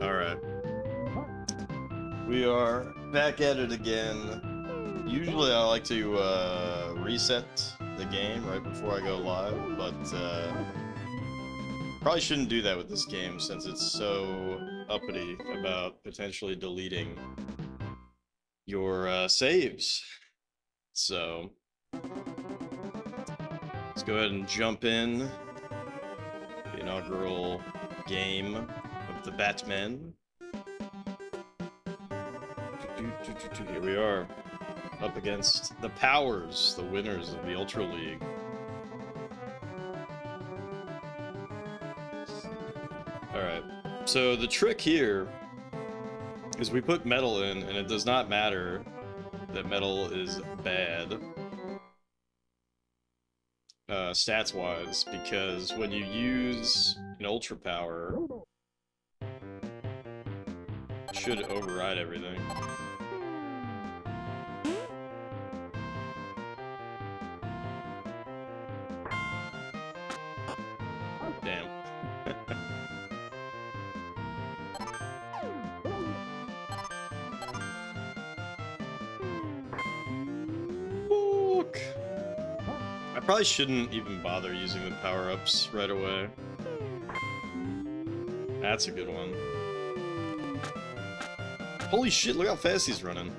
Alright. We are back at it again. Usually I like to reset the game right before I go live, but probably shouldn't do that with this game since it's so uppity about potentially deleting your saves. So let's go ahead and jump in the inaugural game of the Batman. Here we are, up against the Powers, the winners of the Ultra League. Alright, so the trick here is we put metal in, and it does not matter that metal is bad, stats-wise, because when you use an Ultra Power, it should override everything. Damn. Look. I probably shouldn't even bother using the power-ups right away. That's a good one. Holy shit, look how fast he's running.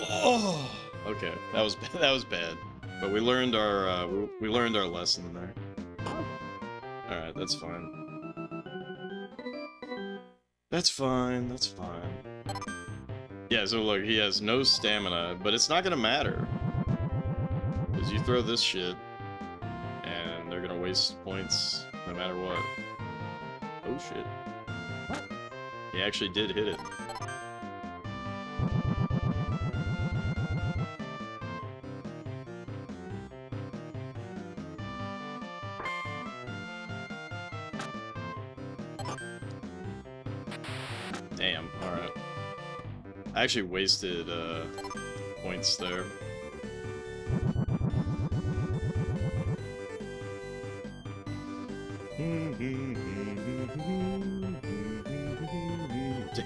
Oh, okay, that was bad. But we learned our we learned our lesson there. All right, that's fine. That's fine. That's fine. Yeah, so look, he has no stamina, but it's not gonna matter because you throw this shit, and they're gonna waste points no matter what. Oh shit! He actually did hit it. Damn, alright. I actually wasted points there.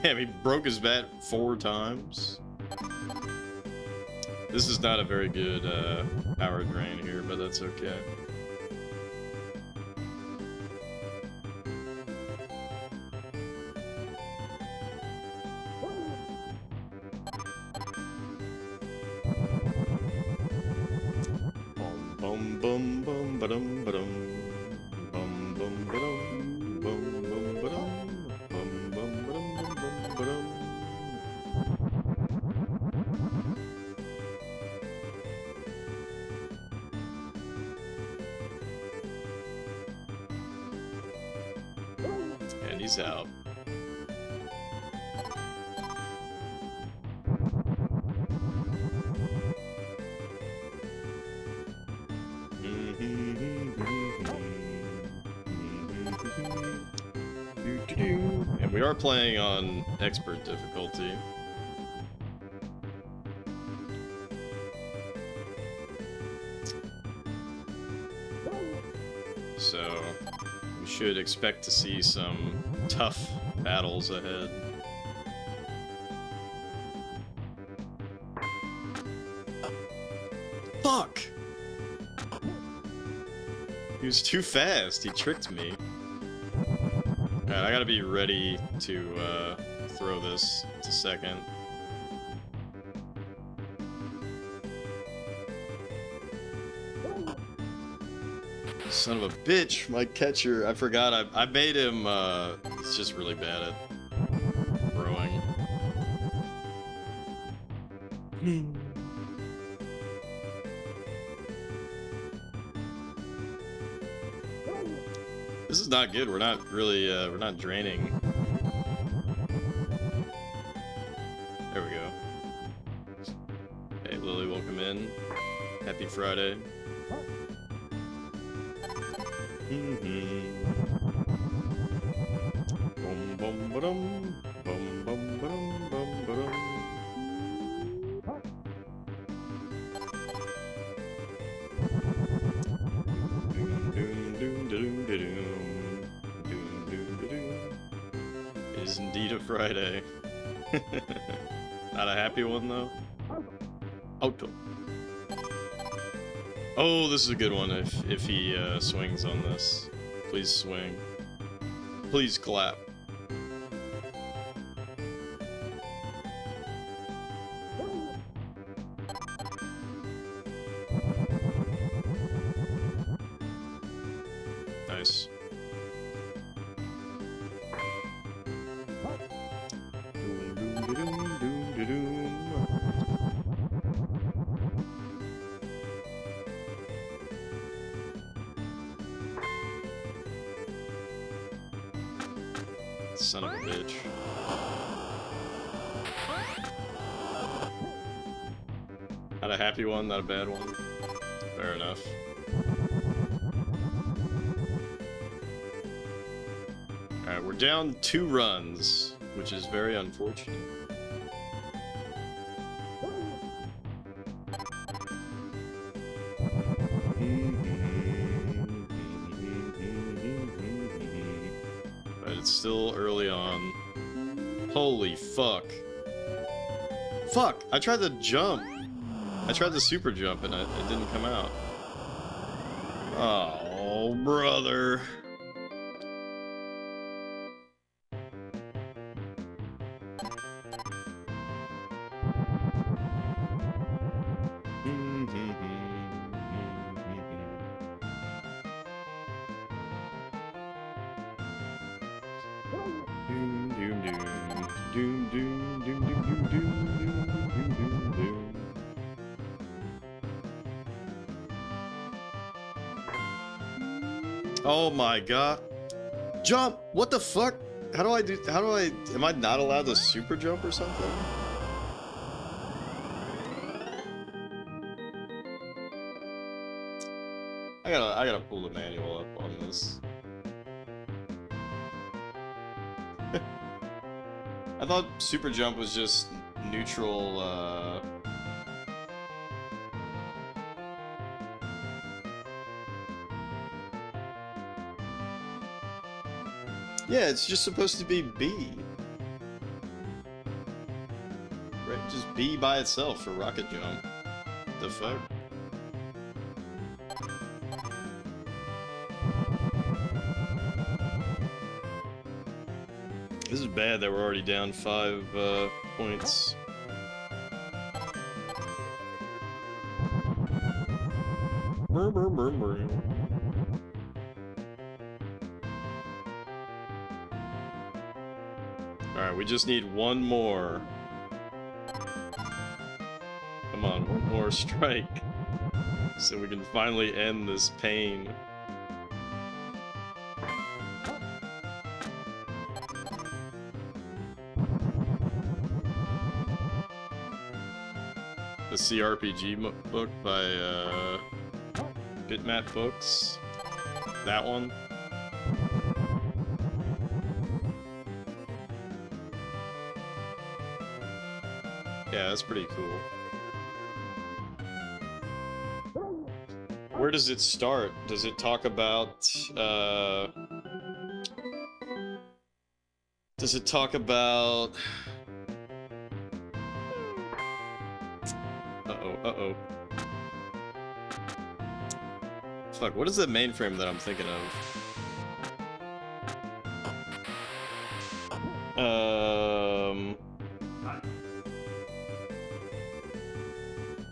Damn, he broke his bat 4 times. This is not a very good power drain here, but that's okay. Bum bum bum ba-dum ba-dum. Bum bum ba-dum. Bum bum ba-dum. Bum bum ba-dum bum ba-dum. And he's out. And we are playing on expert difficulty. So we should expect to see some tough battles ahead. Fuck! He was too fast, he tricked me. Alright, I gotta be ready to throw this to second. Son of a bitch, my catcher. I forgot, I made him, he's just really bad at throwing. This is not good. We're not really, we're not draining. There we go. Hey, Lily, welcome in. Happy Friday. Bum bum ba-dum. Bum bum ba-dum bum ba-dum. Doom doom doom doom Indeed a Friday. Not a happy one, though. Auto. Oh, this is a good one if he swings on this. Please swing. Please clap. Nice. Son of a bitch. Not a happy one, not a bad one. Fair enough. Alright, we're down 2 runs, which is very unfortunate. But it's still early on. Holy fuck. Fuck! I tried to jump. I tried the super jump and it didn't come out. Oh, brother. Oh my god. Jump! What the fuck? How do I am I not allowed to super jump or something? I gotta pull the manual up on this. I thought super jump was just neutral, yeah, it's just supposed to be B. Right, just B by itself for rocket jump. The fuck? This is bad that we're already down 5 points. Brr, brr, brr, brr. Alright, we just need one more. Come on, one more strike. So we can finally end this pain. The CRPG book by Bitmap Books. That one. Yeah, that's pretty cool. Where does it start? Does it talk about, does it talk about... Uh-oh. Fuck, what is the mainframe that I'm thinking of?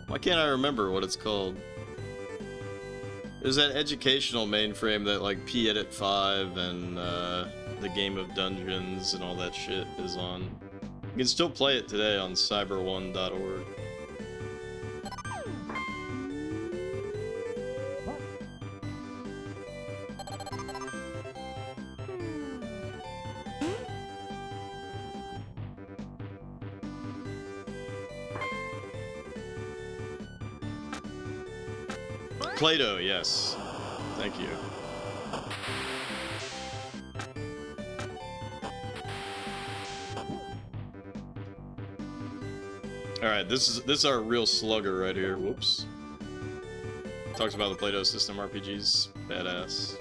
Why can't I remember what it's called? There's that educational mainframe that, like, P-Edit 5 and, the Game of Dungeons and all that shit is on. You can still play it today on cyber1.org. Play-Doh, yes. Thank you. Alright, this is our real slugger right here. Whoops. Talks about the Play-Doh system RPGs. Badass.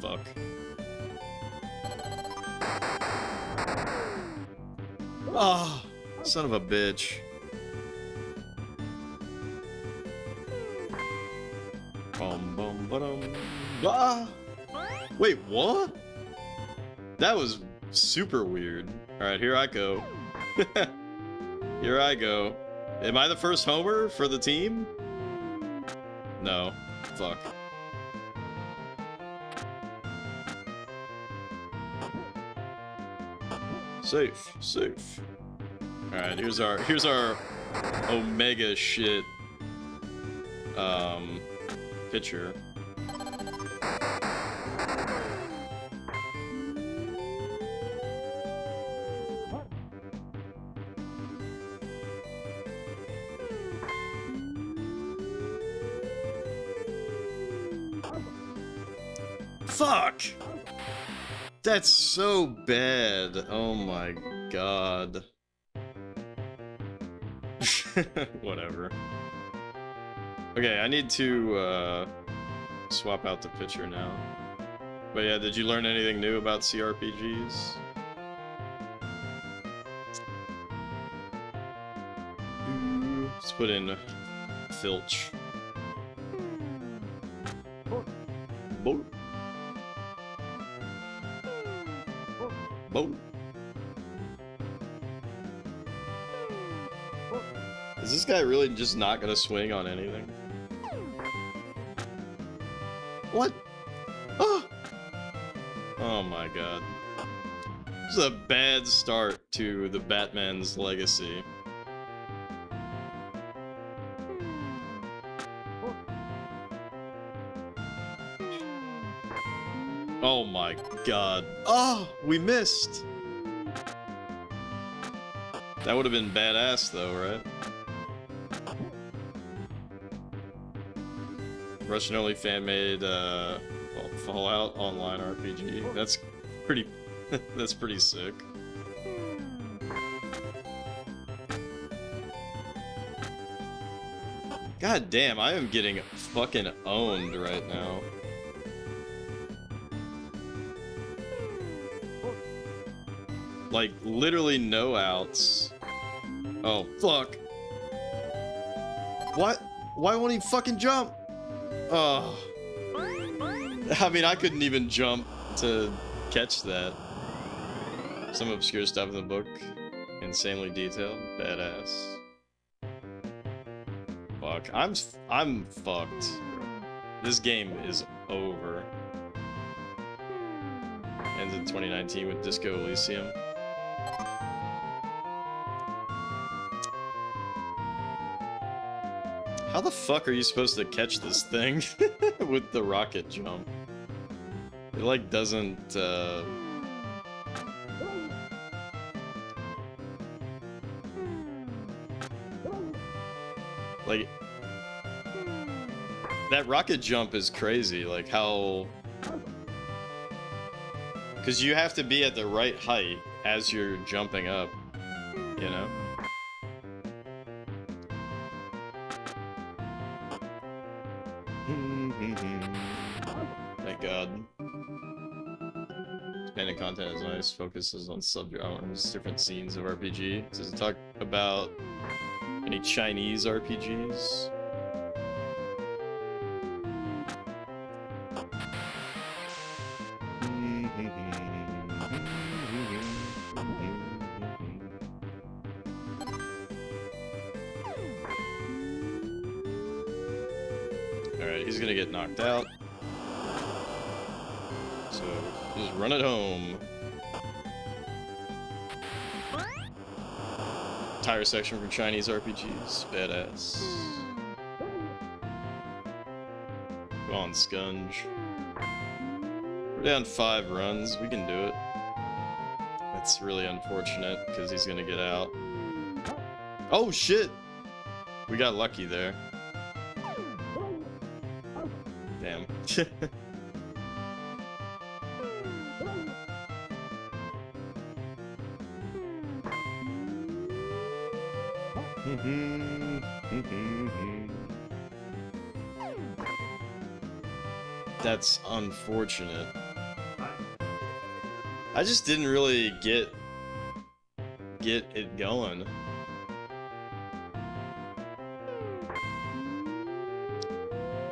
Fuck. Oh, son of a bitch. Bum bum ba-dum. Ah! Wait, what? That was super weird. Alright, here I go. Here I go. Am I the first homer for the team? No. Fuck. Safe, safe. Alright, here's our Omega shit pitcher. Fuck! That's so bad. Oh my god. Whatever. Okay, I need to swap out the pitcher now. But yeah, did you learn anything new about CRPGs? Let's put in Filch. Boat. Boat. Is this guy really just not gonna swing on anything? What? Oh! Oh my god. This is a bad start to the Batman's legacy. Oh my god. Oh, we missed! That would have been badass though, right? Russian only fan made Fallout online RPG. That's pretty that's pretty sick. God damn, I am getting fucking owned right now. Like, literally no outs. Oh, fuck. What? Why won't he fucking jump? Oh. I mean, I couldn't even jump to catch that. Some obscure stuff in the book. Insanely detailed. Badass. Fuck. I'm fucked. This game is over. Ends in 2019 with Disco Elysium. How the fuck are you supposed to catch this thing with the rocket jump? It like doesn't like that rocket jump is crazy, like how, because you have to be at the right height as you're jumping up, you know? Thank God. Expanded content is nice, focuses on subgenres, different scenes of RPG. Does it talk about any Chinese RPGs? Alright, he's gonna get knocked out. So, just run it home. Tire section for Chinese RPGs. Badass. Go on, Scunge. We're down 5 runs. We can do it. That's really unfortunate, because he's gonna get out. Oh, shit! We got lucky there. Damn. That's unfortunate. I just didn't really get get it going.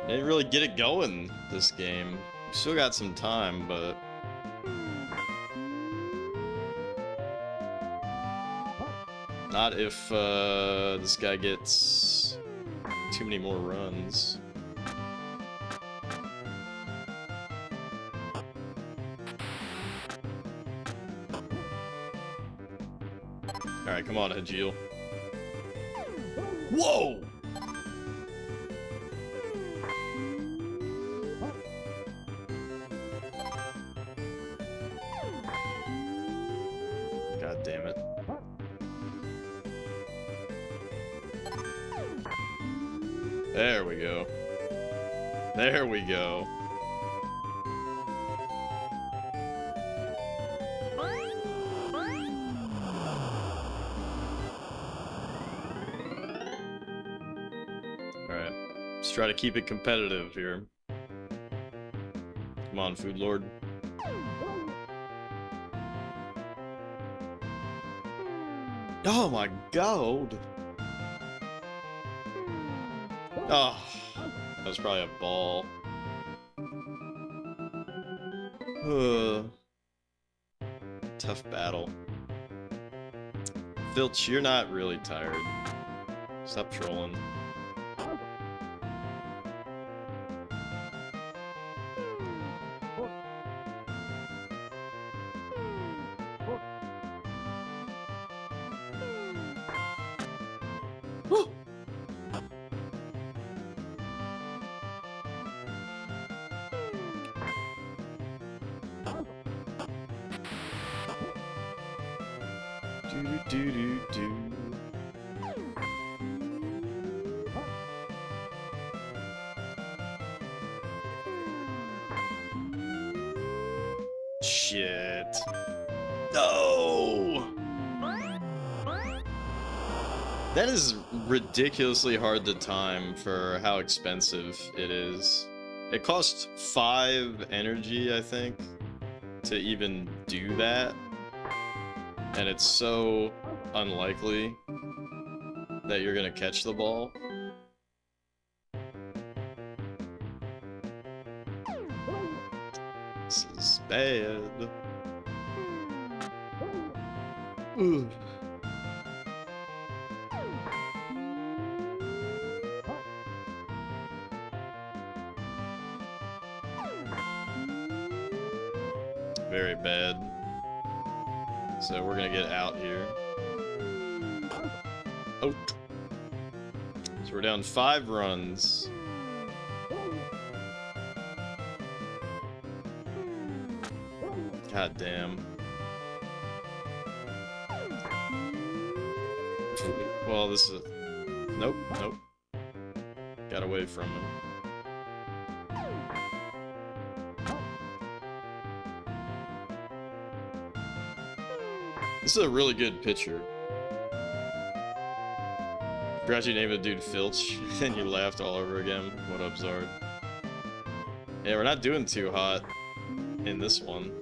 Didn't really get it going this game. Still got some time, but not if this guy gets too many more runs. Alright, come on, Hajil. Whoa! God damn it. There we go. There we go. Alright. Let's try to keep it competitive here. Come on, Food Lord. Oh my god! Oh, that was probably a ball. Tough battle. Filch, you're not really tired. Stop trolling. Do. Shit. No! That is ridiculously hard to time for how expensive it is. It costs 5 energy, I think, to even do that. And it's so unlikely that you're gonna catch the ball. This is bad. Ooh. Very bad. So we're gonna get out here. Oh. So we're down 5 runs. God damn. Well, this is... Nope, nope. Got away from him. This is a really good pitcher. Forgot you named the dude Filch, and you laughed all over again. What up, Zard? Yeah, we're not doing too hot in this one.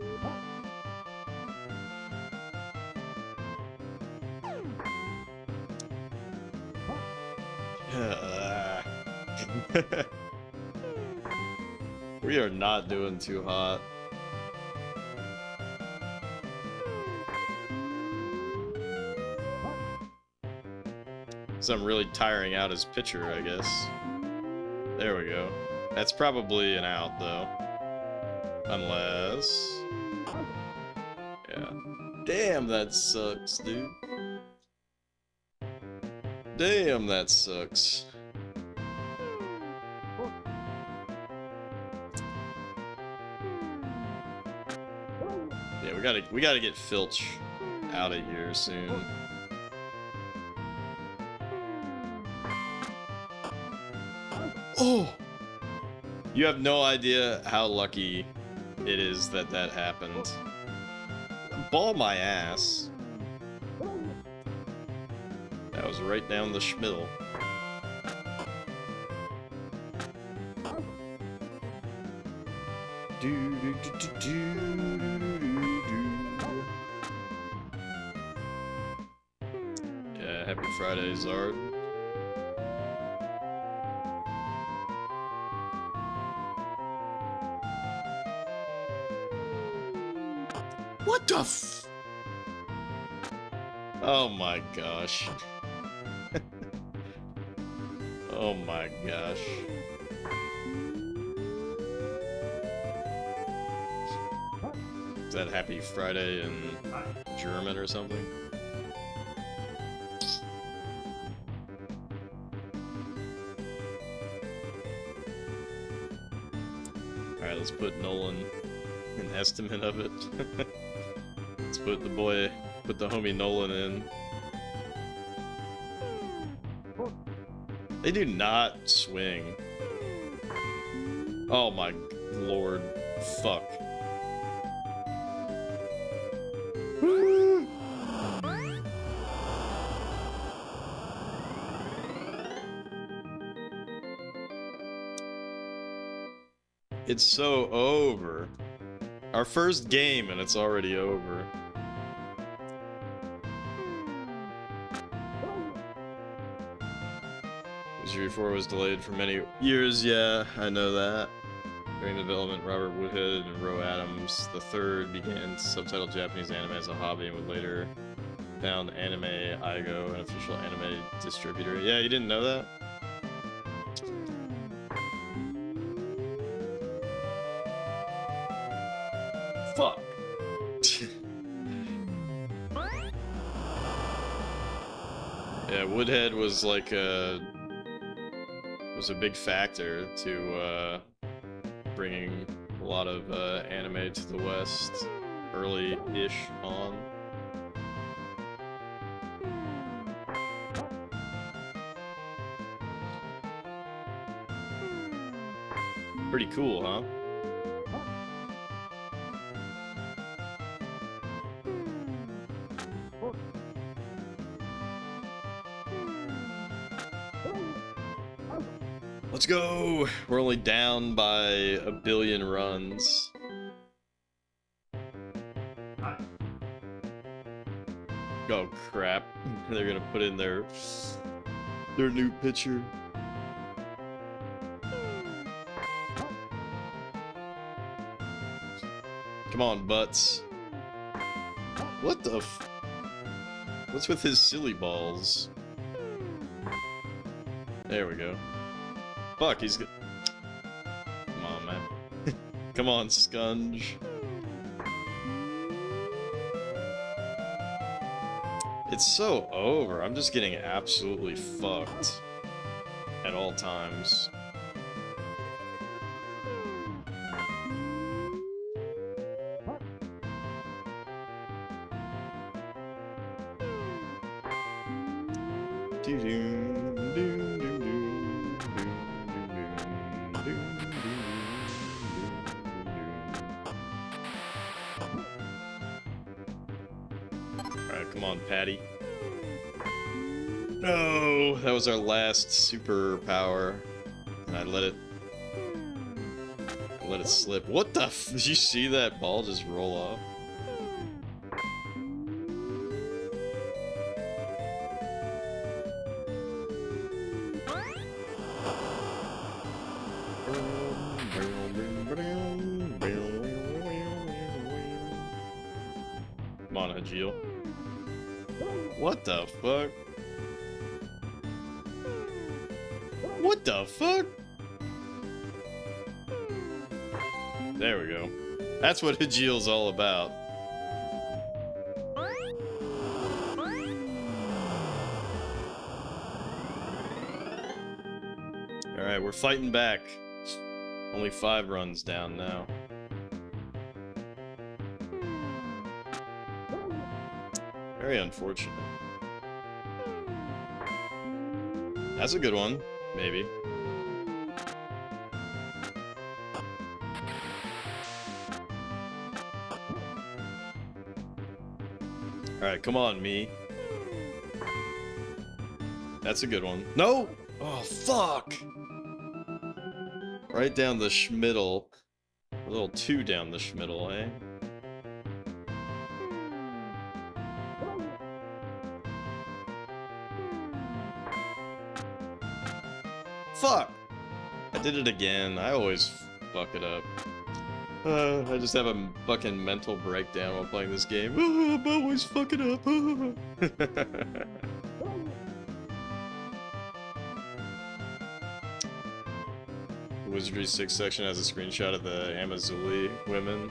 We are not doing too hot. So I'm really tiring out his pitcher, I guess. There we go. That's probably an out, though. Unless... Yeah. Damn, that sucks, dude. Damn, that sucks. Yeah, we gotta get Filch out of here soon. Oh! You have no idea how lucky it is that that happened. Ball my ass. That was right down the schmiddle. Happy Friday, Zard. What the f... Oh my gosh. Oh my gosh. Is that Happy Friday in German or something? Alright, let's put Nolan an estimate of it. Let's put the homie Nolan in. They do not swing. Oh my lord. Fuck. It's so over. Our first game and it's already over. Series 4 was delayed for many years, yeah, I know that. During development, Robert Woodhead and Ro Adams III began subtitled Japanese anime as a hobby and would later found Anime Aigo, an official anime distributor. Yeah, you didn't know that? Fuck. Yeah, Woodhead was like a big factor to bringing a lot of anime to the West early-ish on. Pretty cool, huh? Let's go! We're only down by 1 billion runs. Oh crap. They're gonna put in their new pitcher. Come on, Butts. What the f... What's with his silly balls? There we go. Fuck, he's good. Come on, man. Come on, Scunge. It's so over. I'm just getting absolutely fucked at all times. Alright, come on, Patty. No, that was our last superpower, and I let it slip. What the f? Did you see that ball just roll off? Come on, Hajil. What the fuck? What the fuck? There we go. That's what Hajil's all about. Alright, we're fighting back. Only 5 runs down now. Very unfortunate. That's a good one, maybe. Alright, come on, me. That's a good one. No! Oh, fuck! Right down the schmiddle. A little too down the schmiddle, eh? Fuck! I did it again. I always fuck it up. I just have a fucking mental breakdown while playing this game. I'm always fucking up. The Wizardry 6 section has a screenshot of the Amazuli women.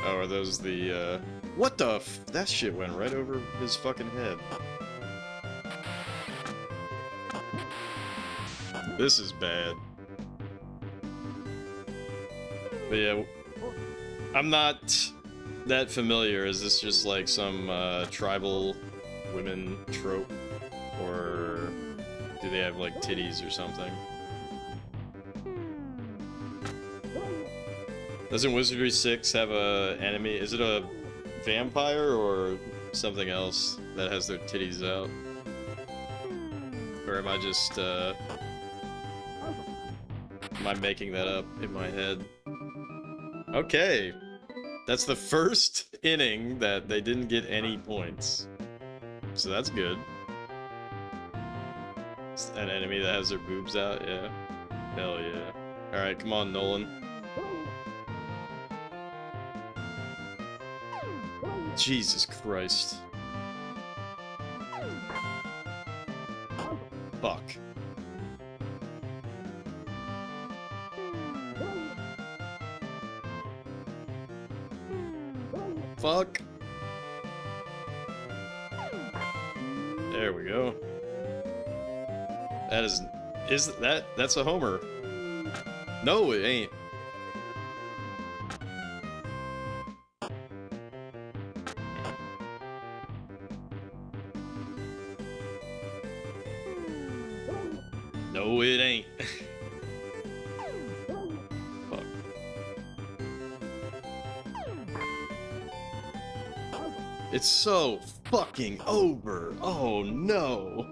Oh, are those the, What the f- That shit went right over his fucking head. This is bad. But yeah, I'm not that familiar. Is this just like some tribal women trope? Or do they have like titties or something? Doesn't Wizardry 6 have a enemy? Is it a vampire or something else that has their titties out? Or am I just, am I making that up in my head? Okay. That's the first inning that they didn't get any points. So that's good. It's an enemy that has their boobs out, yeah. Hell yeah. Alright, come on, Nolan. Jesus Christ. Fuck. Fuck. There we go. That is that's a homer. No, it ain't. No, it ain't. Fuck. It's so fucking over. Oh no.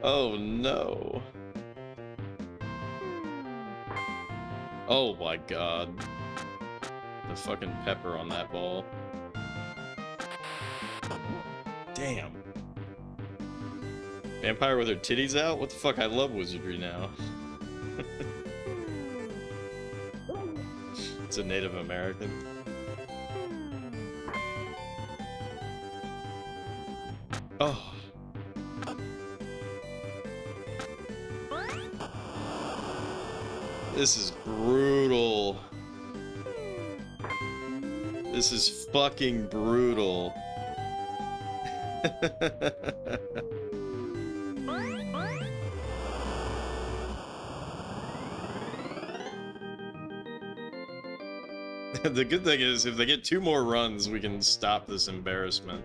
Oh no. Oh my god. The fucking pepper on that ball. Damn. Vampire with her titties out? What the fuck? I love wizardry now. It's a Native American. Oh. This is brutal. This is fucking brutal. The good thing is, if they get 2 more runs, we can stop this embarrassment.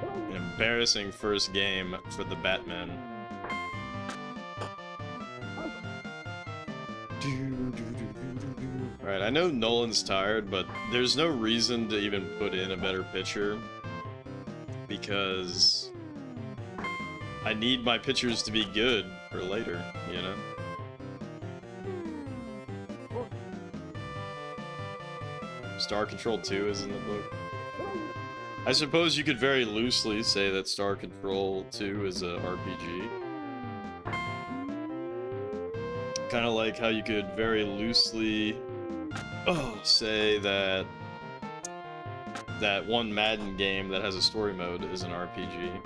An embarrassing first game for the Batman. Alright, I know Nolan's tired, but there's no reason to even put in a better pitcher. Because I need my pitchers to be good for later, you know? Star Control 2 is in the book. I suppose you could very loosely say that Star Control 2 is a RPG. Kind of like how you could very loosely say that one Madden game that has a story mode is an RPG.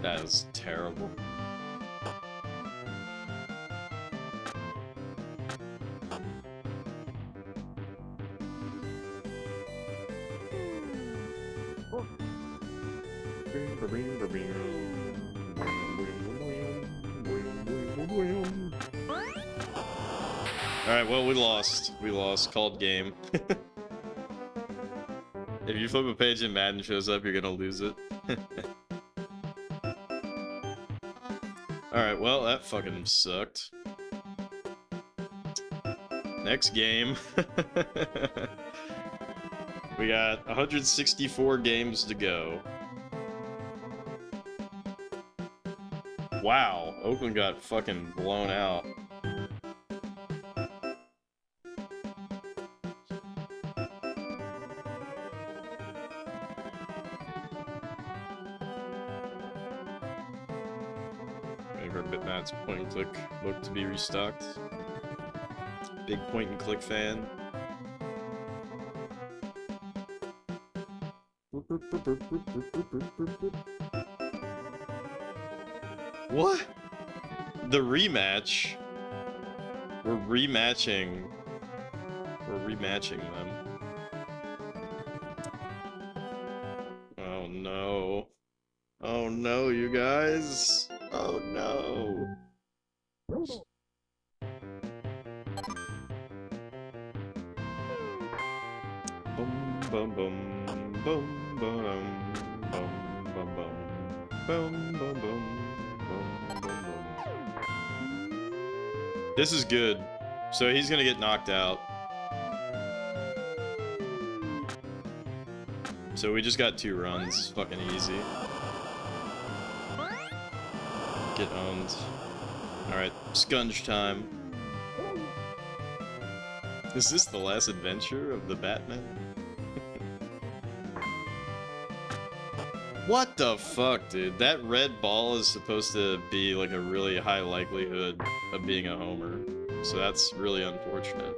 That is terrible. Alright, well, we lost. We lost. Called game. If you flip a page and Madden shows up, you're gonna lose it. Alright, well, that fucking sucked. Next game. We got 164 games to go. Wow, Oakland got fucking blown out. Favorite bitmaps point and click look to be restocked. Big point and click fan. What? The rematch? We're rematching. We're rematching them. Oh no. Oh no, you guys. Oh no. Boom, boom, boom, boom, boom, boom, boom, boom, boom, boom, boom, boom, boom. This is good. So he's gonna get knocked out. So we just got 2 runs. Fucking easy. Get owned. Alright, scunge time. Is this the last adventure of the Batman? What the fuck, dude? That red ball is supposed to be like a really high likelihood of being a homer. So that's really unfortunate.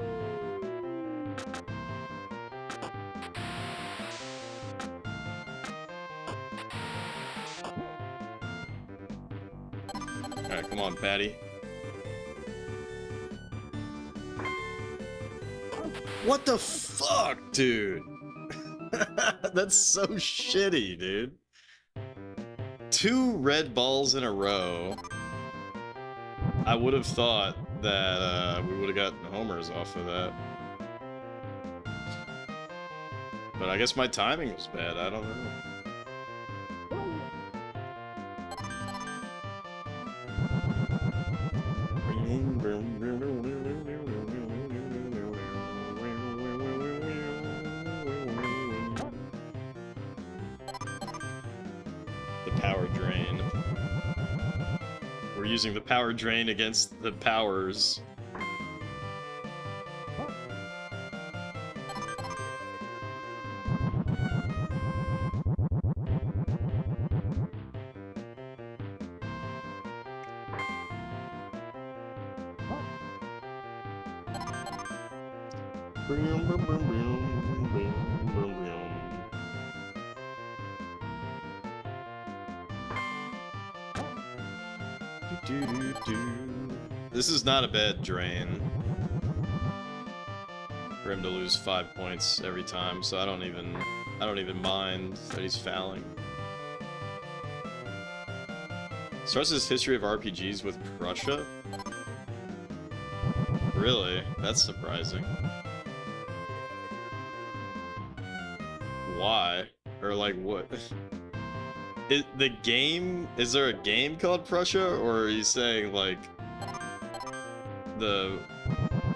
Alright, come on, Patty. What the fuck, dude? That's so shitty, dude. 2 red balls in a row. I would have thought that we would have gotten homers off of that. But I guess my timing was bad, I don't know. The power drain. We're using the power drain against the powers. This is not a bad drain for him to lose 5 points every time, so I don't even mind that he's fouling. Starts his history of RPGs with Prussia? Really? That's surprising. Why? Or like what? Is there a game called Prussia, or are you saying like the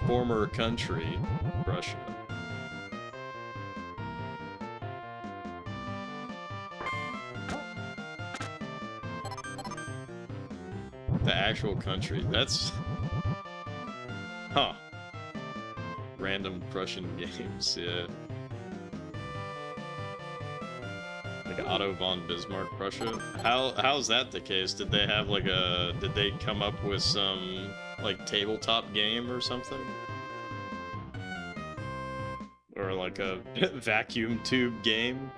former country Prussia? The actual country. That's... Huh. Random Prussian games, yeah. Like Otto von Bismarck, Prussia. How's that the case? Did they have like a... Did they come up with some like tabletop game or something? Or like a vacuum tube game?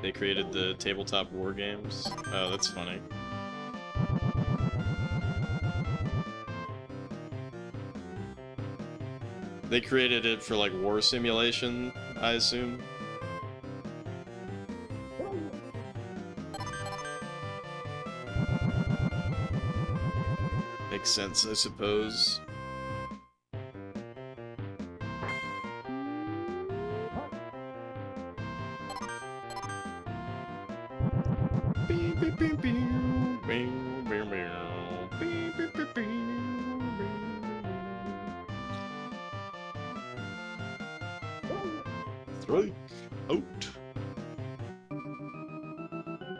They created the tabletop war games. Oh, that's funny. They created it for like war simulation, I assume. Makes sense, I suppose. Strike out.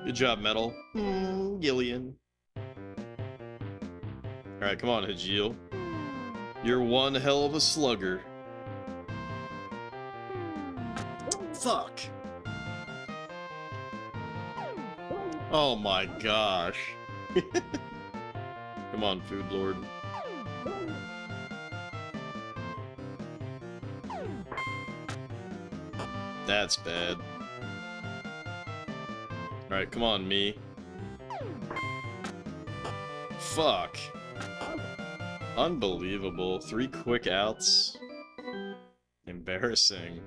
Good job, Metal. Gillian. Alright, come on, Hajil. You're one hell of a slugger. Fuck! Oh my gosh. Come on, Food Lord. That's bad. Alright, come on, me. Fuck. Unbelievable. 3 quick outs. Embarrassing.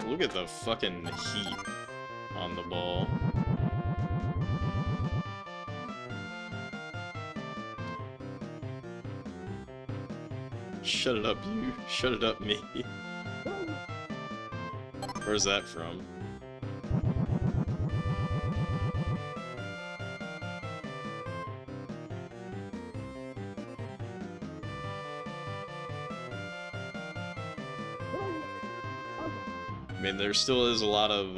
Look at the fucking heat on the ball. Shut it up, you. Shut it up, me. Where's that from? I mean, there still is a lot of,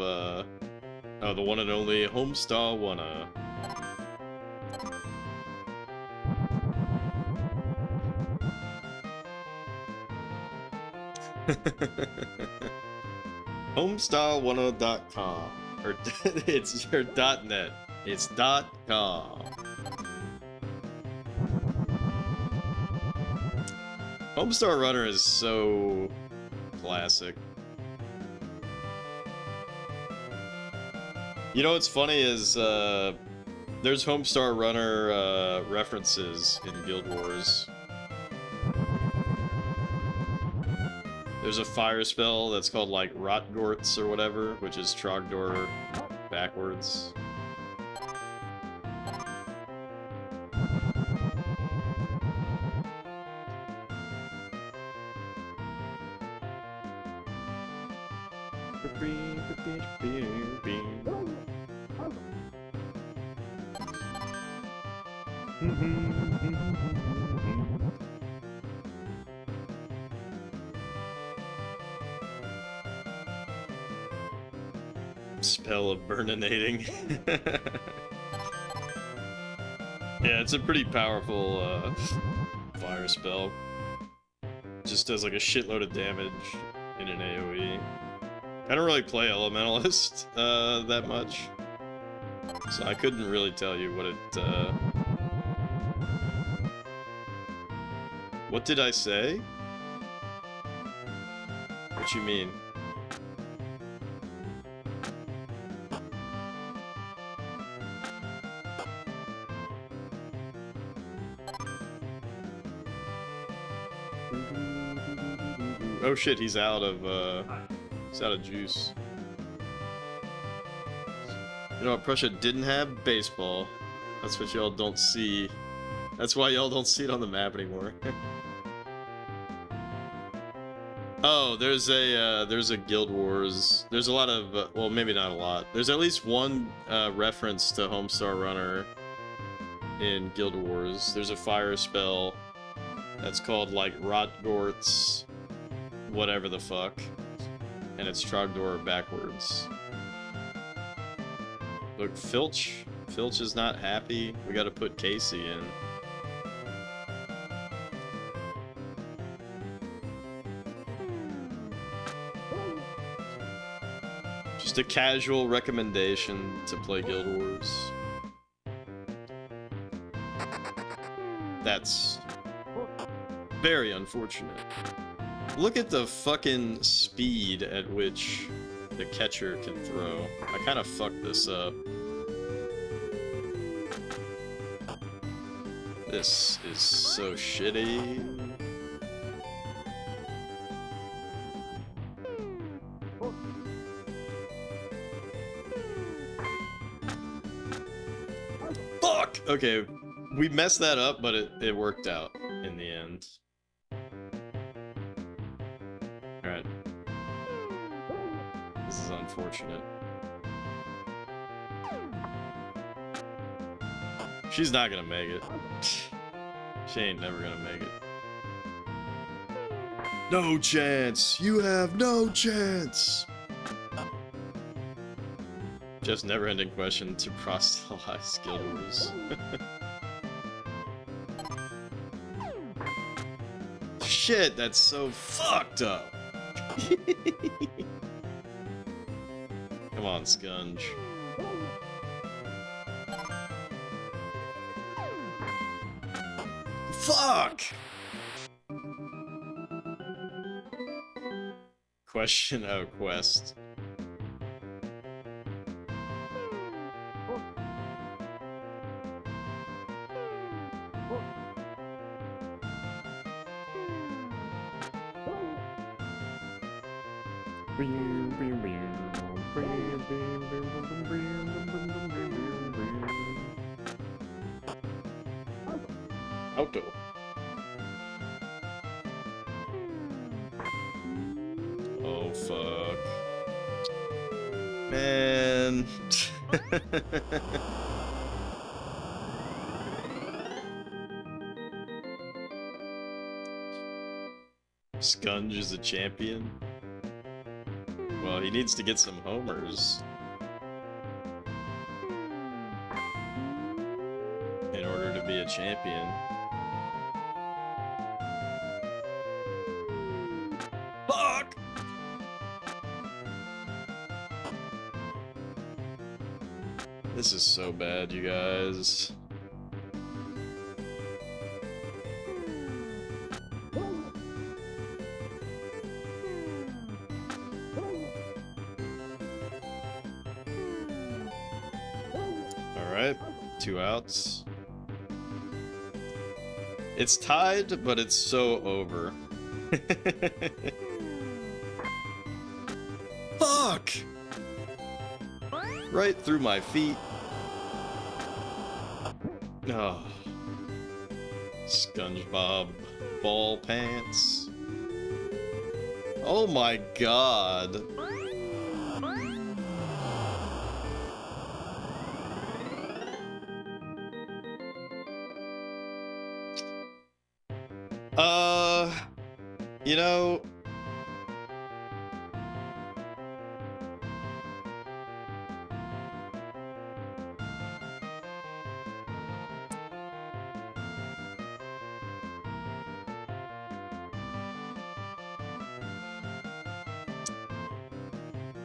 oh, the one and only Homestar Wanna. Homestar10.com. Or it's your .net. It's .com. Homestar Runner is so classic. You know what's funny is there's Homestar Runner references in Guild Wars. There's a fire spell that's called like Rotgorts or whatever, which is Trogdor backwards. Spell of burninating. Yeah, it's a pretty powerful fire spell. Just does like a shitload of damage in an AoE. I don't really play Elementalist that much, so I couldn't really tell you what it. What did I say? What you mean? Oh shit, he's out of juice. You know what Prussia didn't have? Baseball. That's what y'all don't see. That's why y'all don't see it on the map anymore. Oh, there's a Guild Wars. There's a lot of, well, maybe not a lot. There's at least one reference to Homestar Runner in Guild Wars. There's a fire spell that's called like Rotgorts, whatever the fuck, and it's Trogdor backwards. Look, Filch is not happy. We gotta put Casey in. Just a casual recommendation to play Guild Wars. That's very unfortunate. Look at the fucking speed at which the catcher can throw. I kind of fucked this up. This is so shitty. Fuck! Okay, we messed that up, but it worked out in the end. Alright. This is unfortunate. She's not gonna make it. She ain't never gonna make it. No chance! You have no chance! Just never-ending question to proselytize skill rules. Shit, that's so fucked up! Come on, Scunge. Fuck! Question, oh, quest. Auto. Oh fuck. Man. Scunge is a champion? Well, he needs to get some homers in order to be a champion. Fuck! This is so bad, you guys. Alright, 2 outs. It's tied, but it's so over. Fuck! Right through my feet. Oh. SpongeBob ball pants. Oh my god.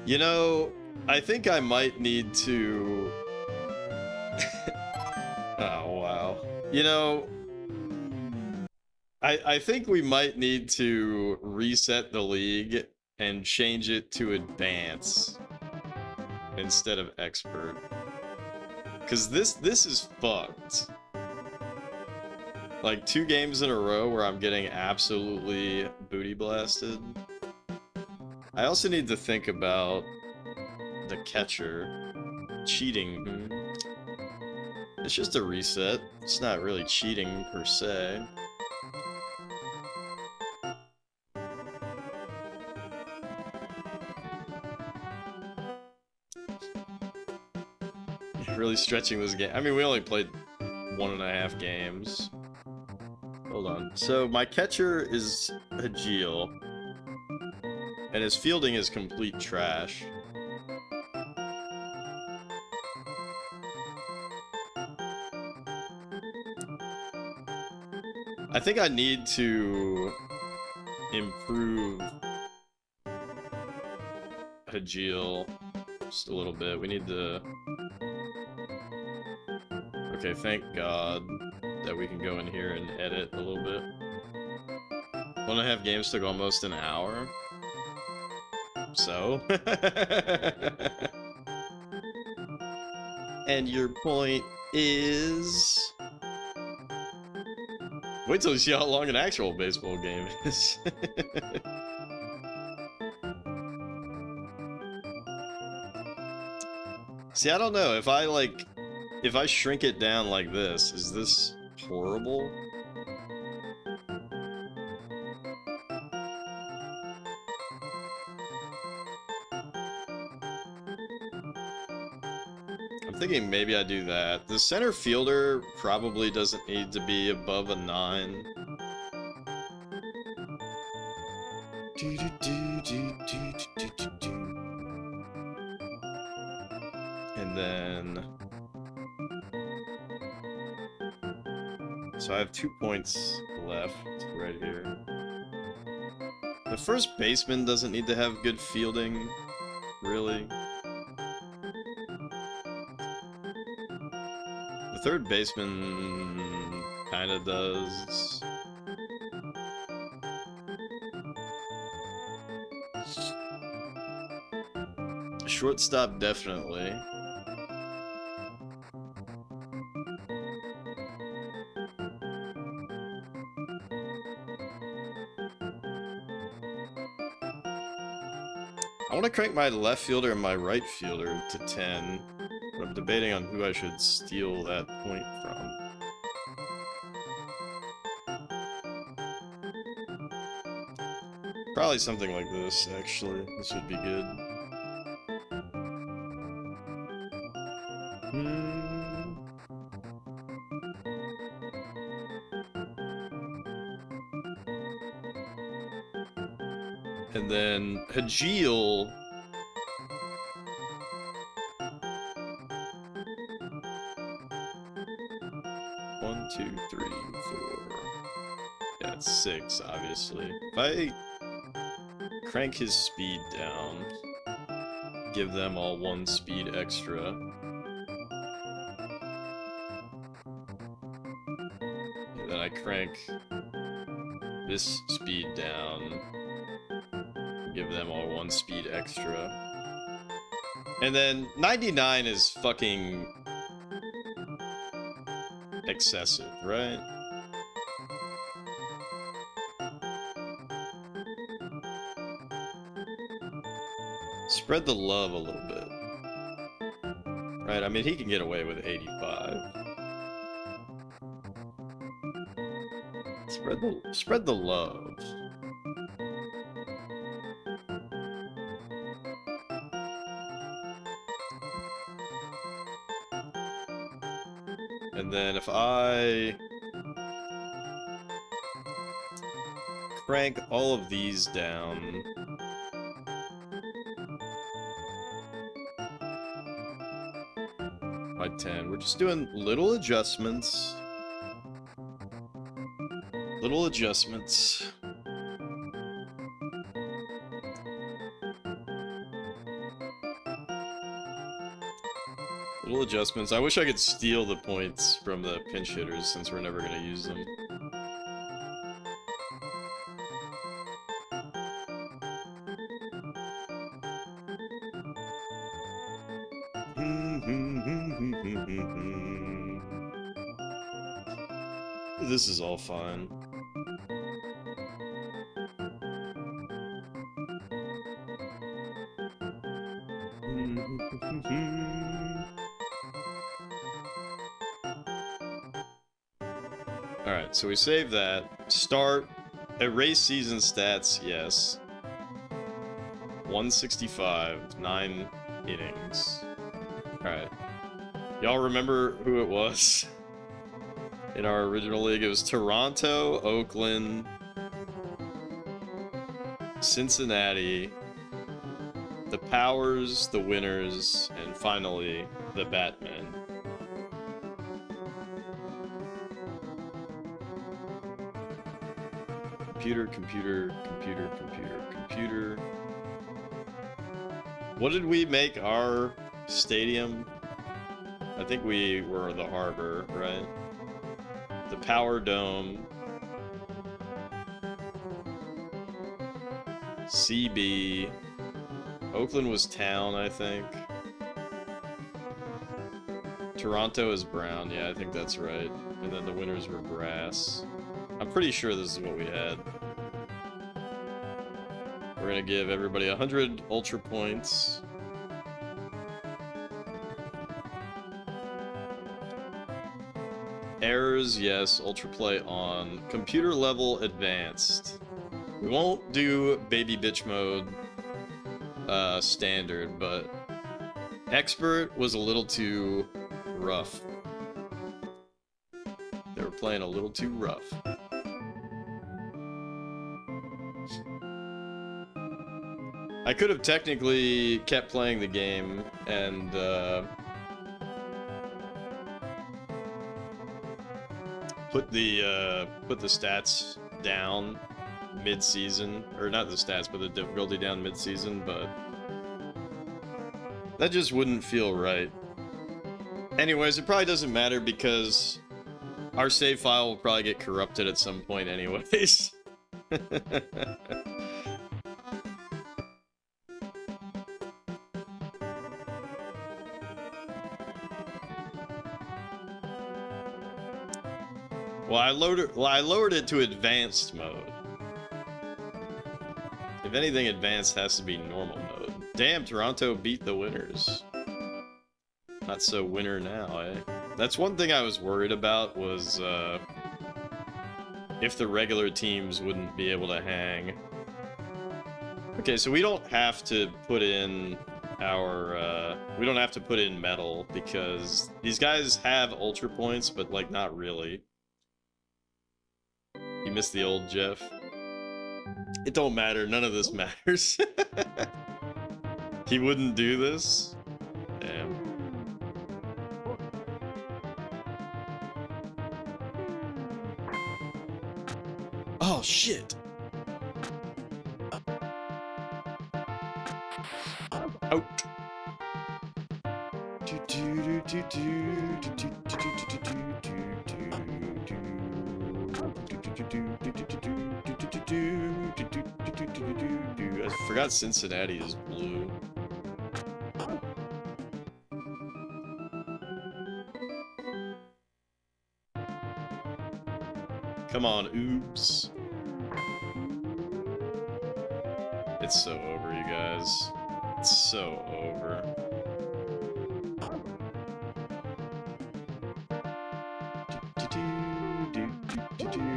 You know, I think I might need to... Oh, wow. I think we might need to reset the league and change it to advance instead of expert. Because this is fucked. Like 2 games in a row where I'm getting absolutely booty blasted. I also need to think about the catcher cheating. It's just a reset. It's not really cheating per se. Really stretching this game. I mean, we only played 1.5 games. Hold on. So my catcher is Hajeel, and his fielding is complete trash. I think I need to improve Hajeel just a little bit. We need to... Okay, thank God that we can go in here and edit a little bit. 1.5 games took almost an hour. So? And your point is... Wait till you see how long an actual baseball game is. See, I don't know. If I shrink it down like this, is this horrible? I'm thinking maybe I do that. The center fielder probably doesn't need to be above a 9. And then... So I have 2 points left right here. The first baseman doesn't need to have good fielding, really. The third baseman kinda does. Shortstop, definitely. I want to crank my left fielder and my right fielder to 10, but I'm debating on who I should steal that point from. Probably something like this, actually. This would be good. And then Hajil. One, two, three, four. Yeah, it's 6, obviously. If I crank his speed down, give them all 1 speed extra. And then I crank this speed down, give them all 1 speed extra. And then 99 is fucking excessive, right? Spread the love a little bit. Right, I mean, he can get away with 85. Spread the love. And then if I crank all of these down, by 10, we're just doing little adjustments. Little adjustments. Little adjustments. I wish I could steal the points from the pinch hitters since we're never gonna use them. This is all fine. Alright, so we save that. Start. Erase season stats, yes. 165, 9 innings. Alright. Y'all remember who it was? In our original league, it was Toronto, Oakland, Cincinnati, the Powers, the Winners, and finally, the Batmen. Computer. What did we make our stadium? I think we were the Harbor, right? The Power Dome. CB. Oakland was Town, I think. Toronto is Brown, yeah, I think that's right. And then the Winners were Grass. I'm pretty sure this is what we had. We're gonna give everybody 100 Ultra points. Errors, yes. Ultra play on. Computer level advanced. We won't do baby bitch mode standard, but Expert was a little too rough. They were playing a little too rough. I could have technically kept playing the game and put the stats down mid-season, or not the stats, but the difficulty down mid-season, but that just wouldn't feel right. Anyways, it probably doesn't matter because our save file will probably get corrupted at some point anyways. Well, I lowered it to advanced mode. If anything, advanced has to be normal mode. Damn, Toronto beat the winners. Not so winner now, eh? That's one thing I was worried about was if the regular teams wouldn't be able to hang. Okay, so we don't have to put in our we don't have to put in metal because these guys have ultra points, but like not really. You missed the old Jeff. It don't matter, none of this matters. He wouldn't do this? Damn. Oh shit! Out! I forgot Cincinnati is blue. Come on, oops. It's so over, you guys. It's so over.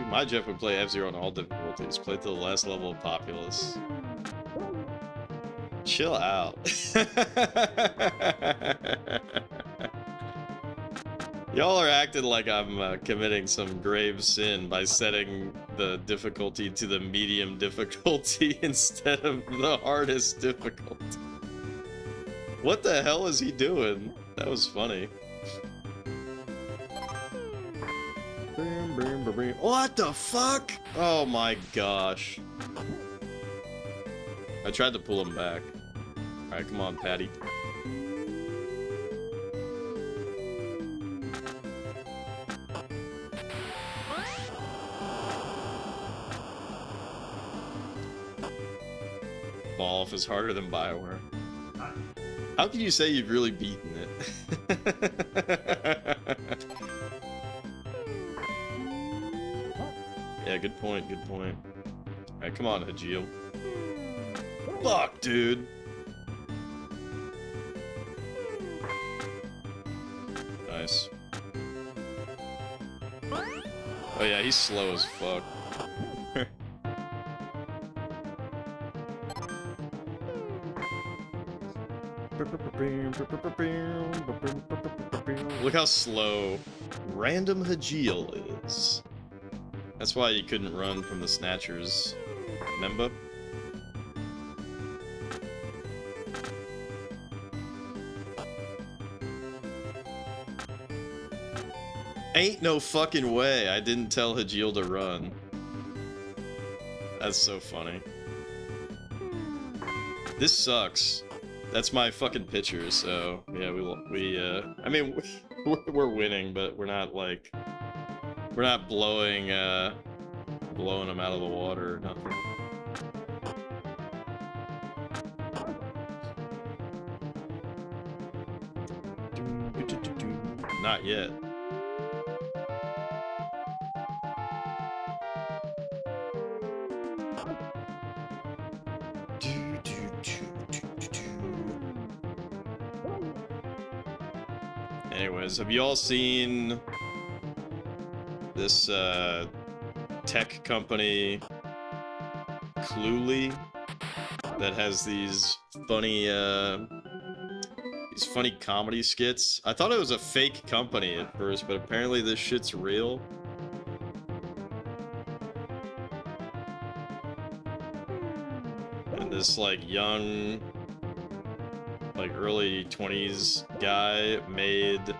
My Jeff would play F-Zero on all difficulties. Play to the last level of Populous. Chill out. Y'all are acting like I'm committing some grave sin by setting the difficulty to the medium difficulty instead of the hardest difficulty. What the hell is he doing? That was funny. What the fuck? Oh my gosh. I tried to pull him back. Alright, come on, Patty. Fall off is harder than BioWare. How can you say you've really beaten it? Yeah, good point, good point. Alright, come on, Hajil. Fuck, dude! Nice. Oh yeah, he's slow as fuck. Look how slow Random Hajil is. That's why you couldn't run from the Snatchers. Remember? Ain't no fucking way I didn't tell Hajil to run. That's so funny. This sucks. That's my fucking pitcher, so yeah, I mean, we're winning, but we're not like, we're not blowing them out of the water or nothing. Not yet. Anyways, have you all seen this tech company Cluely that has these funny These funny comedy skits. I thought it was a fake company at first, but apparently this shit's real. And this, like, young, like, early 20s guy made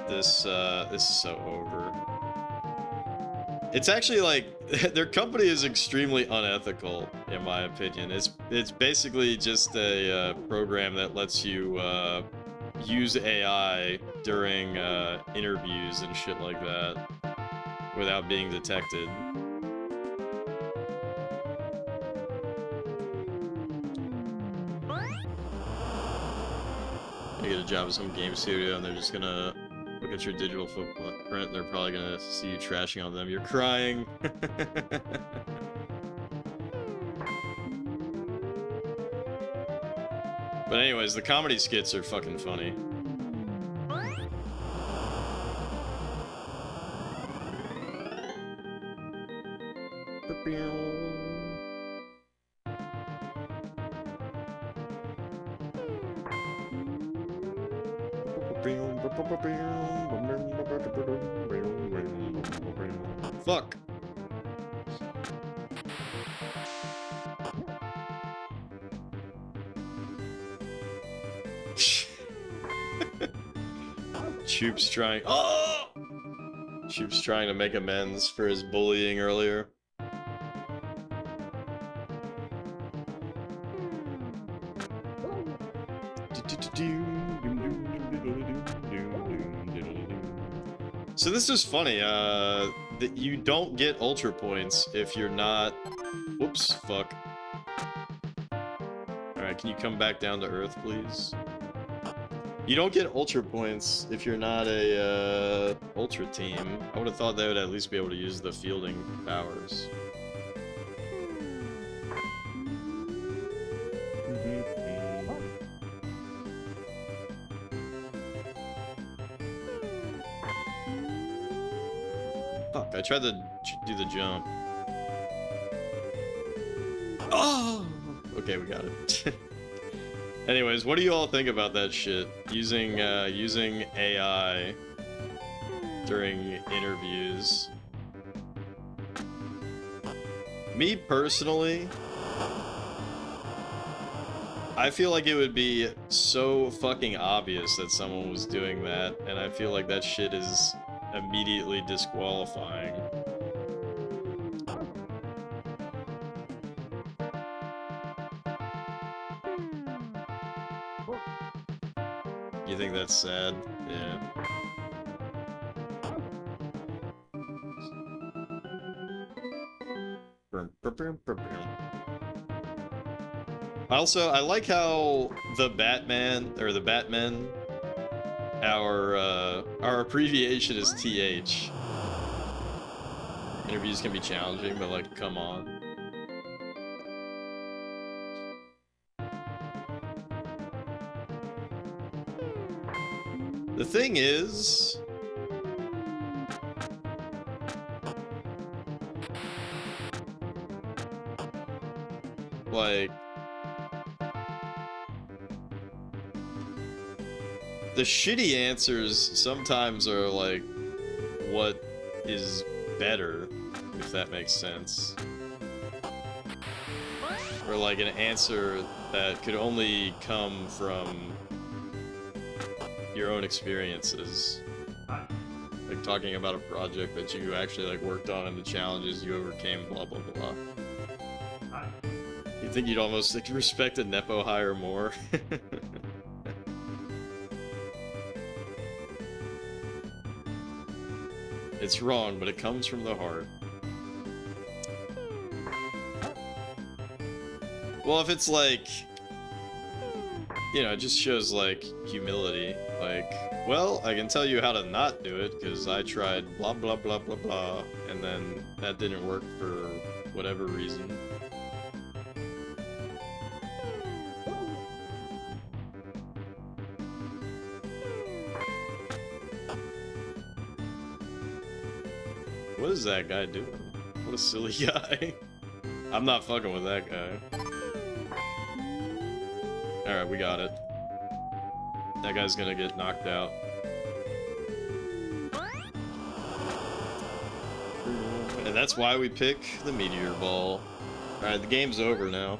this, this is so over. It's actually, like, their company is extremely unethical, in my opinion. It's basically just a program that lets you use AI during interviews and shit like that without being detected. You get a job at some game studio and they're just gonna look at your digital footprint and they're probably gonna see you trashing on them. You're crying. But anyways, the comedy skits are fucking funny. Fuck. Choop's trying. Oh! Choop's trying to make amends for his bullying earlier. So this is funny, that you don't get ultra points if you're not... Whoops, fuck. Alright, can you come back down to Earth, please? You don't get ultra points if you're not a, ultra team. I would have thought they would at least be able to use the fielding powers. Fuck, I tried to do the jump. Oh! Okay, we got it. Anyways, what do you all think about that shit? Using AI during interviews. Me personally, I feel like it would be so fucking obvious that someone was doing that, and I feel like that shit is immediately disqualifying. You think that's sad? Yeah. Also, I like how the Batman, or the Batmen, our abbreviation is TH. Interviews can be challenging, but like, come on. The thing is... like... the shitty answers sometimes are like what is better, if that makes sense. Or like an answer that could only come from your own experiences. Like talking about a project that you actually like worked on and the challenges you overcame, blah blah blah. You think you'd almost like, respect a Nepo hire more? It's wrong, but it comes from the heart. Well, if it's like, you know, it just shows like humility. Like, well, I can tell you how to not do it because I tried blah blah blah blah blah, and then that didn't work for whatever reason. What is that guy doing? What a silly guy. I'm not fucking with that guy. Alright, we got it. That guy's gonna get knocked out. And that's why we pick the meteor ball. Alright, the game's over now.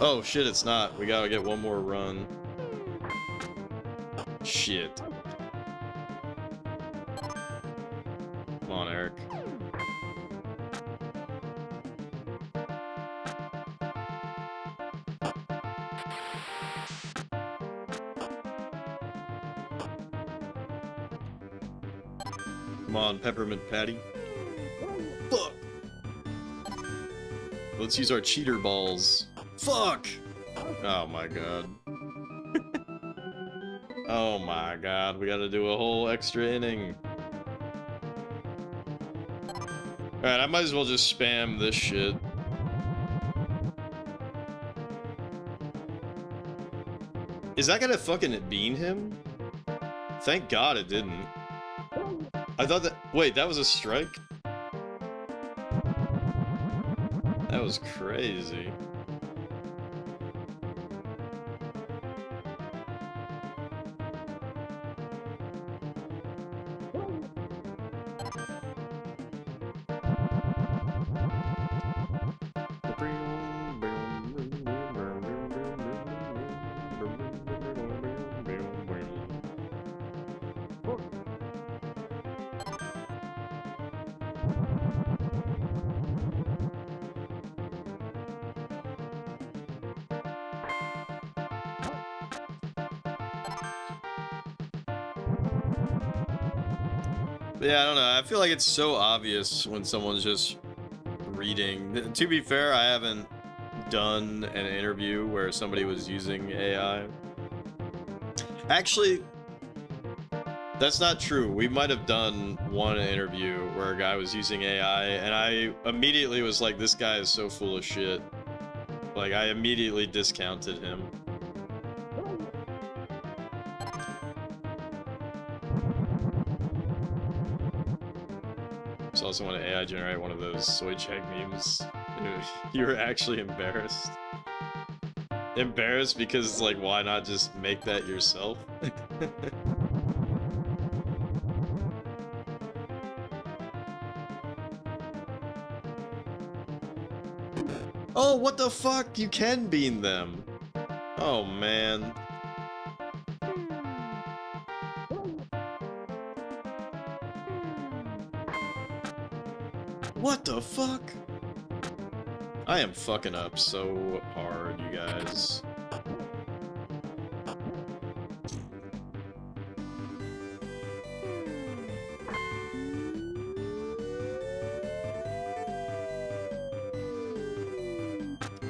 Oh shit, it's not. We gotta get one more run. Shit. Come on, Eric. Come on, Peppermint Patty. Fuck! Let's use our cheater balls. Fuck! Oh my god. Oh my god, we gotta do a whole extra inning. Alright, I might as well just spam this shit. Is that gonna fucking bean him? Thank god it didn't. I thought that- wait, that was a strike? That was crazy. Yeah, I don't know. I feel like it's so obvious when someone's just reading. To be fair, I haven't done an interview where somebody was using AI. Actually, that's not true. We might have done one interview where a guy was using AI, and I immediately was like, this guy is so full of shit. Like, I immediately discounted him. So I also want to AI generate one of those soy check memes. You were actually embarrassed. Embarrassed because, like, why not just make that yourself? Oh, what the fuck? You can bean them. Oh, man. What the fuck? I am fucking up so hard, you guys.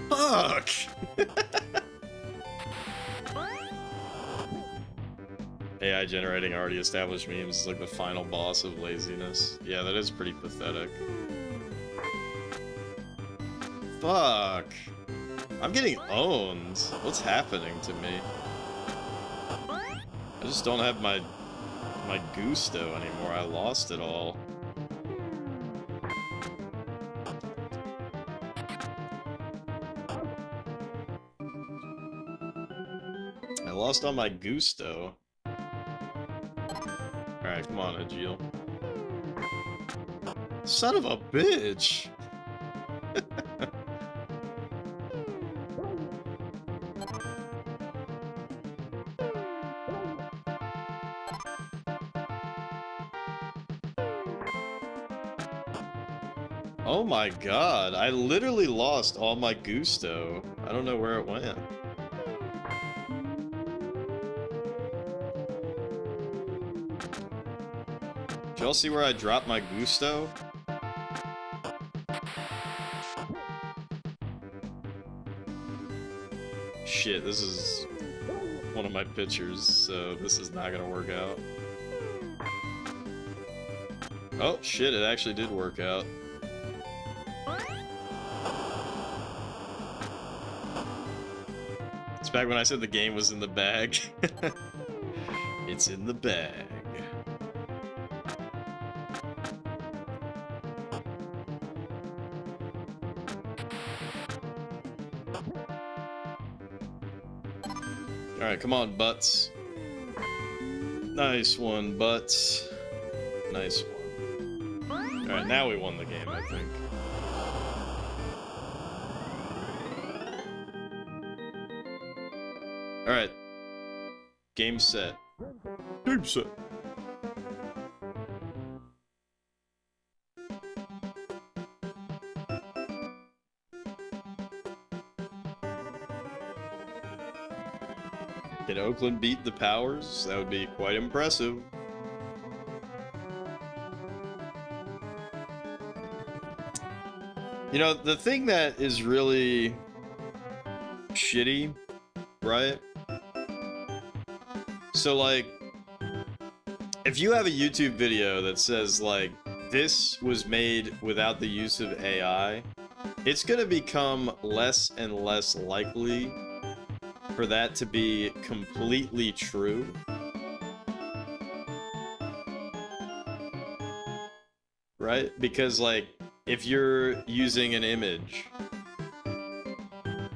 Fuck! AI generating already established memes is like the final boss of laziness. Yeah, that is pretty pathetic. Fuck! I'm getting owned. What's happening to me? I just don't have my gusto anymore. I lost it all. I lost all my gusto. Alright, come on, Agil. Son of a bitch! Oh my god, I literally lost all my gusto. I don't know where it went. Did y'all see where I dropped my gusto? Shit, this is one of my pictures, so this is not gonna work out. Oh, shit, it actually did work out. It's back when I said the game was in the bag. It's in the bag. Alright, come on, Butts. Nice one, Butts. Nice one. Alright, now we won the game, I think. Alright. Game set. Game set. Can Oakland beat the Powers? That would be quite impressive. You know, the thing that is really shitty, right? So, like, if you have a YouTube video that says, like, this was made without the use of AI, it's gonna become less and less likely for that to be completely true. Right? Because, like, if you're using an image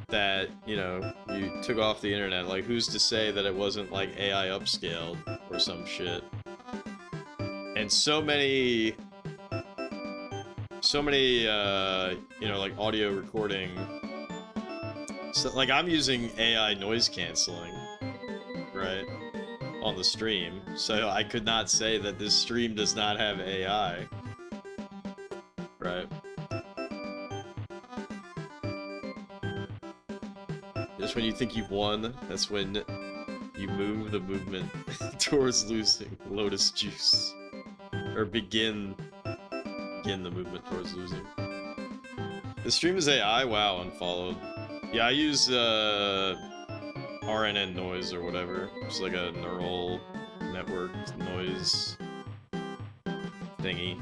that, you know, you took off the internet, like, who's to say that it wasn't, like, AI upscaled or some shit? And so many, you know, like, audio recording. So, like, I'm using AI noise canceling, right, on the stream, so I could not say that this stream does not have AI, right? Just when you think you've won, that's when you move the movement towards losing Lotus Juice, or begin the movement towards losing. The stream is AI? Wow, unfollowed. Yeah, I use RNN noise or whatever. It's like a neural network noise thingy.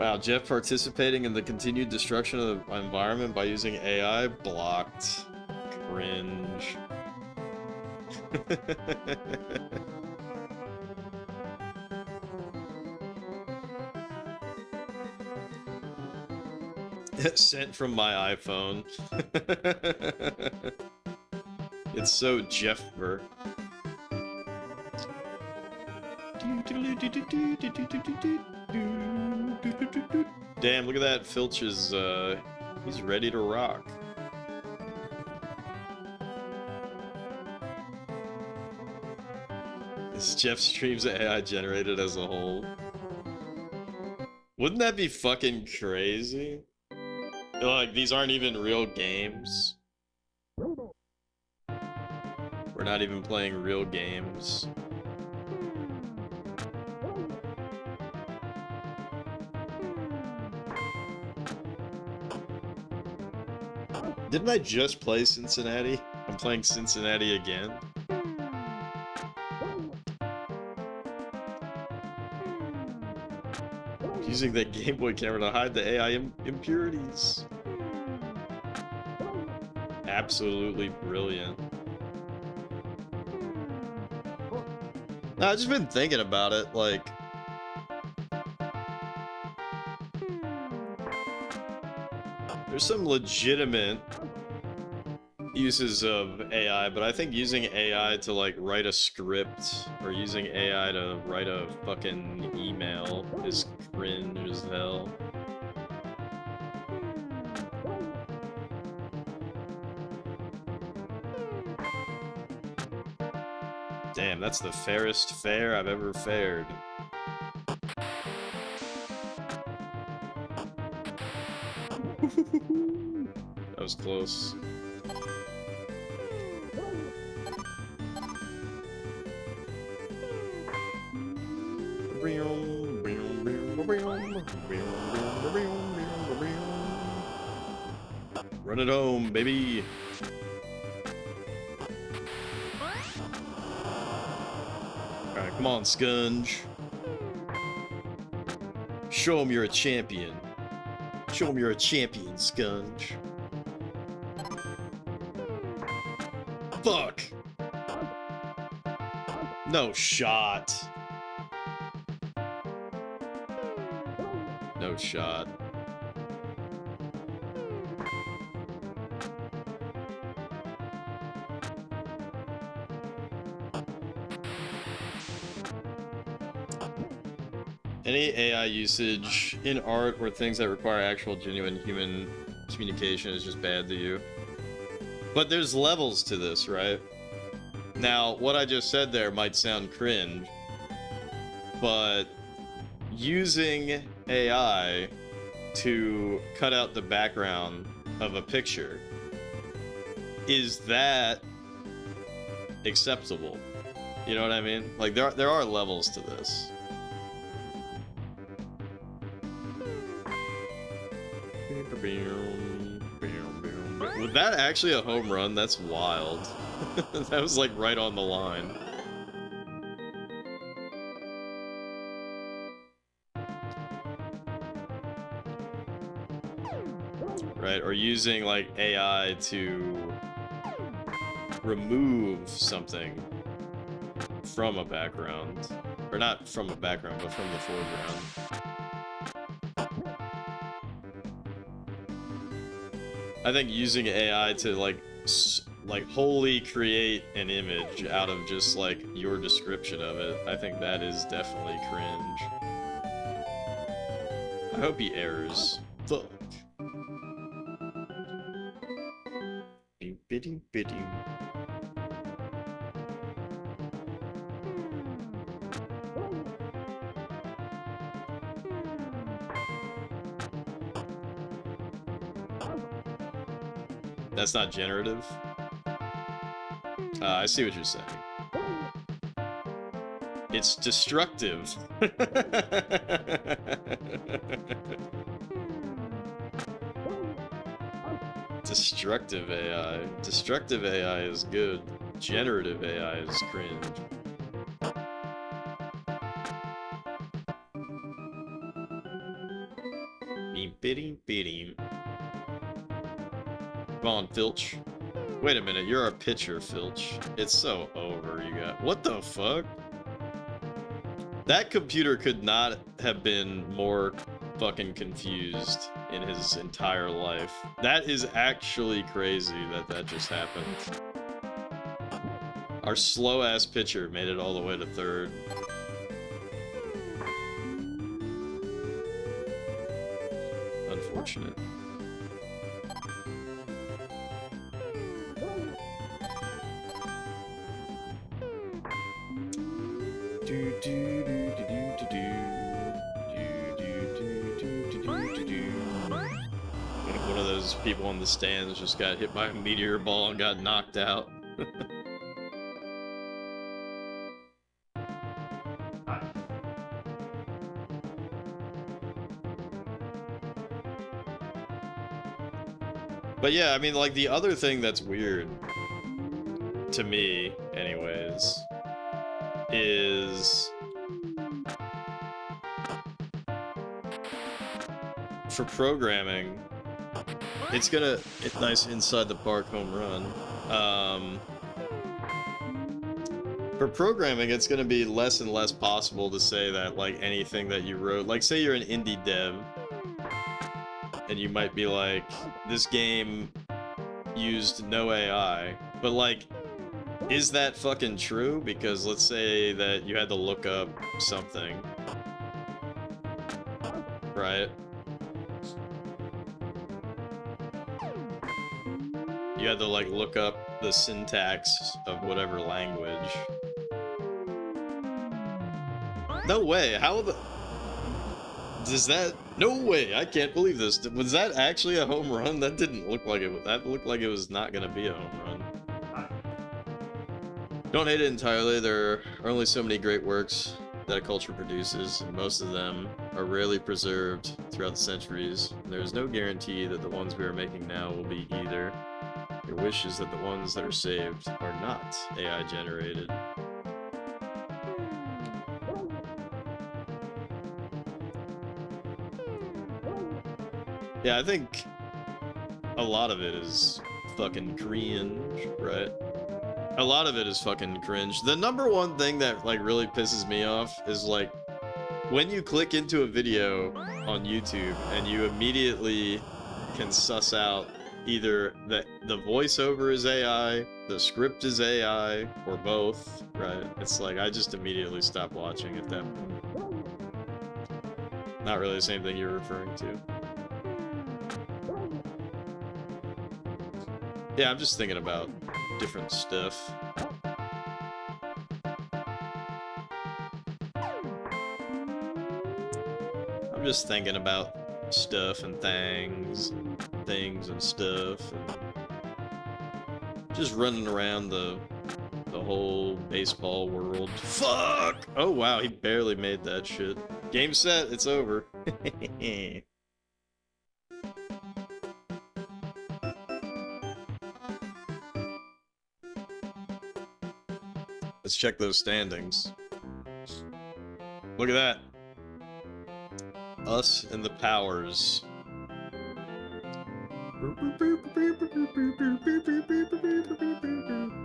Wow, Jeff participating in the continued destruction of the environment by using AI? Blocked. Cringe. Sent from my iPhone. It's so Jeff-ver. Damn, look at that. Filch is, he's ready to rock. Is Jeff streams AI generated as a whole? Wouldn't that be fucking crazy? Like, these aren't even real games. We're not even playing real games. Didn't I just play Cincinnati? I'm playing Cincinnati again. Using that Game Boy camera to hide the AI impurities. Absolutely brilliant. No, I've just been thinking about it, like... There's some legitimate uses of AI, but I think using AI to, like, write a script, or using AI to write a fucking email is cringe as hell. Damn, that's the fairest fare I've ever fared. That was close. Run it home, baby. Alright, come on, Scunge. Show him you're a champion. Show him you're a champion, Scunge. Fuck! No shot. No shot. Any AI usage in art or things that require actual genuine human communication is just bad to you. But there's levels to this, right? Now, what I just said there might sound cringe, but using AI to cut out the background of a picture, is that acceptable? You know what I mean? Like, there are levels to this. Was that actually a home run? That's wild. That was like right on the line. Right, or using like AI to remove something from a background. Or not from a background, but from the foreground. I think using AI to like wholly create an image out of just like your description of it, I think that is definitely cringe. I hope he errors. Fuck. Bitty. That's not generative? I see what you're saying. It's destructive. Destructive AI. Destructive AI is good. Generative AI is cringe. Beam. Come on, Filch. Wait a minute, you're our pitcher, Filch. It's so over, you got... What the fuck? That computer could not have been more fucking confused in his entire life. That is actually crazy that that just happened. Our slow-ass pitcher made it all the way to third. Unfortunate. One of those people on the stands just got hit by a meteor ball and got knocked out. But yeah, I mean, like, the other thing that's weird, to me, anyways, is... for programming, it's gonna... nice inside the park home run. For programming, it's gonna be less and less possible to say that, like, anything that you wrote... Like, say you're an indie dev, and you might be like, this game used no AI, but like, is that fucking true? Because let's say that you had to look up something, right? You had to like look up the syntax of whatever language. No way, how the... Does that... No way, I can't believe this. Was that actually a home run? That didn't look like it. That looked like it was not gonna be a home run. Don't hate it entirely. There are only so many great works that a culture produces, and most of them are rarely preserved throughout the centuries. And there is no guarantee that the ones we are making now will be either. Your wish is that the ones that are saved are not AI generated. Yeah, I think a lot of it is fucking cringe, right? A lot of it is fucking cringe. The number one thing that, like, really pisses me off is, like, when you click into a video on YouTube and you immediately can suss out either the voiceover is AI, the script is AI, or both, right? It's like, I just immediately stop watching at that point. Not really the same thing you're referring to. Yeah, I'm just thinking about different stuff. I'm just thinking about stuff and things and stuff, and just running around the whole baseball world. Fuck! Oh wow, he barely made that shit. Game set, it's over. Let's check those standings. Look at that. Us and the Powers.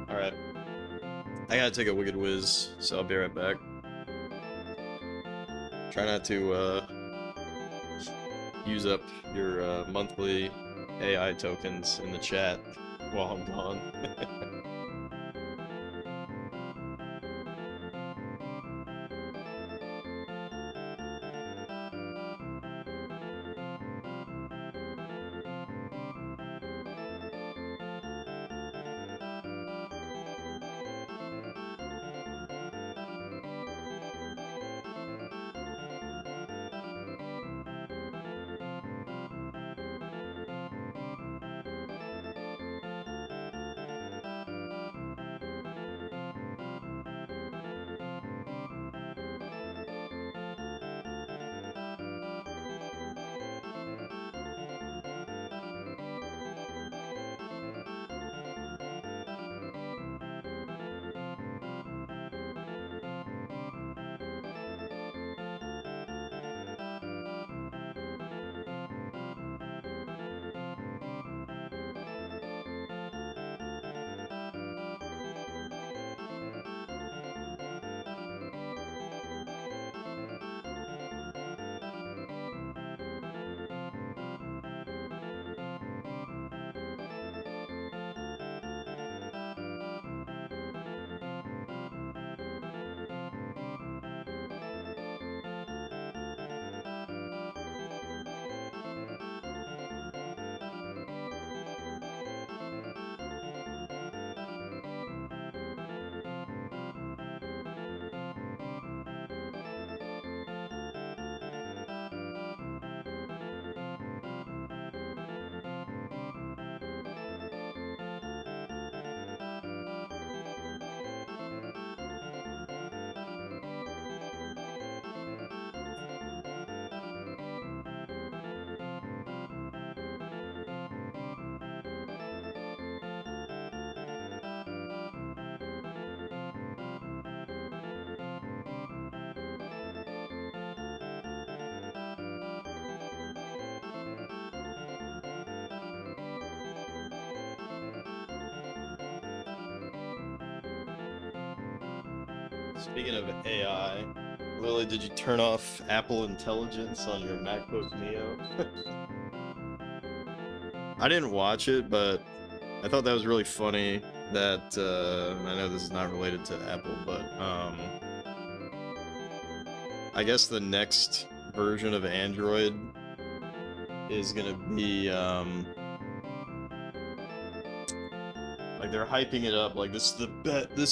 Alright. I gotta take a wicked whiz, so I'll be right back. Try not to use up your monthly AI tokens in the chat while I'm gone. Speaking of AI, Lily, did you turn off Apple Intelligence on your MacBook Neo? I didn't watch it, but I thought that was really funny that, I know this is not related to Apple, but, I guess the next version of Android is gonna be, like they're hyping it up like this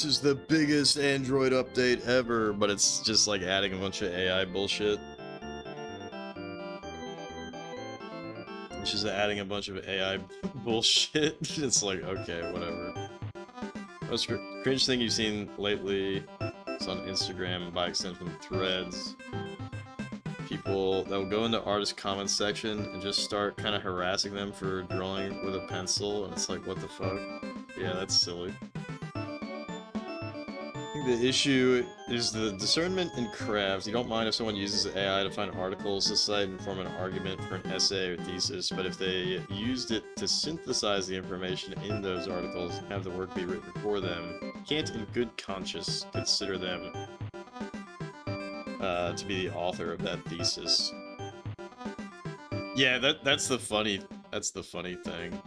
is the biggest Android update ever, but it's just like adding a bunch of AI bullshit. It's just adding a bunch of AI bullshit. It's like, okay, whatever. Most cringe thing you've seen lately is on Instagram and by extension Threads. People that will go into artist comments section and just start kind of harassing them for drawing with a pencil, and it's like, what the fuck? Yeah, that's silly. I think the issue is the discernment in crafts. You don't mind if someone uses AI to find articles to cite and form an argument for an essay or thesis, but if they used it to synthesize the information in those articles and have the work be written for them, you can't in good conscience consider them to be the author of that thesis. Yeah, that's the funny thing.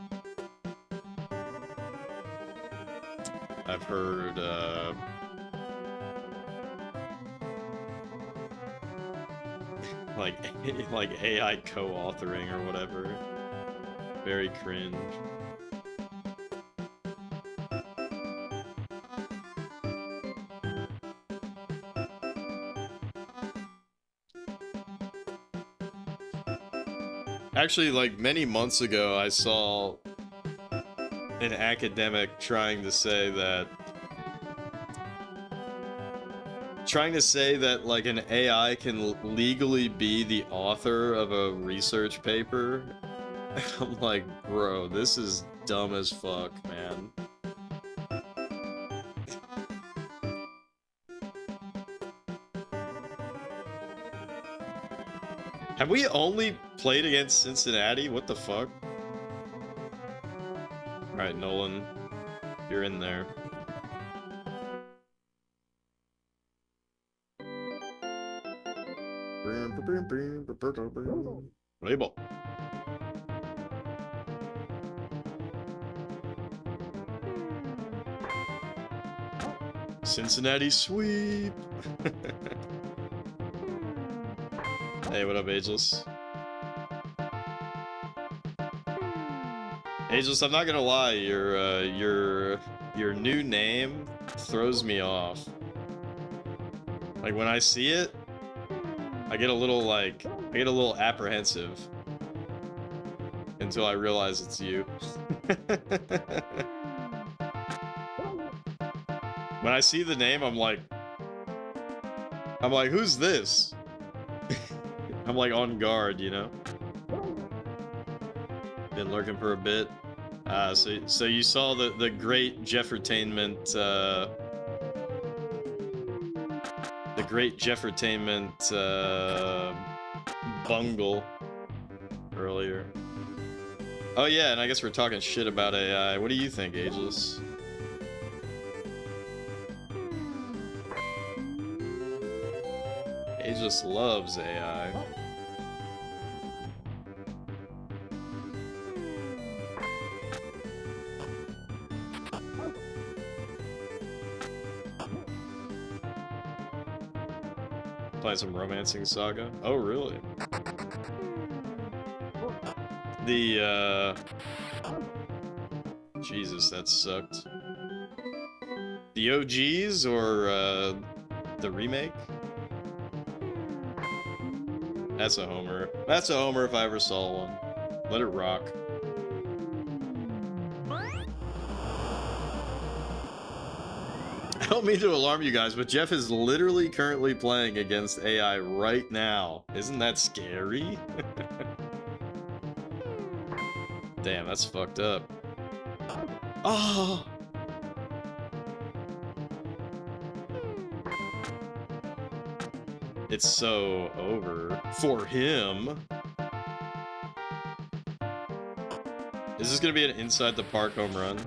I've heard, like like AI co-authoring or whatever. Very cringe. Actually, like many months ago, I saw an academic trying to say that like an AI can legally be the author of a research paper. I'm like, bro, this is dumb as fuck, man. Have we only played against Cincinnati? What the fuck? Alright, Nolan. You're in there. Label. Cincinnati sweep. Hey, what up, Ageless? Ageless, I'm not gonna lie, your new name throws me off. Like when I see it, I get a little apprehensive until I realize it's you. When I see the name, I'm like, who's this? I'm like on guard, you know? Been lurking for a bit. So you saw the great Jeffertainment, bungle earlier. Oh yeah, and I guess we're talking shit about AI. What do you think, Ageless? Ageless loves AI. Play some Romancing Saga. Oh, really? Jesus, that sucked. The OGs or, the remake? That's a homer. That's a homer if I ever saw one. Let it rock. I don't mean to alarm you guys, but Jeff is literally currently playing against AI right now. Isn't that scary? Damn, that's fucked up. Oh! It's so over for him. Is this gonna be an inside the park home run?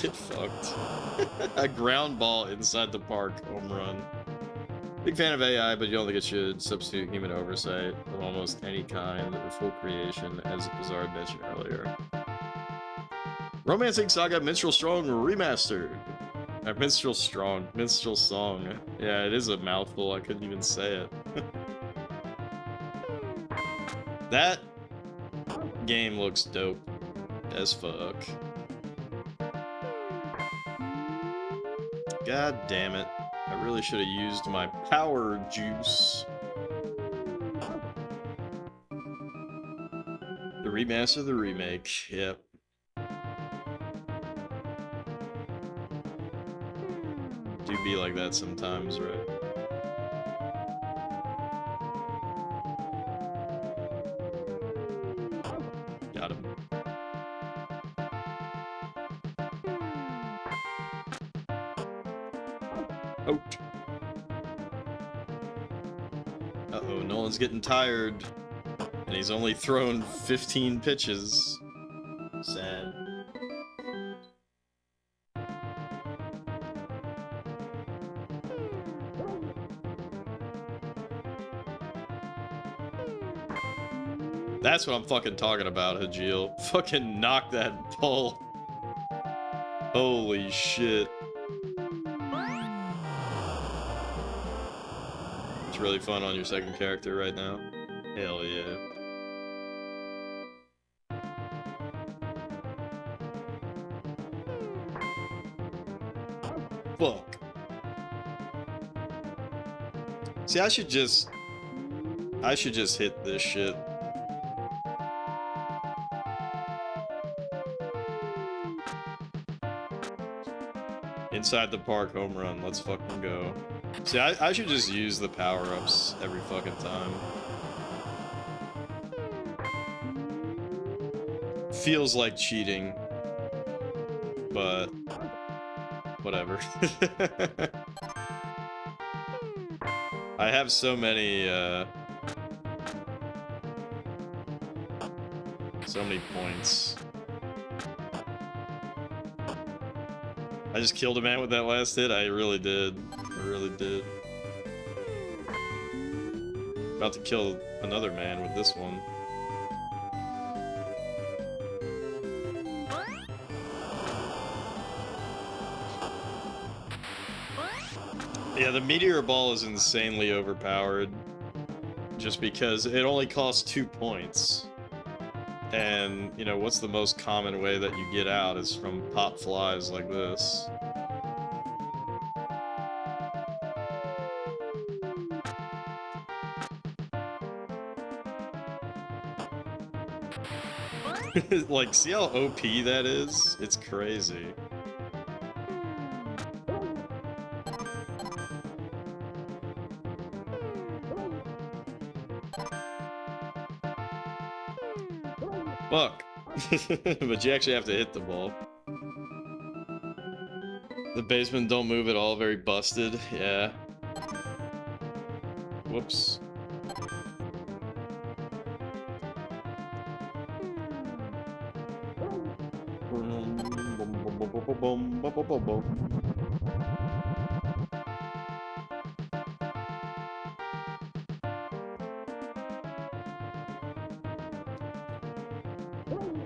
Get fucked. A ground ball inside the park home run. Big fan of AI, but you don't think it should substitute human oversight of almost any kind or full creation, as Bizarre mentioned earlier. Romancing Saga Minstrel Strong Remastered. Minstrel Strong. Minstrel Song. Yeah, it is a mouthful. I couldn't even say it. That game looks dope as fuck. God damn it. I really should have used my power juice. The remaster, the remake. Yep. Do be like that sometimes, right? Got him. Out. Uh-oh, Nolan's getting tired. And he's only thrown 15 pitches. Sad. That's what I'm fucking talking about, Hajil. Fucking knock that ball. Holy shit. It's really fun on your second character right now. Hell yeah. Fuck. See, I should just hit this shit. Inside the park home run. Let's fucking go. See, I should just use the power-ups every fucking time. Feels like cheating, but whatever. I have so many points. I just killed a man with that last hit. I really did. I really did. About to kill another man with this one. Yeah, the meteor ball is insanely overpowered. Just because it only costs 2 points. And, you know, what's the most common way that you get out is from pop flies like this. Like, see how OP that is? It's crazy. Fuck. But you actually have to hit the ball. The basement don't move at all, very busted. Yeah. Whoops.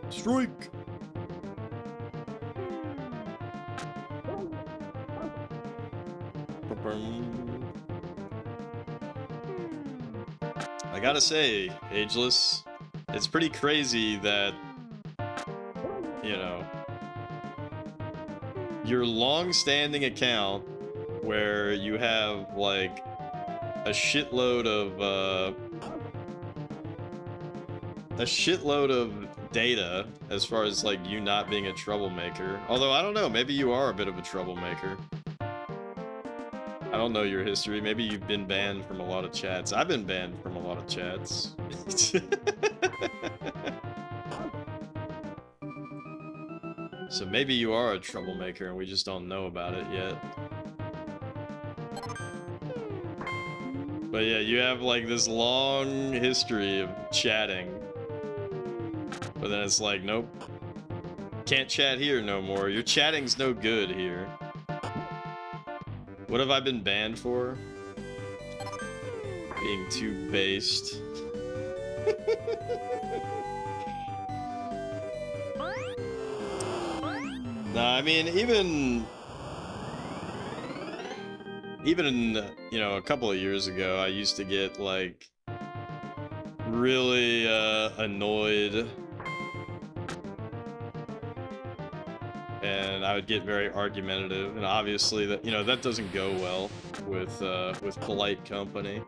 Strike! I gotta say, Ageless, it's pretty crazy that, you know, your long-standing account where you have, like, a shitload of data as far as, like, you not being a troublemaker. Although, I don't know, maybe you are a bit of a troublemaker. I don't know your history. Maybe you've been banned from a lot of chats. I've been banned from a lot of chats. So maybe you are a troublemaker and we just don't know about it yet. But yeah, you have like this long history of chatting. But then it's like, nope. Can't chat here no more. Your chatting's no good here. What have I been banned for? Being too based. Nah, I mean, even you know, a couple of years ago, I used to get, like, really, annoyed. And I would get very argumentative, and obviously that, you know, that doesn't go well with polite company.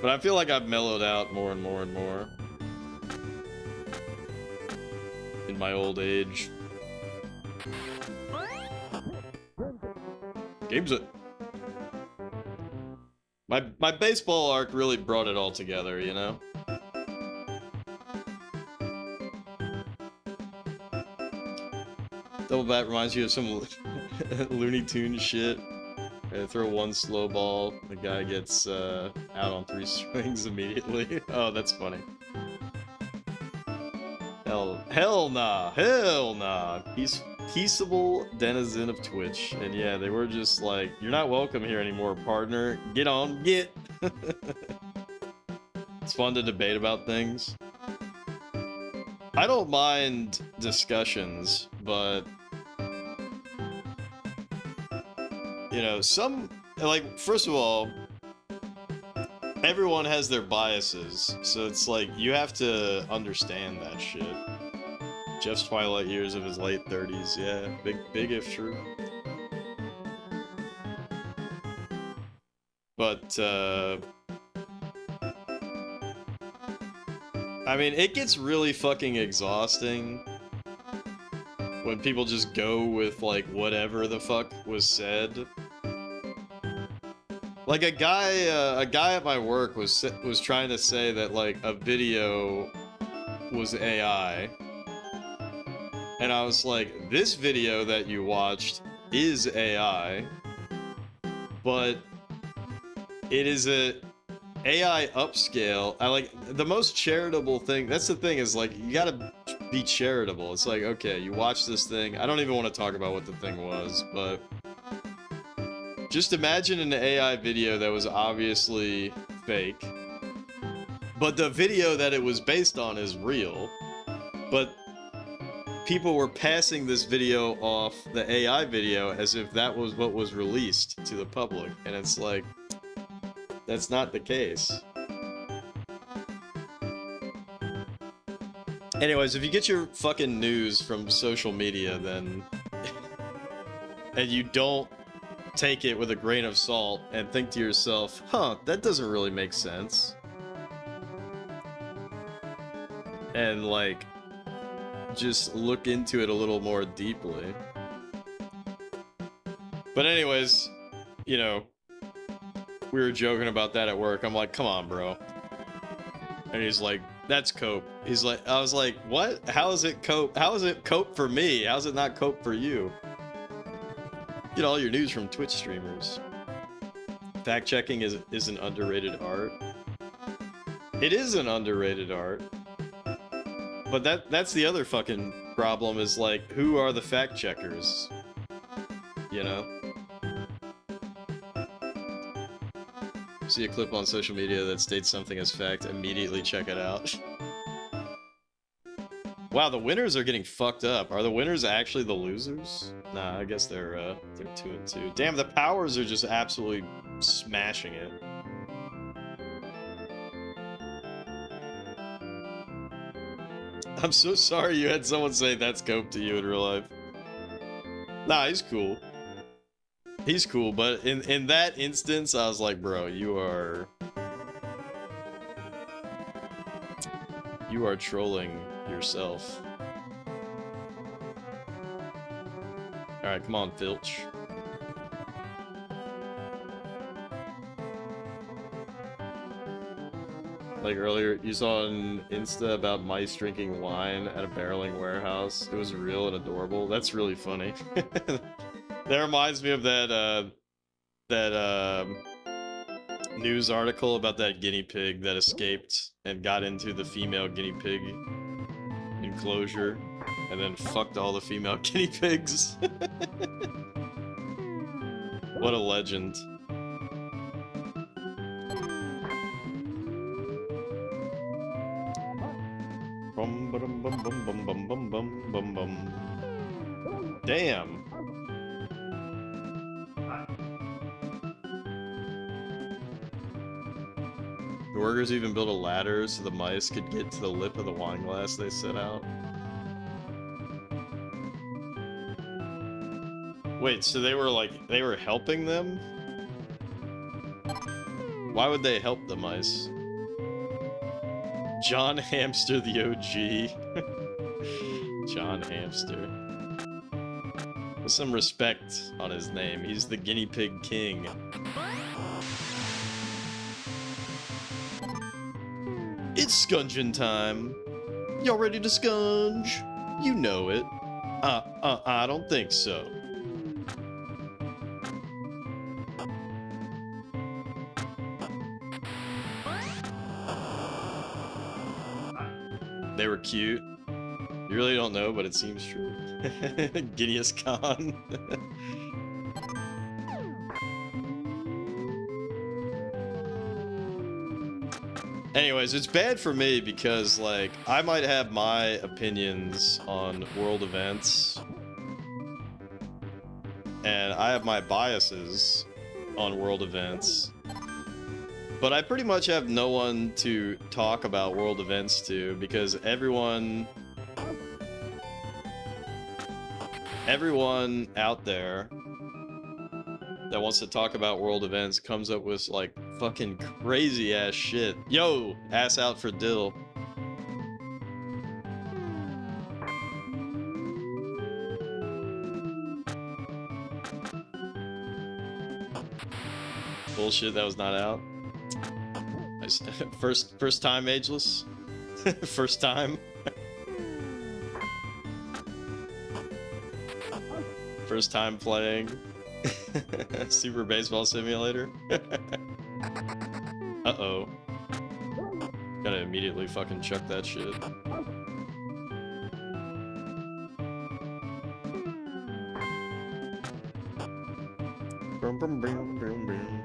But I feel like I've mellowed out more and more and more in my old age. Game's it. My baseball arc really brought it all together, you know? Double bat reminds you of some Looney Tunes shit. Throw one slow ball, the guy gets out on 3 strings immediately. Oh, that's funny. Hell nah. Peaceable denizen of Twitch. And yeah, they were just like, you're not welcome here anymore, partner. Get on, get. It's fun to debate about things. I don't mind discussions, but you know, some like, first of all, everyone has their biases, so it's like, you have to understand that shit. Jeff's twilight years of his late 30s, yeah, big if true. But, I mean, it gets really fucking exhausting when people just go with, like, whatever the fuck was said. Like, a guy at my work was trying to say that, like, a video was AI. And I was like, this video that you watched is AI, but it is a AI upscale. I like the most charitable thing. That's the thing, is like, you gotta be charitable. It's like, okay, you watch this thing. I don't even want to talk about what the thing was, but just imagine an AI video that was obviously fake, but the video that it was based on is real, but people were passing this video off the AI video as if that was what was released to the public, and it's like, that's not the case. Anyways, if you get your fucking news from social media, then and you don't take it with a grain of salt and think to yourself, huh, that doesn't really make sense, and like, just look into it a little more deeply. But anyways, you know, we were joking about that at work. I'm like, come on, bro. And he's like, that's cope. He's like, I was like, what? How is it cope? How is it cope for me? How's it not cope for you? Get all your news from Twitch streamers. Fact checking is an underrated art. It is an underrated art. But that's the other fucking problem, is like, who are the fact checkers? You know? See a clip on social media that states something as fact, immediately check it out. Wow, the winners are getting fucked up. Are the winners actually the losers? Nah, I guess they're 2-2. Damn, the powers are just absolutely smashing it. I'm so sorry you had someone say that's cope to you in real life. Nah, he's cool. He's cool, but in that instance, I was like, bro, you are trolling yourself. Alright, come on, Filch. Like earlier, you saw an Insta about mice drinking wine at a barreling warehouse. It was real and adorable. That's really funny. That reminds me of that news article about that guinea pig that escaped and got into the female guinea pig enclosure and then fucked all the female guinea pigs. What a legend. Bum bum bum bum bum bum bum bum bum bum. Damn. The workers even built a ladder so the mice could get to the lip of the wine glass they set out. Wait, so they were helping them? Why would they help the mice? John Hamster the OG. John Hamster. With some respect on his name. He's the guinea pig king. It's scungin' time. Y'all ready to scunge? You know it. I don't think so. They were cute. You really don't know, but it seems true. Gideous Khan. Anyways, it's bad for me because, like, I might have my opinions on world events, and I have my biases, on world events. But I pretty much have no one to talk about world events to, because everyone out there that wants to talk about world events comes up with like fucking crazy ass shit. Yo, ass out for Dill. Bullshit, that was not out. First time ageless. First time. First time playing Super Baseball Simulator. Uh-oh. Gotta immediately fucking chuck that shit. Brum, brum, brum, brum, brum.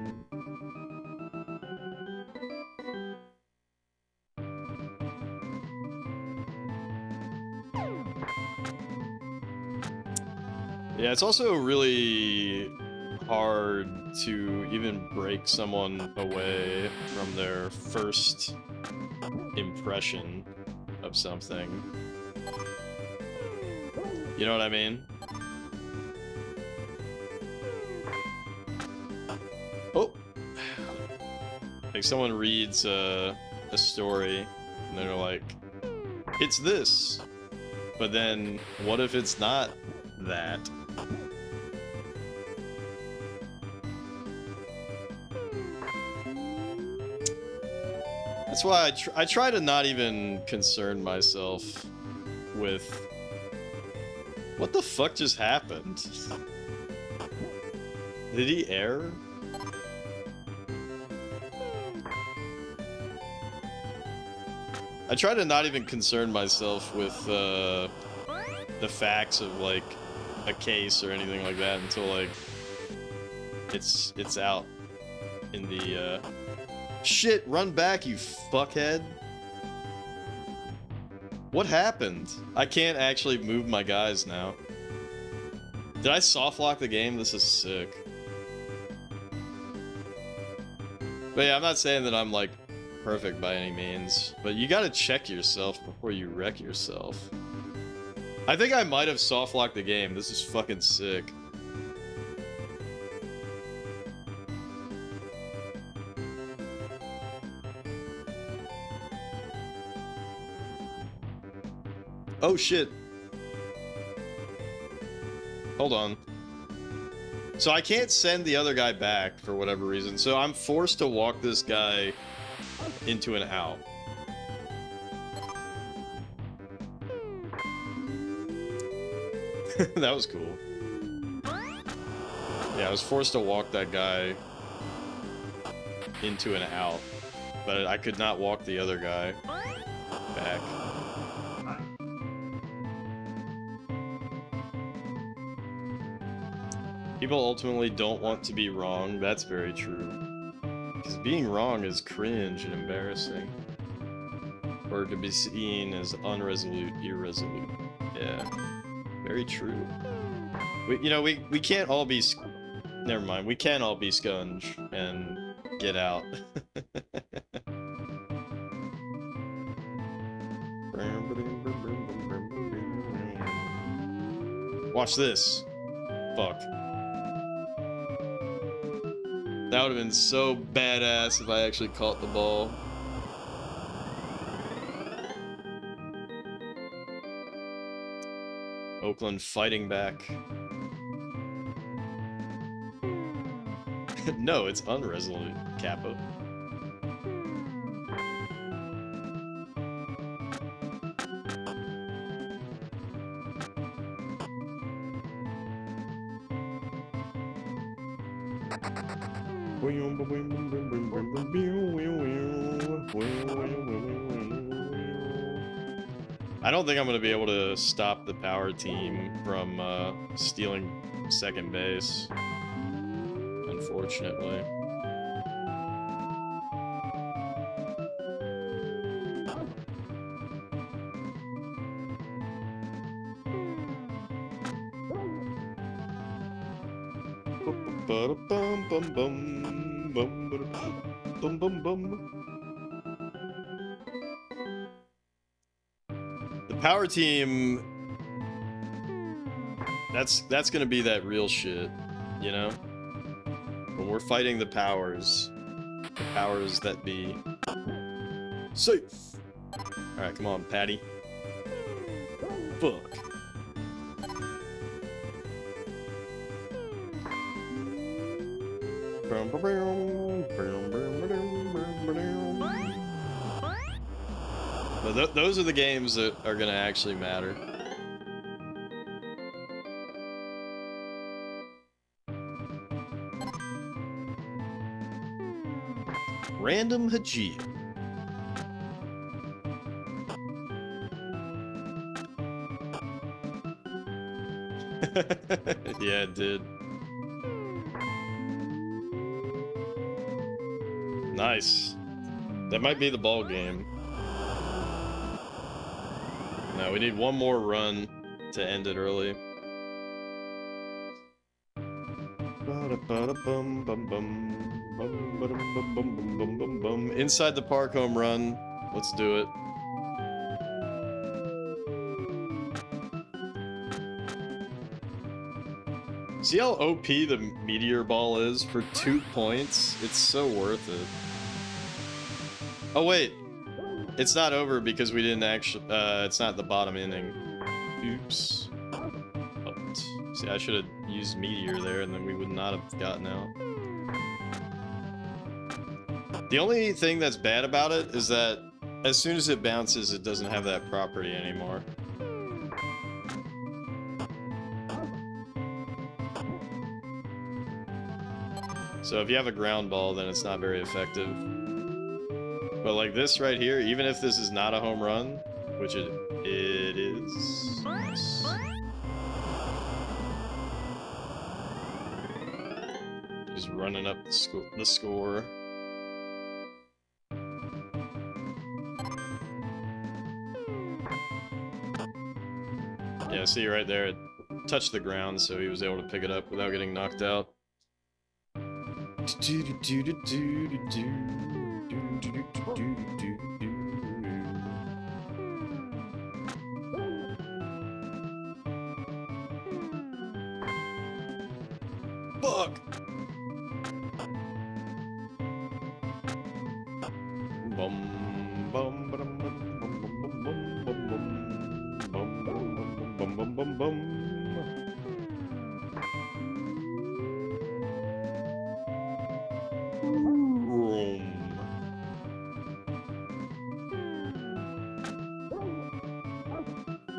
Yeah, it's also really hard to even break someone away from their first impression of something. You know what I mean? Oh! Like someone reads a story and they're like, it's this! But then, what if it's not that? That's why I try to not even concern myself with what the fuck just happened. Did he err? I try to not even concern myself with the facts of like a case or anything like that until like it's out in the Shit, run back, you fuckhead. What happened? I can't actually move my guys now. Did I soft lock the game? This is sick. But yeah, I'm not saying that I'm like perfect by any means, but you gotta check yourself before you wreck yourself. I think I might have soft locked the game. This is fucking sick. Oh shit. Hold on. So I can't send the other guy back for whatever reason, so I'm forced to walk this guy into an out. That was cool. Yeah, I was forced to walk that guy into an out, but I could not walk the other guy back. People ultimately don't want to be wrong, that's very true. Because being wrong is cringe and embarrassing. Or it could be seen as unresolute, irresolute. Yeah, very true. We can't all be... Never mind, we can all be Sponge and get out. Watch this. Fuck. That would have been so badass if I actually caught the ball. Oakland fighting back. No, it's unresolute, Capo. I don't think I'm going to be able to stop the power team from stealing second base, unfortunately. bum bum bum bum bum bum bum. The power team. That's gonna be that real shit, you know? When we're fighting the powers that be. Safe. All right, come on, Patty. Fuck. But those are the games that are gonna actually matter. Random Hajia. Yeah, it did. Nice. That might be the ball game. No, we need one more run to end it early. Inside the park home run. Let's do it. See how OP the meteor ball is for 2 points? It's so worth it. Oh wait, it's not over because we didn't actually, it's not the bottom inning. Oops. Oh, see, I should have used meteor there and then we would not have gotten out. The only thing that's bad about it is that as soon as it bounces, it doesn't have that property anymore. So if you have a ground ball, then it's not very effective. But like this right here, even if this is not a home run, which it is. Just running up the score. Yeah, see right there, it touched the ground, so he was able to pick it up without getting knocked out. Fuck!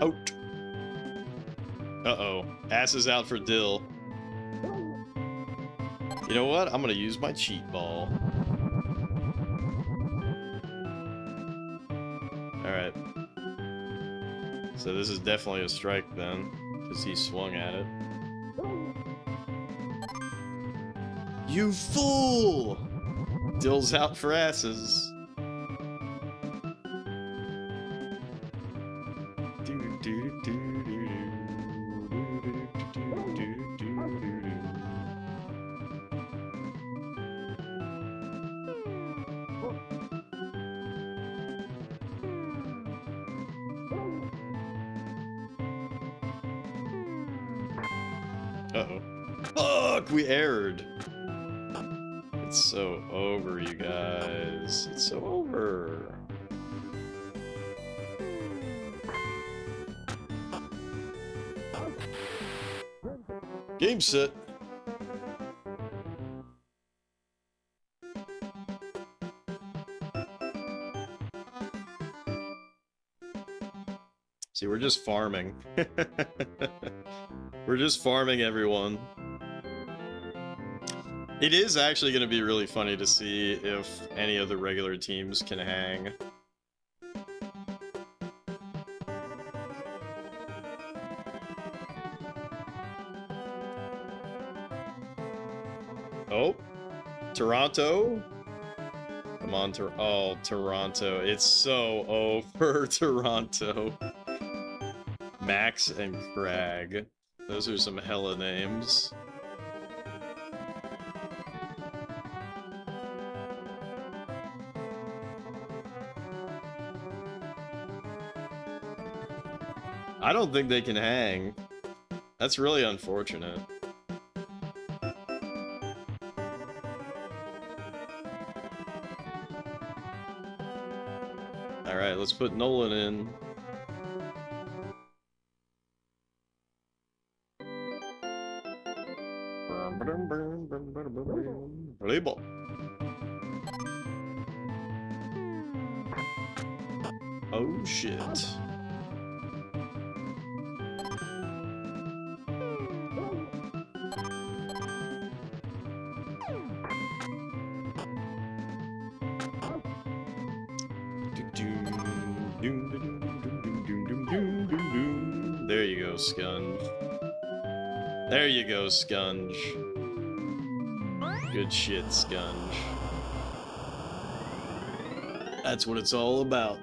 Out. Uh-oh. Ass is out for Dill. You know what? I'm gonna use my cheat ball. Alright. So this is definitely a strike then, because he swung at it. You fool! Dill's out for asses. Uh-oh. Fuck! We erred. It's so over, you guys. It's so over. Game set. See, we're just farming. We're just farming everyone. It is actually going to be really funny to see if any of the regular teams can hang. Oh, Toronto? Come on, oh, Toronto. It's so over, Toronto. Max and Crag. Those are some hella names. I don't think they can hang. That's really unfortunate. Alright, let's put Nolan in. Play ball. Oh shit. There you go, Scunge. There you go, Scunge. Good shit, Scunge. That's what it's all about.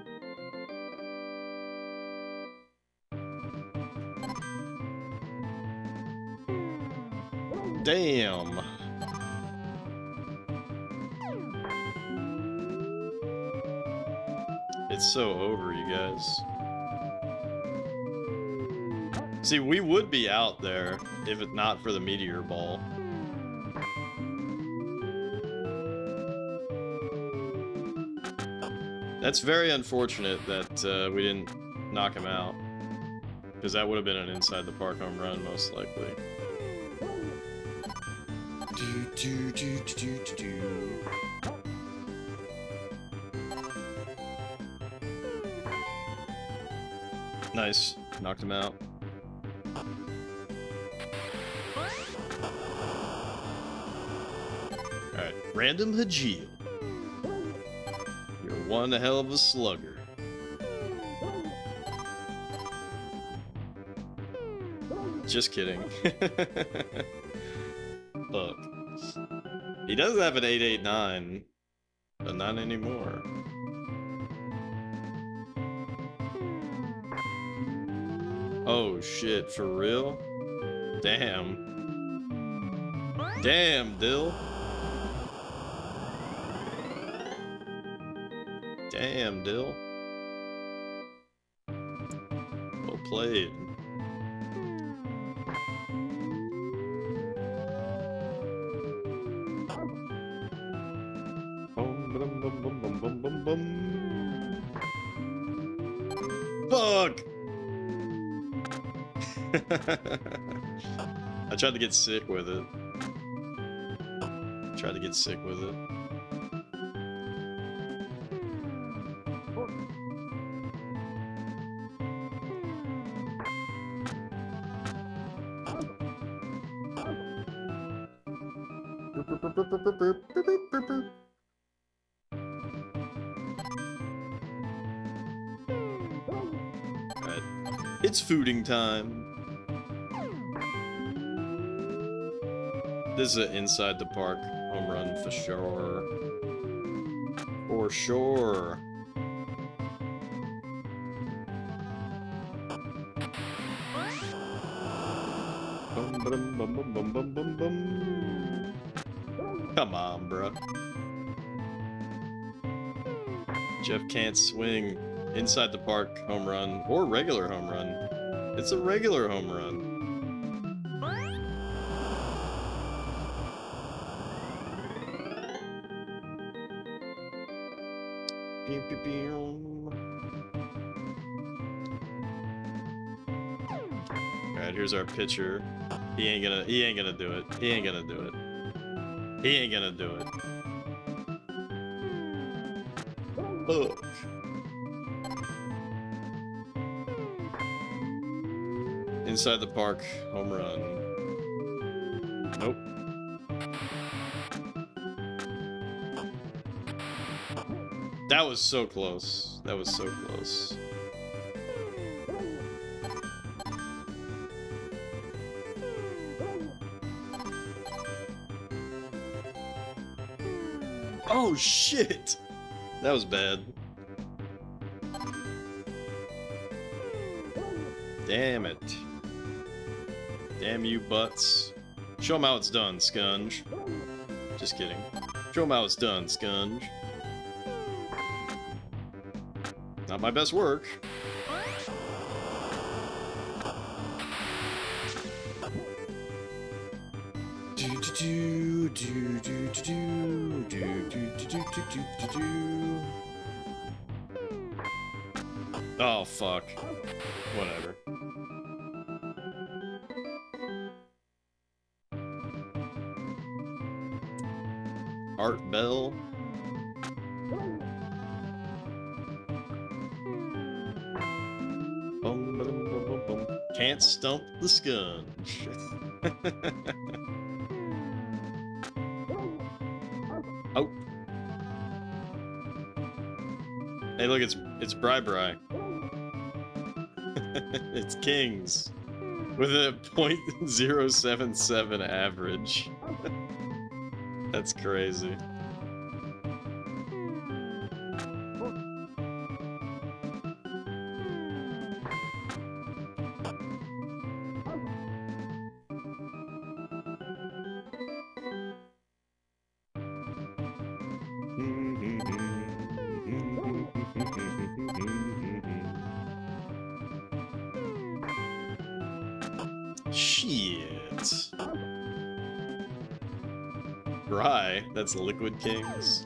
Damn. It's so over, you guys. See, we would be out there if it not for the meteor ball. That's very unfortunate that we didn't knock him out, because that would have been an inside the park home run, most likely. Nice. Knocked him out. Alright. Random Hajil. You're one hell of a slugger. Just kidding. Fuck. He does have an 889, but not anymore. Oh shit, for real? Damn. Damn, Dill. Damn, Dill. Well played. Fuck! I tried to get sick with it. Tried to get sick with it. Alright. It's fooding time. This is an inside the park home run for sure. For sure. Bum, bum, bum, bum, bum, bum, bum, bum. Come on, bro. Jeff can't swing inside the park home run or regular home run. It's a regular home run. Alright, here's our pitcher. He ain't gonna do it. He ain't gonna do it. He ain't gonna do it. Look. Inside the park, home run. Nope. That was so close. That was so close. Oh shit! That was bad. Damn it. Damn you butts. Show them how it's done, Scunge. Just kidding. Show them how it's done, Scunge. Not my best work. do do do do do do do do do do do. Oh fuck. Whatever. Art Bell. Boom, boom, boom, boom, boom. Can't stump the scun. Oh. Hey, look, it's Bri. It's Kings with a .077 average. That's crazy. Shit. Bri, that's Liquid Kings.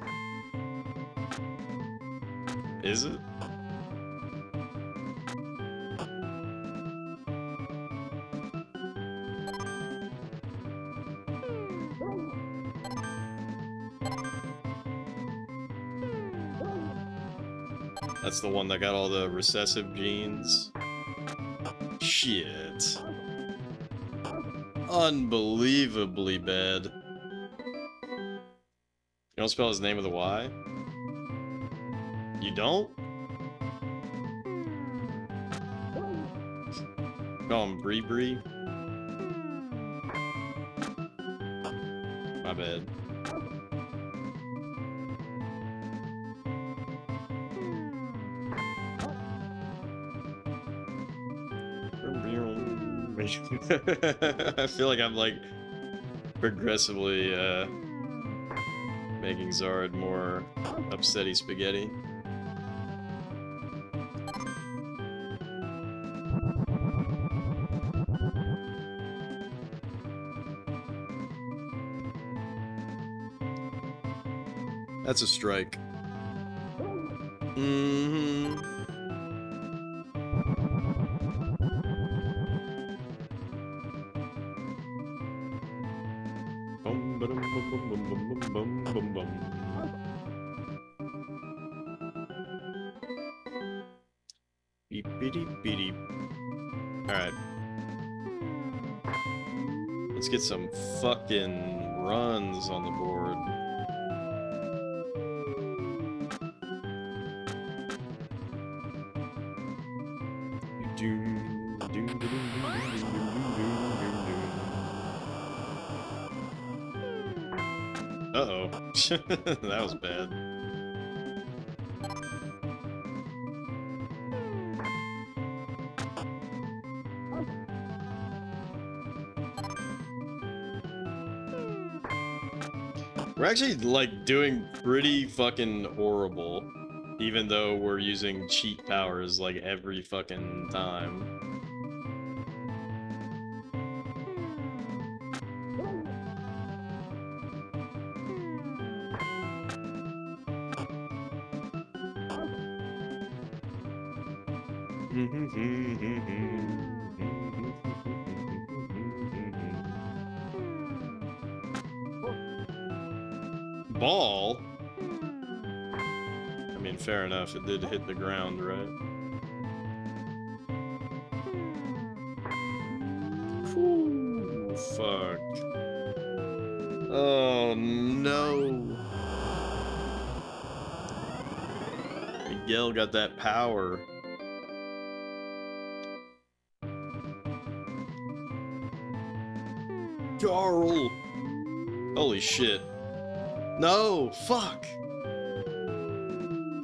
Is it? That's the one that got all the recessive genes. Shit. Unbelievably bad. You don't spell his name with a Y? You don't? Call him Bree. My bad. I feel like I'm like progressively making Zard more upsetty spaghetti. That's a strike. Mm-hmm. Bum, ba-dum, bum, bum, bum, bum, bum, bum, bum. Beep, beep, beep. Alright. Let's get some fucking runs on the board. Uh-oh. That was bad. We're actually, like, doing pretty fucking horrible, even though we're using cheat powers, like, every fucking time. Ball? I mean, fair enough, it did hit the ground, right? Whew, fuck. Oh, no. Miguel got that power. Carl! Holy shit. No! Fuck!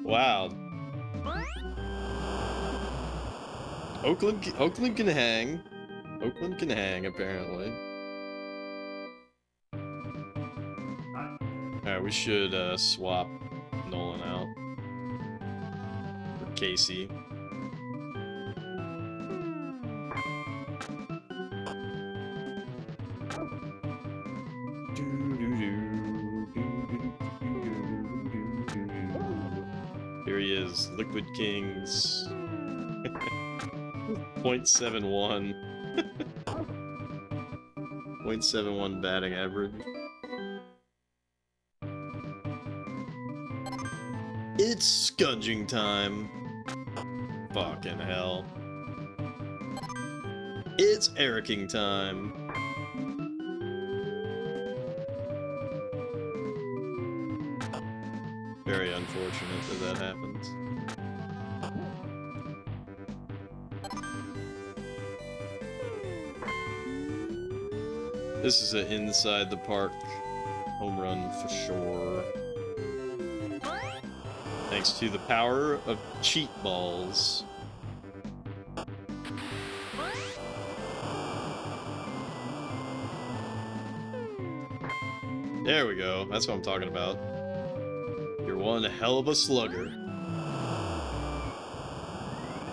Wow. Oakland can hang. Oakland can hang, apparently. Alright, we should swap Nolan out. For Casey. he is. Liquid Kings. .71. 0.71 batting average. It's scunging time. Fucking hell. It's Ericking time. Very unfortunate that that happens. This is an inside the park home run for sure. Thanks to the power of cheat balls. There we go. That's what I'm talking about. You're one hell of a slugger.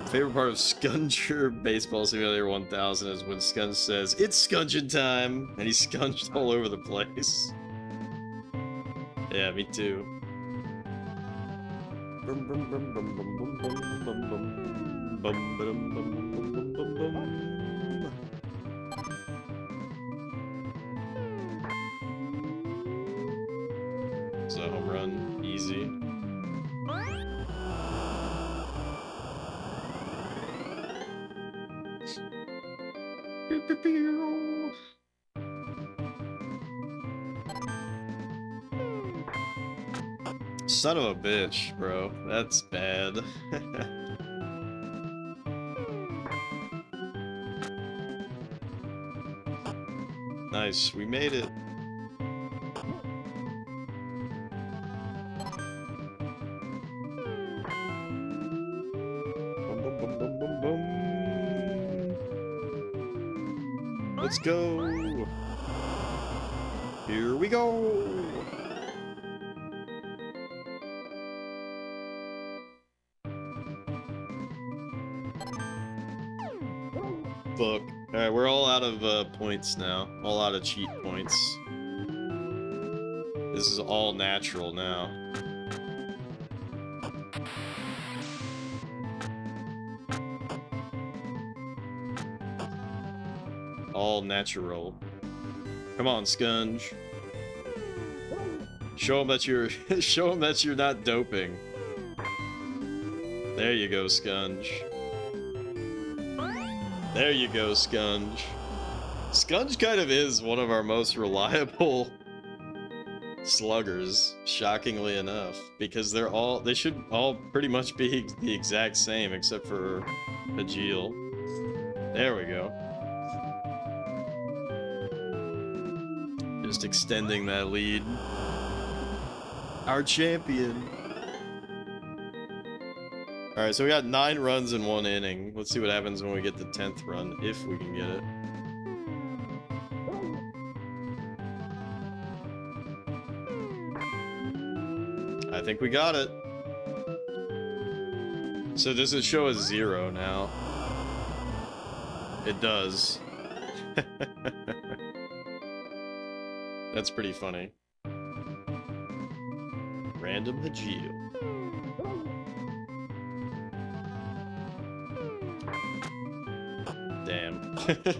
Favorite part of Scunger Baseball Simulator 1000 is when Scunge says, "It's scunging time!" and he's scunged all over the place. Yeah, me too. So home run, easy. Son of a bitch, bro. That's bad. Nice, we made it. Boom, boom, boom, boom, boom, boom. Let's go. Here we go. Fuck. Alright, we're all out of points now. All out of cheat points. This is all natural now. All natural. Come on, Scunge. Show him that you're show him that you're not doping. There you go, Scunge. There you go, Scunge. Scunge kind of is one of our most reliable sluggers, shockingly enough, because they should all pretty much be the exact same except for Hajil. There we go. Just extending that lead. Our champion. Alright, so we got 9 runs in 1 inning. Let's see what happens when we get the 10th run, if we can get it. I think we got it. So does it show as 0 now? It does. That's pretty funny. Random Hajil. Damn.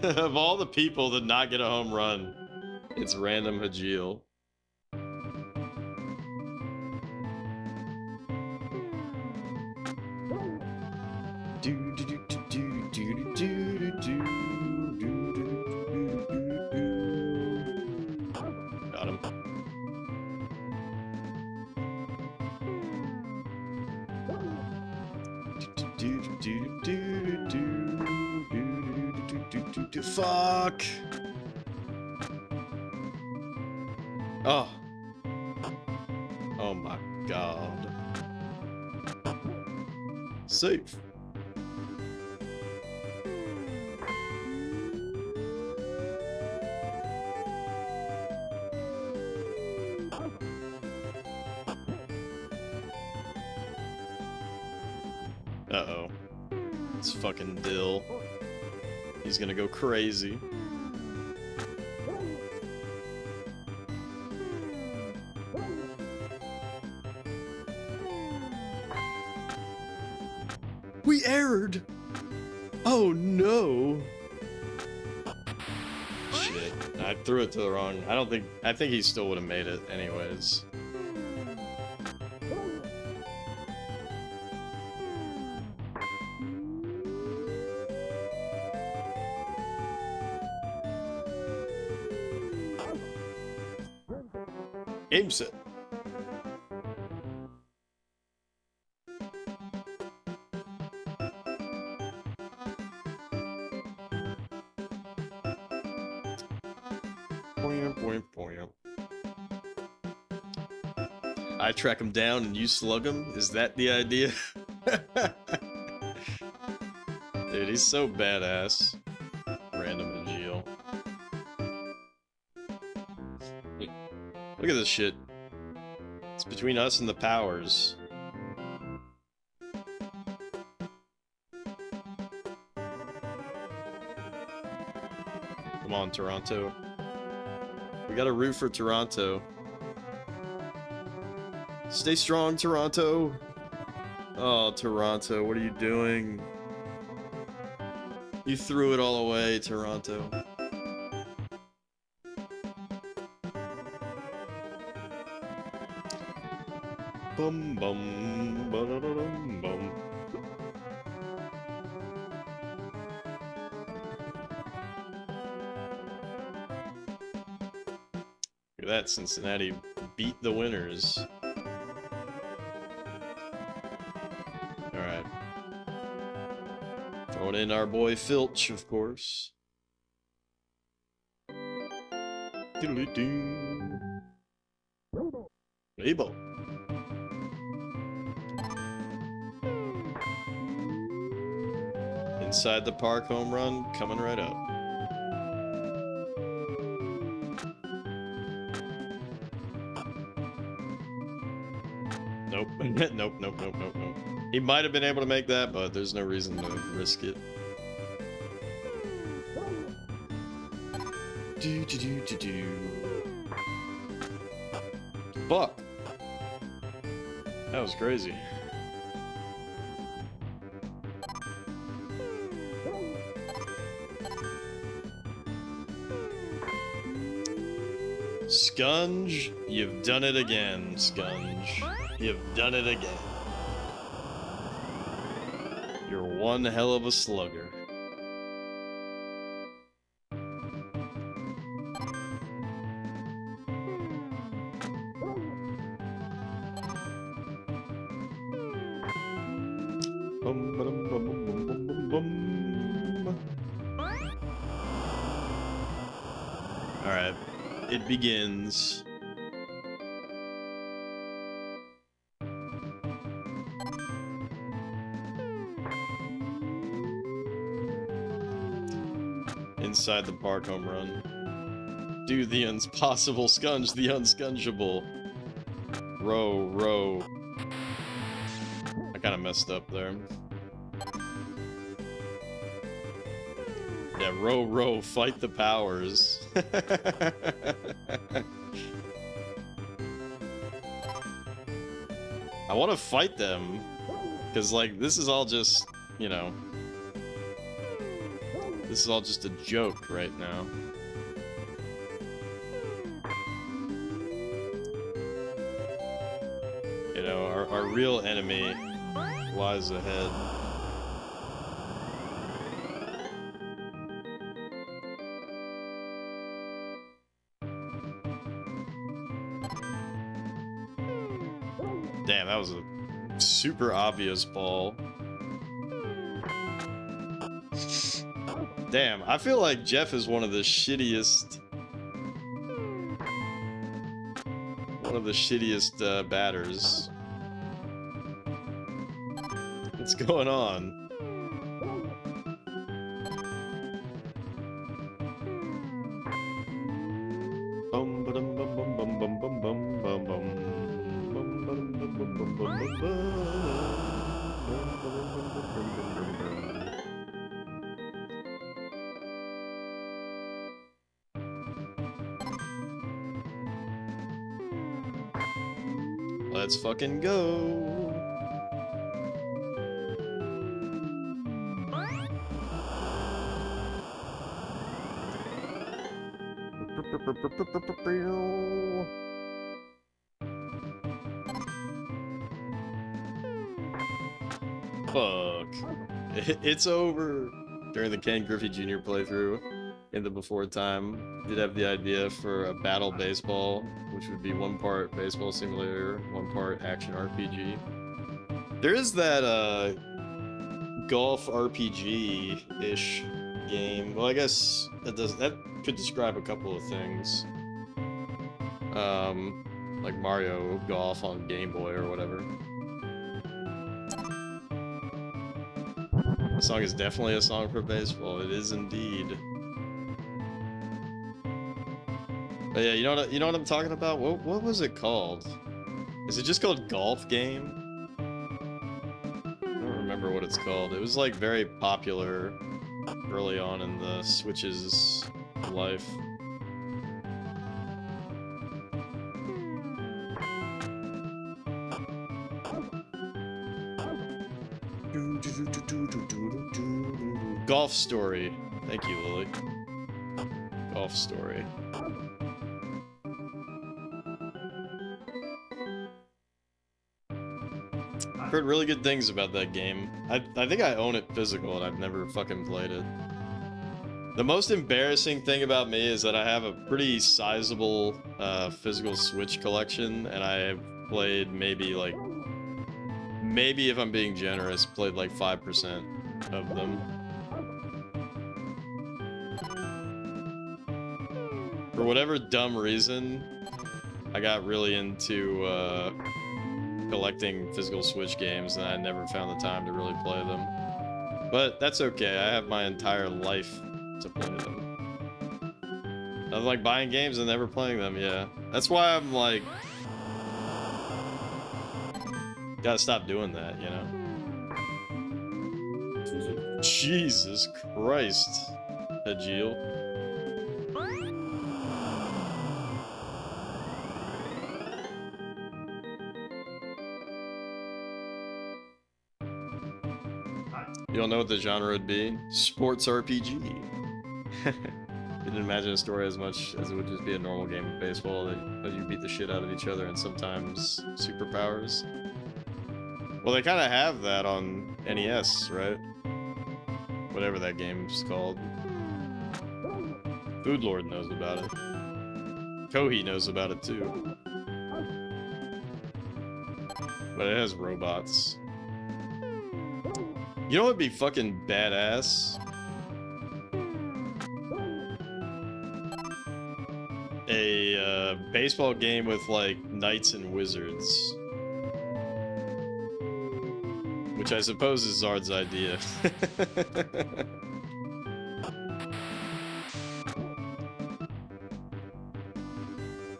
Of all the people that not get a home run, it's Random Hajil. Got him. Fuck. Oh. Oh my god. Safe. Uh-oh. It's fucking Dill. He's gonna go crazy. We erred! Oh no! Shit. I threw it to the wrong... I think he still would have made it anyways. Game set. I track him down and you slug him? Is that the idea? Dude, he's so badass. Random Agile. Look at this shit. It's between us and the powers. Come on, Toronto. We gotta root for Toronto. Stay strong, Toronto. Oh, Toronto, what are you doing? You threw it all away, Toronto. Bum bum ba-da-da-dum bum. Look at that, Cincinnati beat the winners. Alright. Throwing in our boy Filch, of course. Diddly-doo. Label. Inside the park home run, coming right up. Nope. Nope, nope, nope, nope, nope. He might have been able to make that, but there's no reason to risk it. Fuck! That was crazy. Scunge, you've done it again, Scunge. You've done it again. You're one hell of a slugger. Bum, ba-dum, bum, bum, bum, bum, bum, bum. All right, it begins. Inside the park home run. Do the impossible, Scunge the unscungeable. Row, row. I kind of messed up there. Yeah, row, row, fight the powers. I want to fight them, because, like, this is all just, you know... This is all just a joke right now. You know, our real enemy lies ahead. Damn, that was a super obvious ball. Damn, I feel like Jeff is one of the shittiest... batters. What's going on? Bum ba dum bum bum bum bum bum bum bum bum bum ba dum bum bum bum bum bum Let's fucking go. Fuck. It's over. During the Ken Griffey Jr. playthrough in the before time, did have the idea for a battle baseball, which would be one part baseball simulator, one part action RPG. There is that golf RPG-ish game. Well, I guess that could describe a couple of things. Like Mario Golf on Game Boy or whatever. The song is definitely a song for baseball. It is indeed. But yeah, you know what I'm talking about? What was it called? Is it just called Golf Game? I don't remember what it's called. It was like very popular early on in the Switch's life. Golf Story. Thank you, Lily. Golf Story. I've heard really good things about that game. I think I own it physical and I've never fucking played it. The most embarrassing thing about me is that I have a pretty sizable physical Switch collection, and I have played maybe if I'm being generous, played like 5% of them. For whatever dumb reason, I got really into collecting physical Switch games, and I never found the time to really play them. But that's okay, I have my entire life to play them. I like buying games and never playing them, yeah. That's why I'm like... gotta stop doing that, you know? Jesus Christ, Agil. You don't know what the genre would be? Sports RPG. Didn't imagine a story as much as it would just be a normal game of baseball that you beat the shit out of each other and sometimes superpowers. Well, they kind of have that on NES, right? Whatever that game's called. Food Lord knows about it. Kohi knows about it too. But it has robots. You know what would be fucking badass? A baseball game with like knights and wizards. Which I suppose is Zard's idea.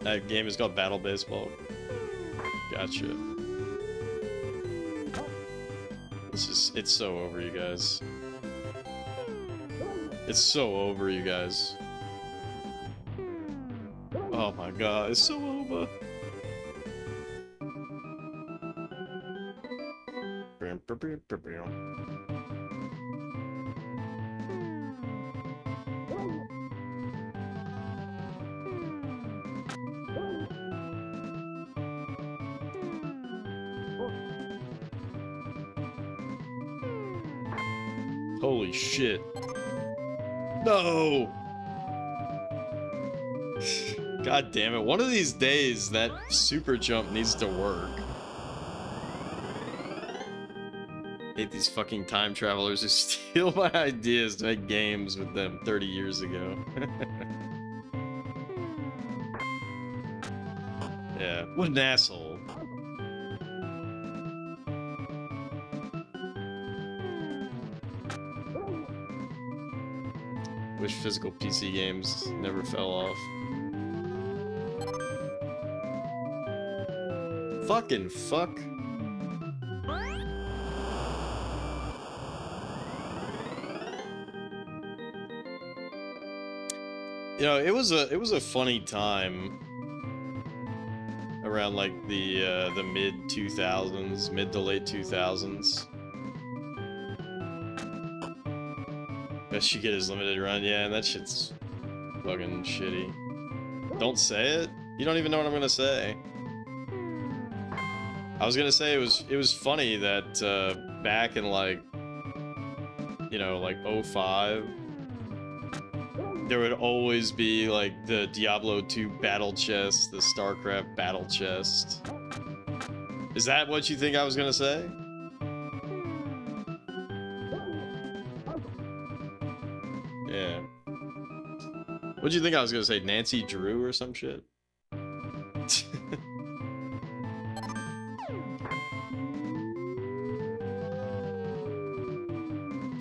That game is called Battle Baseball. Gotcha. It's so over, you guys. It's so over, you guys. Oh my god, it's so over. Holy shit. No! God damn it. One of these days, that super jump needs to work. I hate these fucking time travelers who steal my ideas to make games with them 30 years ago. Yeah, what an asshole. Wish physical PC games never fell off. Fucking fuck. You know, it was a funny time around like the mid 2000s, mid to late 2000s. Best you get is limited run, yeah, and that shit's fucking shitty. Don't say it? You don't even know what I'm gonna say. I was gonna say it was funny that back in like, you know, like '05, there would always be like the Diablo 2 battle chest, the StarCraft battle chest. Is that what you think I was gonna say? Yeah. What'd you think I was gonna say? Nancy Drew or some shit?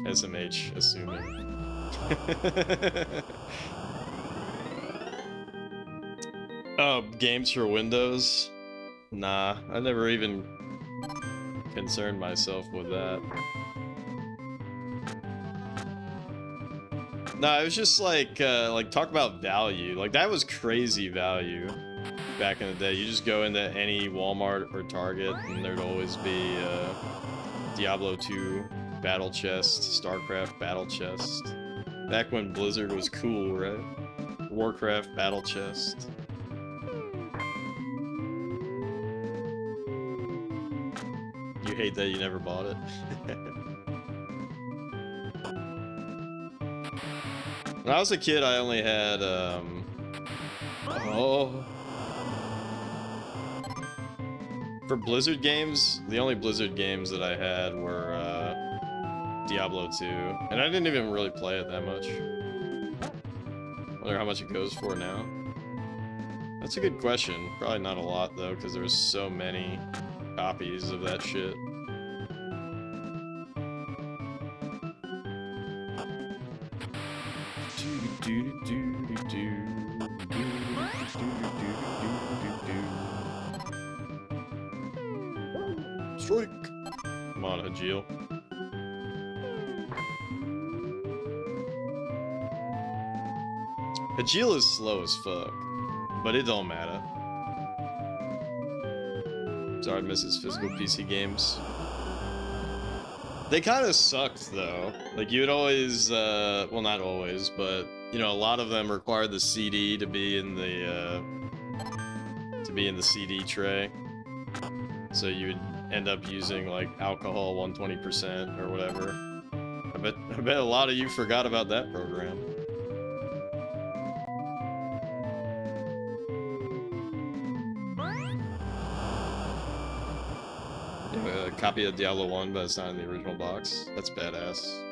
SMH, assuming. Games for Windows? Nah, I never even concerned myself with that. No, it was just like talk about value. Like, that was crazy value back in the day. You just go into any Walmart or Target, and there'd always be Diablo 2 battle chest, StarCraft battle chest. Back when Blizzard was cool, right? Warcraft battle chest. You hate that you never bought it? When I was a kid, I only had, for Blizzard games, the only Blizzard games that I had were, Diablo 2. And I didn't even really play it that much. Wonder how much it goes for now. That's a good question. Probably not a lot, though, because there was so many copies of that shit. Strike! Come on, Hajil. Hajil is slow as fuck, but it don't matter. Sorry, misses physical PC games. They kind of sucked, though. Like, you would always, well, not always, but, you know, a lot of them required the CD to be in the CD tray. So you would end up using, like, alcohol 120% or whatever. I bet a lot of you forgot about that program. A copy of Diablo 1, but it's not in the original box. That's badass.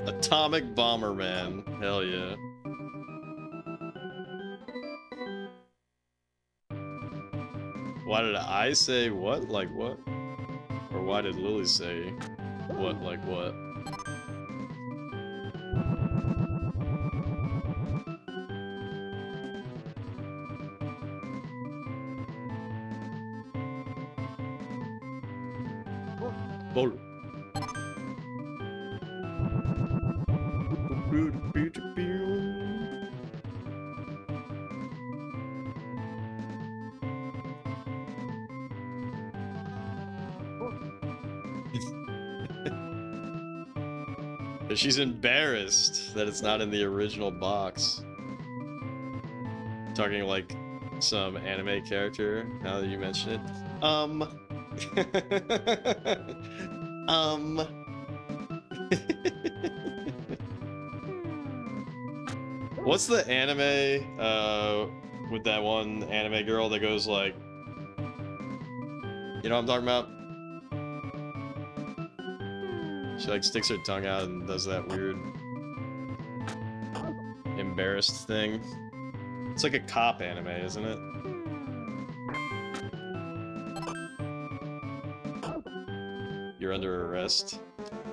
Atomic Bomberman. Hell yeah. Why did I say what? Like what? Or why did Lily say what? Like what? Bol. She's embarrassed that it's not in the original box. Talking like some anime character, now that you mention it. What's the anime, with that one anime girl that goes like... You know what I'm talking about? She like sticks her tongue out and does that weird... embarrassed thing. It's like a cop anime, isn't it? You're under arrest.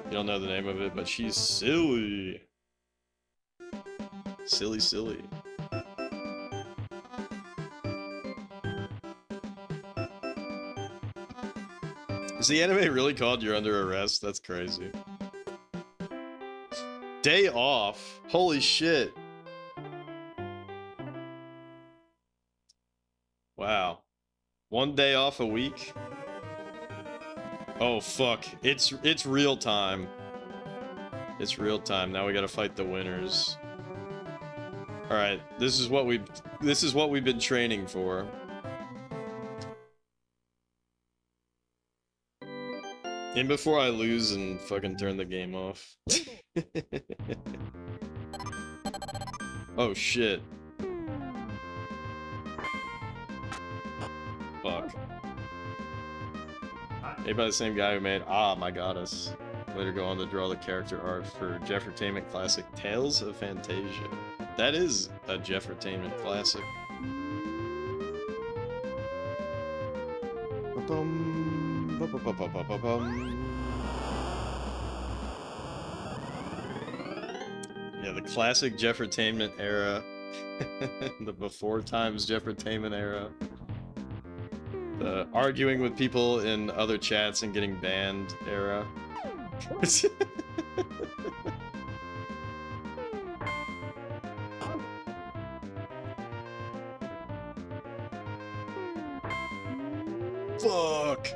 You don't know the name of it, but she's silly. Silly, silly. Is the anime really called You're Under Arrest? That's crazy. Day off? Holy shit. Wow. 1 day off a week? Oh fuck. It's real time. It's real time. Now we gotta fight the winners. Alright, this is what we've been training for. And before I lose and fucking turn the game off. Oh shit. Fuck. Made by the same guy who made Ah My Goddess. Later go on to draw the character art for Jeffertainment classic Tales of Fantasia. That is a Jeffertainment classic. Yeah, the classic Jeffertainment era. The before times Jeffertainment era. The arguing with people in other chats and getting banned era. Fuck!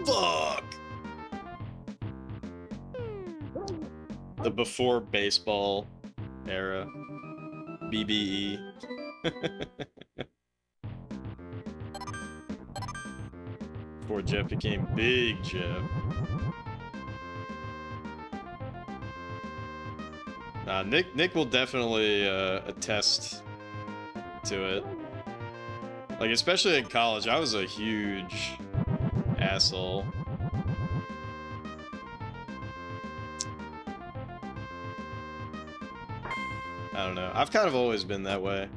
Fuck! The before baseball era. BBE. Before Jeff became Big Jeff. Nah, Nick will definitely attest to it. Like, especially in college, I was a huge asshole. I don't know. I've kind of always been that way.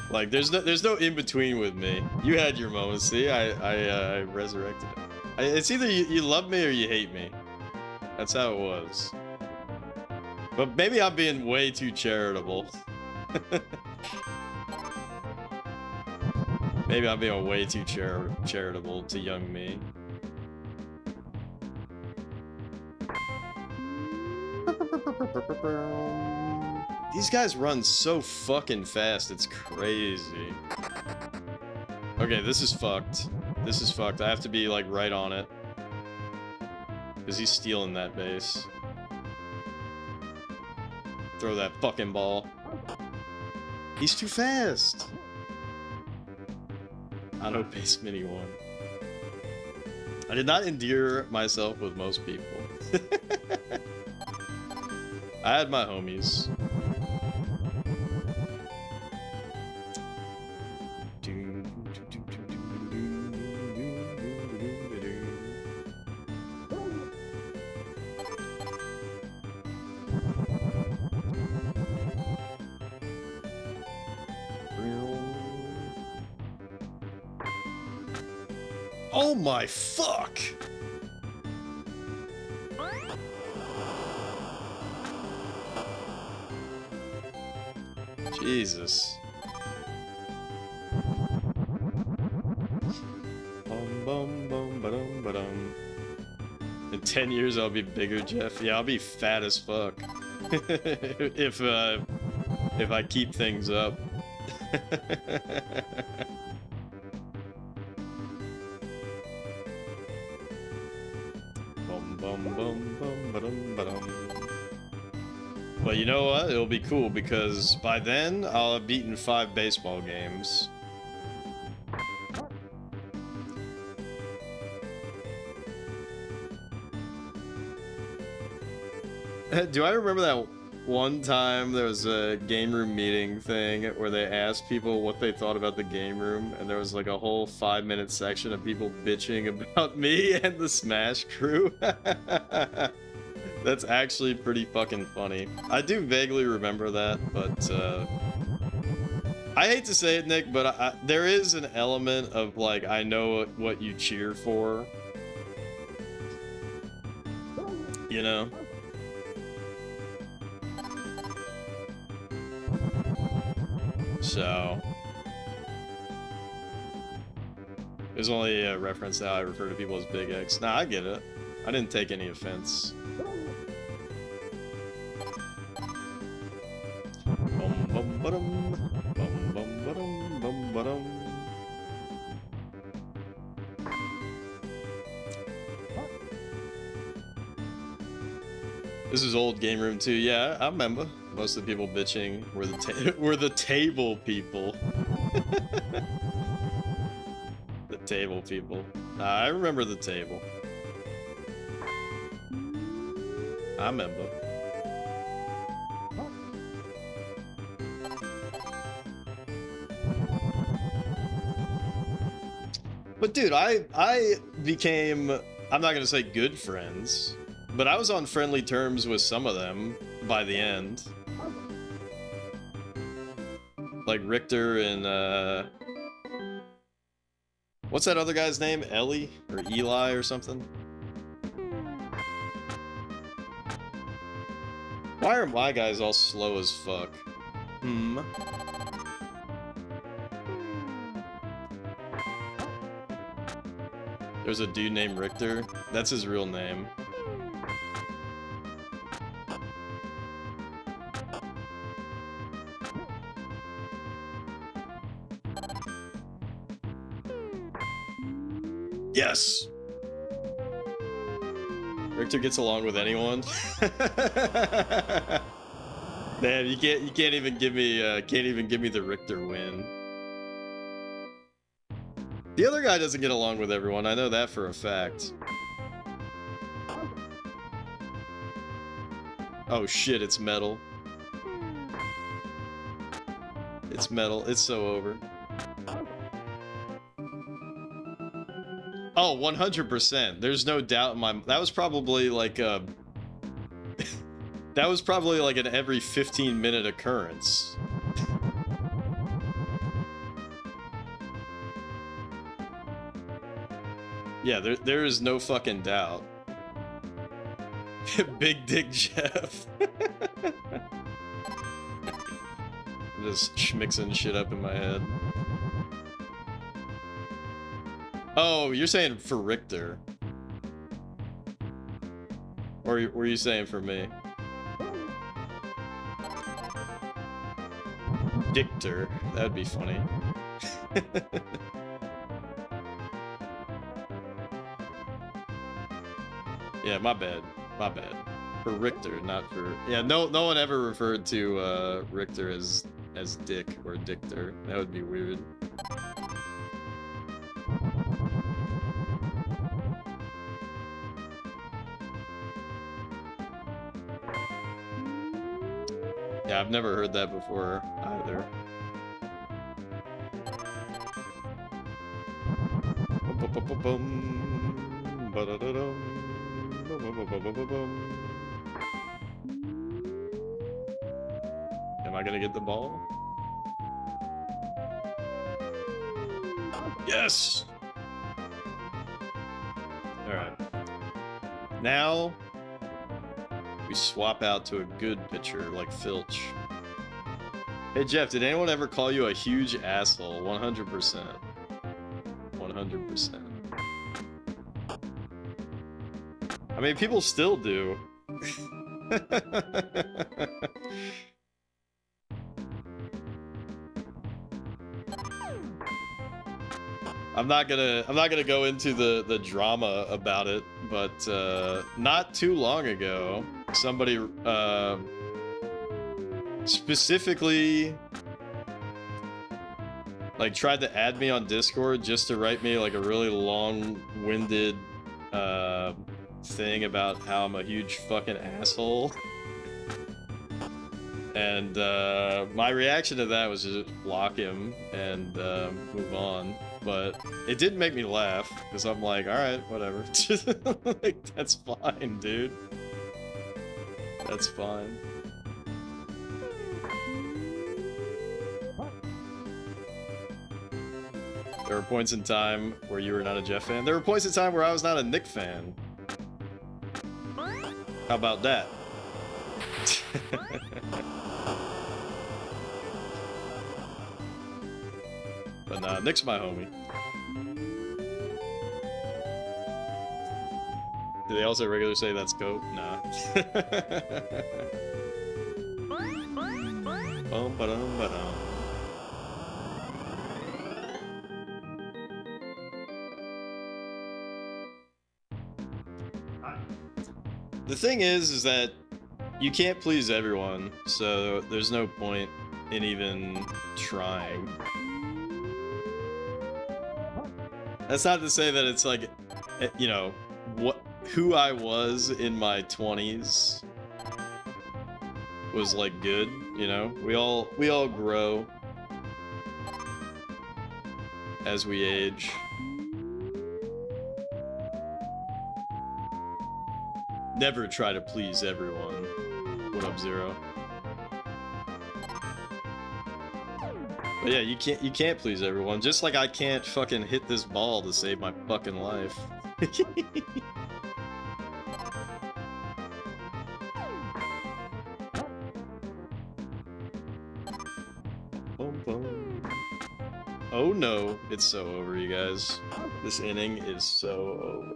Like, there's no in between with me. You had your moments. See, I resurrected it. It's either you love me or you hate me. That's how it was. But maybe I'm being way too charitable. Maybe I'm being way too charitable to young me. These guys run so fucking fast, it's crazy. Okay, this is fucked. This is fucked. I have to be, like, right on it. Because he's stealing that base. Throw that fucking ball. He's too fast! Auto base mini one. I did not endear myself with most people. I had my homies. Oh my fuck! Jesus. In 10 years I'll be bigger, Jeff. Yeah, I'll be fat as fuck. if I keep things up. But you know what? It'll be cool because by then I'll have beaten 5 baseball games. Do I remember that one time there was a game room meeting thing where they asked people what they thought about the game room, and there was like a whole 5-minute section of people bitching about me and the Smash crew? That's actually pretty fucking funny. I do vaguely remember that, but I hate to say it, Nick, but there is an element of like, I know what you cheer for. You know? So there's only a reference to how I refer to people as Big X. Nah, I get it. I didn't take any offense. This is old game room too. Yeah, I remember. Most of the people bitching were were the table people. The table people. I remember the table. I remember. But dude, I became, I'm not gonna say good friends, but I was on friendly terms with some of them by the end. Like Richter and what's that other guy's name? Ellie? Or Eli or something? Why are my guys all slow as fuck? There's a dude named Richter. That's his real name. Yes! Richter gets along with anyone. Man, you can't even give me the Richter win. The other guy doesn't get along with everyone, I know that for a fact. Oh shit, it's metal. It's metal, it's so over. Oh, 100%. There's no doubt in my... That was probably like a... that was probably like an every 15-minute occurrence. Yeah, there is no fucking doubt. Big Dick Jeff. Just schmixing shit up in my head. Oh, you're saying for Richter. Or were you saying for me? Dictor. That'd be funny. Yeah, my bad. My bad. For Richter, not for... Yeah, no one ever referred to Richter as Dick or Dictor. That would be weird. Yeah, I've never heard that before either. Am I gonna get the ball? Yes! Alright. Now, we swap out to a good pitcher like Filch. Hey Jeff, did anyone ever call you a huge asshole? 100%. 100%. I mean, people still do. I'm not gonna go into the drama about it, but not too long ago, somebody specifically like tried to add me on Discord just to write me like a really long-winded thing about how I'm a huge fucking asshole. And my reaction to that was to just block him and move on. But it did make me laugh, because I'm like, alright, whatever. Like, that's fine, dude. That's fine. There were points in time where you were not a Jeff fan. There were points in time where I was not a Nick fan. How about that? But nah, Nick's my homie. Do they also regularly say that's goat? Nah. Bum, ba-dum, ba-dum. The thing is that You can't please everyone, so there's no point in even trying. That's not to say that it's like, you know, who I was in my 20s was like good, you know? We all grow as we age. Never try to please everyone. What up, Zero? But yeah, you can't please everyone. Just like I can't fucking hit this ball to save my fucking life. Boom, boom. Oh no, it's so over, you guys. This inning is so over.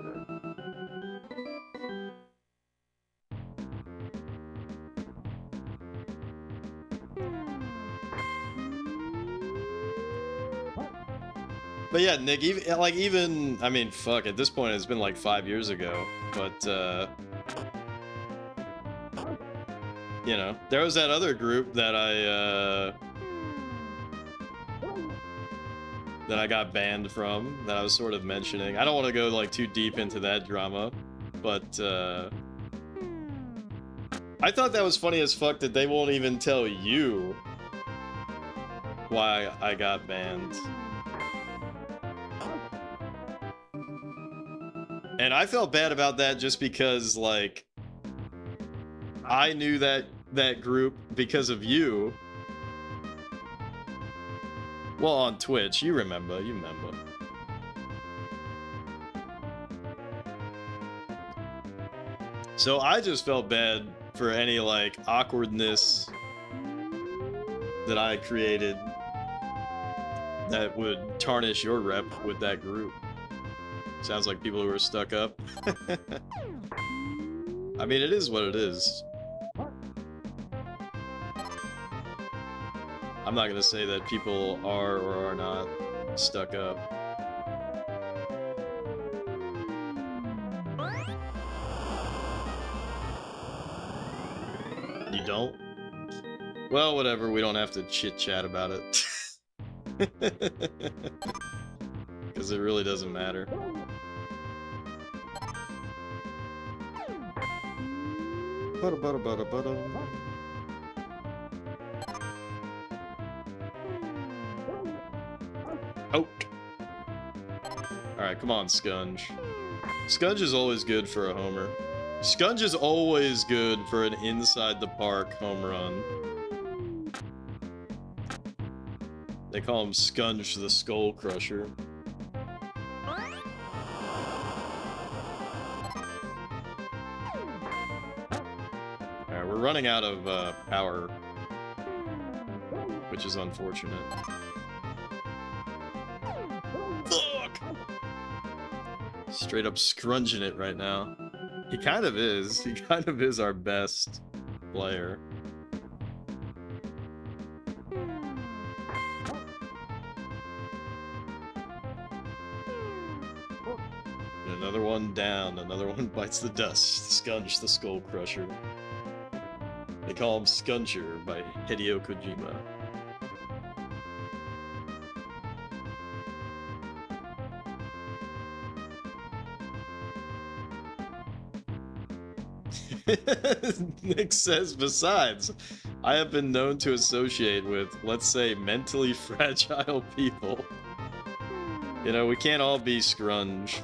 But yeah, Nick, even, I mean, fuck, at this point it's been like 5 years ago, but, you know, there was that other group that I got banned from, that I was sort of mentioning. I don't want to go, like, too deep into that drama, but, I thought that was funny as fuck that they won't even tell you why I got banned. And I felt bad about that just because, like, I knew that group because of you. Well, on Twitch, you remember. So I just felt bad for any, like, awkwardness that I created that would tarnish your rep with that group. Sounds like people who are stuck up. I mean, it is what it is. I'm not gonna say that people are or are not stuck up. You don't? Well, whatever, we don't have to chit-chat about it. Because it really doesn't matter. Oh! Alright, come on, Scunge. Scunge is always good for a homer. Scunge is always good for an inside the park home run. They call him Scunge the Skull Crusher. Alright, we're running out of power, which is unfortunate. Fuck! Straight up scrunging it right now. He kind of is. He kind of is our best player. Another one down, another one bites the dust. Scunge the Skull Crusher. They call him Scuncher by Hideo Kojima. Nick says, besides, I have been known to associate with, let's say, mentally fragile people. You know, we can't all be Scrunge.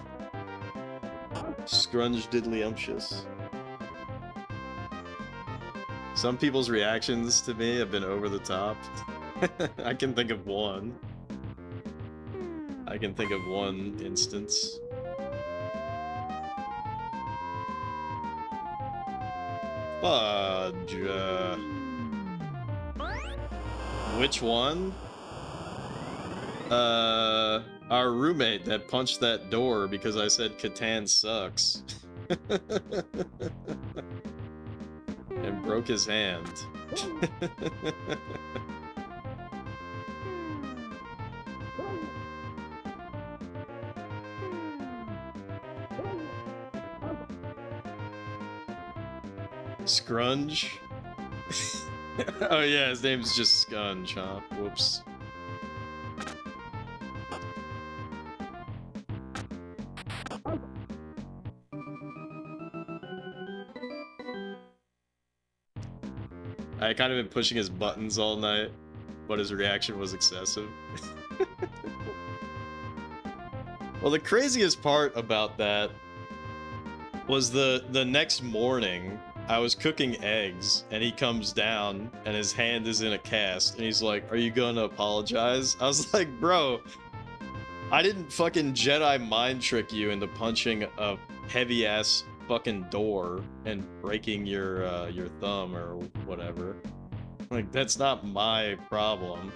Scrunge diddlyumptious. Some people's reactions to me have been over the top. I can think of one. I can think of one instance. Fudge. Which one? Our roommate that punched that door because I said Catan sucks. And broke his hand. Scrunge? Oh yeah, his name's just Scunge, huh? Whoops. I kind of been pushing his buttons all night, but his reaction was excessive. Well, the craziest part about that was the next morning, I was cooking eggs, and he comes down, and his hand is in a cast, and he's like, "Are you gonna apologize?" I was like, bro, I didn't fucking Jedi mind trick you into punching a heavy-ass fucking door and breaking your thumb or whatever. Like, that's not my problem.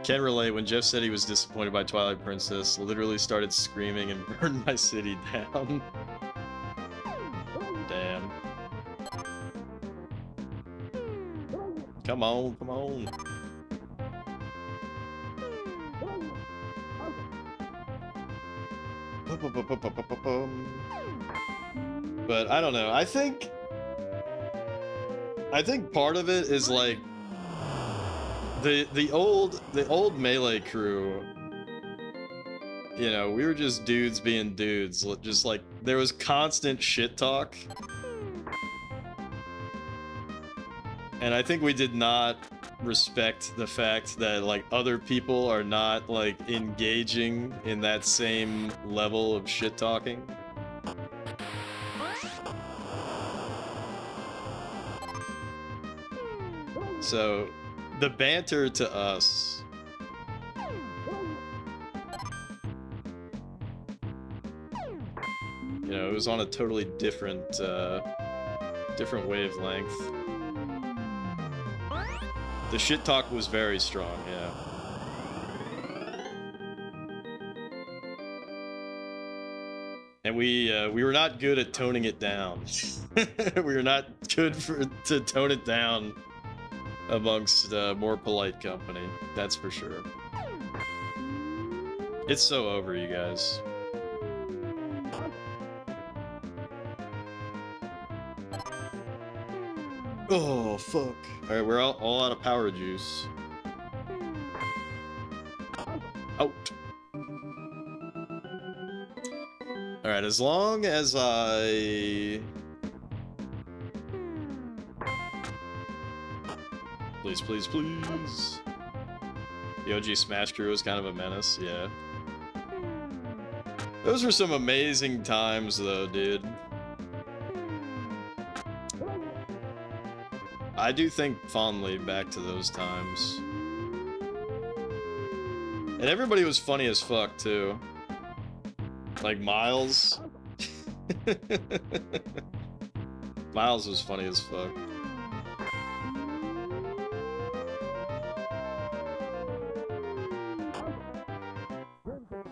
Can relate. When Jeff said he was disappointed by Twilight Princess, literally started screaming and burned my city down. Damn. Come on, come on. But I don't know. I think part of it is like the old Melee crew. You know, we were just dudes being dudes. Just like there was constant shit talk. And I think we did not respect the fact that like other people are not like engaging in that same level of shit talking. So the banter to us, you know, it was on a totally different different wavelength. The shit talk was very strong, yeah. And we were not good at toning it down. We were not good to tone it down amongst more polite company. That's for sure. It's so over, you guys. Oh, fuck. Alright, we're all out of power juice. Out. Alright, as long as I... Please, please, please. The OG Smash crew was kind of a menace, yeah. Those were some amazing times, though, dude. I do think fondly back to those times. And everybody was funny as fuck, too. Like, Miles. Miles was funny as fuck.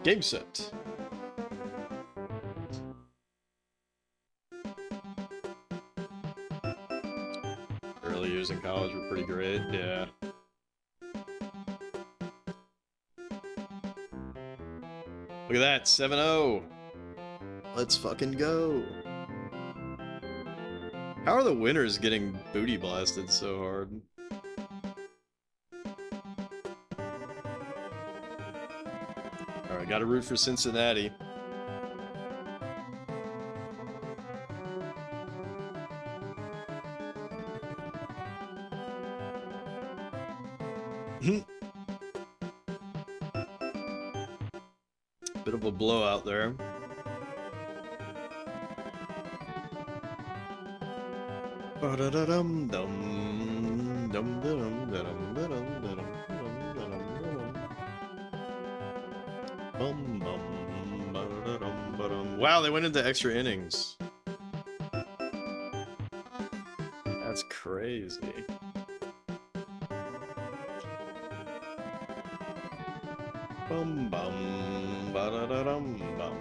Game set. Early years in college were pretty great, yeah. Look at that, 7-0. Let's fucking go. How are the winners getting booty blasted so hard? Alright, gotta root for Cincinnati. Bit of a blowout there. Wow, they went into extra innings. That's crazy. Bum bum ba-da-da-dum bum.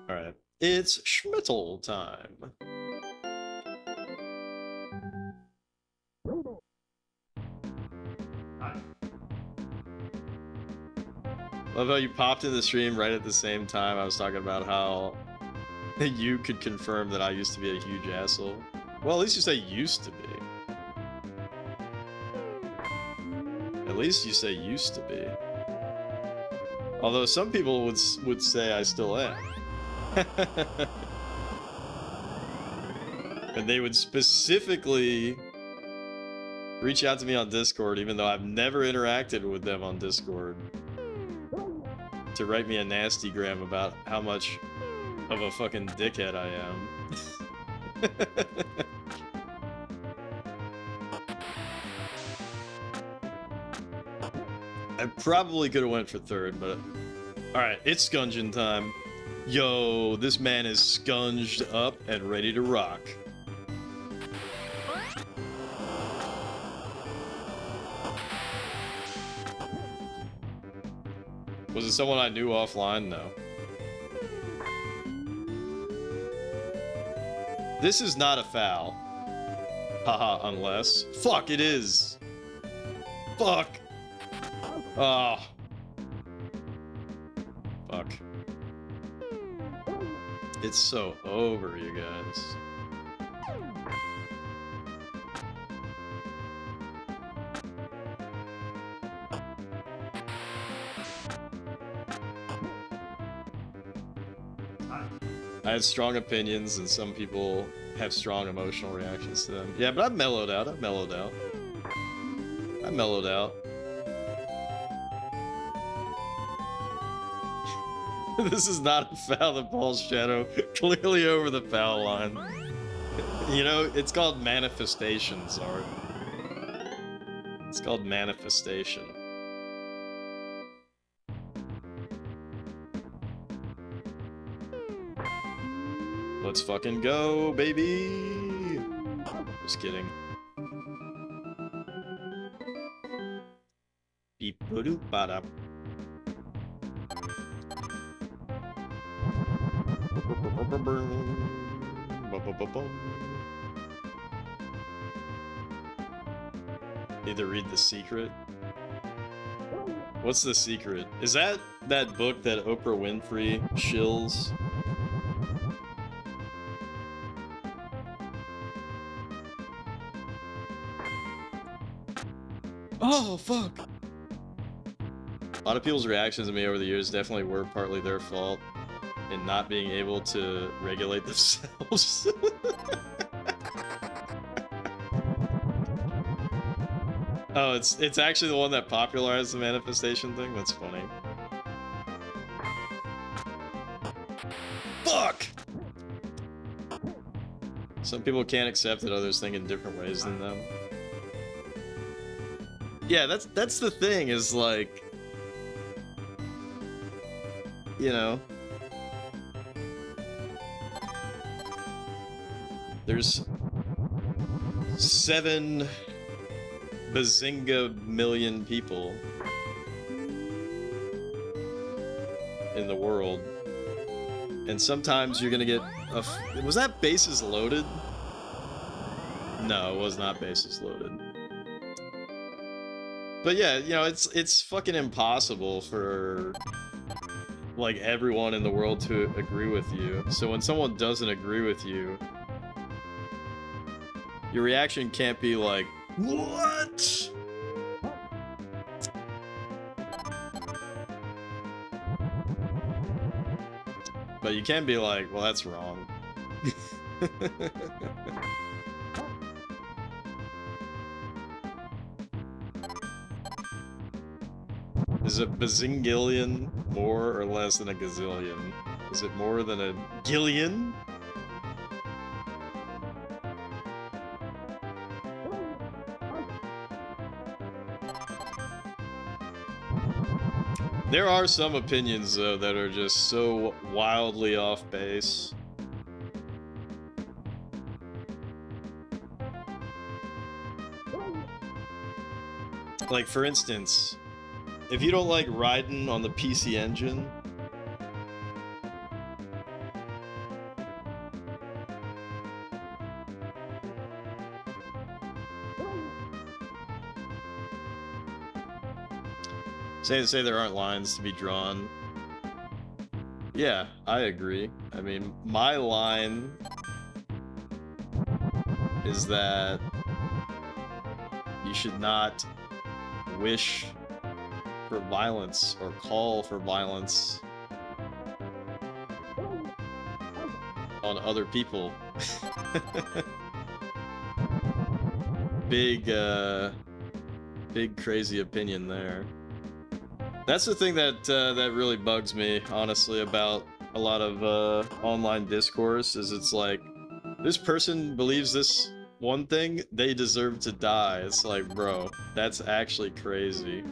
Alright, it's Schmittel time. Love how you popped in the stream right at the same time I was talking about how you could confirm that I used to be a huge asshole. Well, at least you say used to be. At least you say used to be. Although some people would say I still am. And they would specifically reach out to me on Discord, even though I've never interacted with them on Discord, to write me a nasty gram about how much of a fucking dickhead I am. I probably could have went for third, but... Alright, it's scunging time. Yo, this man is scunged up and ready to rock. Was it someone I knew offline? No. This is not a foul. Haha, unless... Fuck, it is! Fuck! Oh. Fuck. It's so over, you guys. I had strong opinions, and some people have strong emotional reactions to them. Yeah, but I've mellowed out. I've mellowed out. I mellowed out. This is not a foul that Paul's shadow clearly over the foul line. You know, it's called manifestation, Zard. It's called manifestation. Let's fucking go, baby! Just kidding. Beep-a-doop-ba-da. Need to read The Secret. What's The Secret? Is that book that Oprah Winfrey shills? Oh, fuck! A lot of people's reactions to me over the years definitely were partly their fault in not being able to regulate themselves. Oh, it's actually the one that popularized the manifestation thing? That's funny. Fuck! Some people can't accept that others think in different ways than them. Yeah, that's the thing, is like... You know... There's 7 bazinga million people in the world, and sometimes you're gonna get a... Was that Bases Loaded? No, it was not Bases Loaded. But yeah, you know, it's fucking impossible for like everyone in the world to agree with you. So when someone doesn't agree with you, your reaction can't be like, what? But you can be like, well, that's wrong. Is a bazingillion more or less than a gazillion? Is it more than a gillion? There are some opinions, though, that are just so wildly off base. Like, for instance, if you don't like riding on the PC Engine, Say there aren't lines to be drawn. Yeah, I agree. I mean, my line is that you should not wish for violence or call for violence on other people. Big crazy opinion there. That's the thing that that really bugs me, honestly, about a lot of online discourse, is it's like, this person believes this one thing, they deserve to die. It's like, bro, that's actually crazy.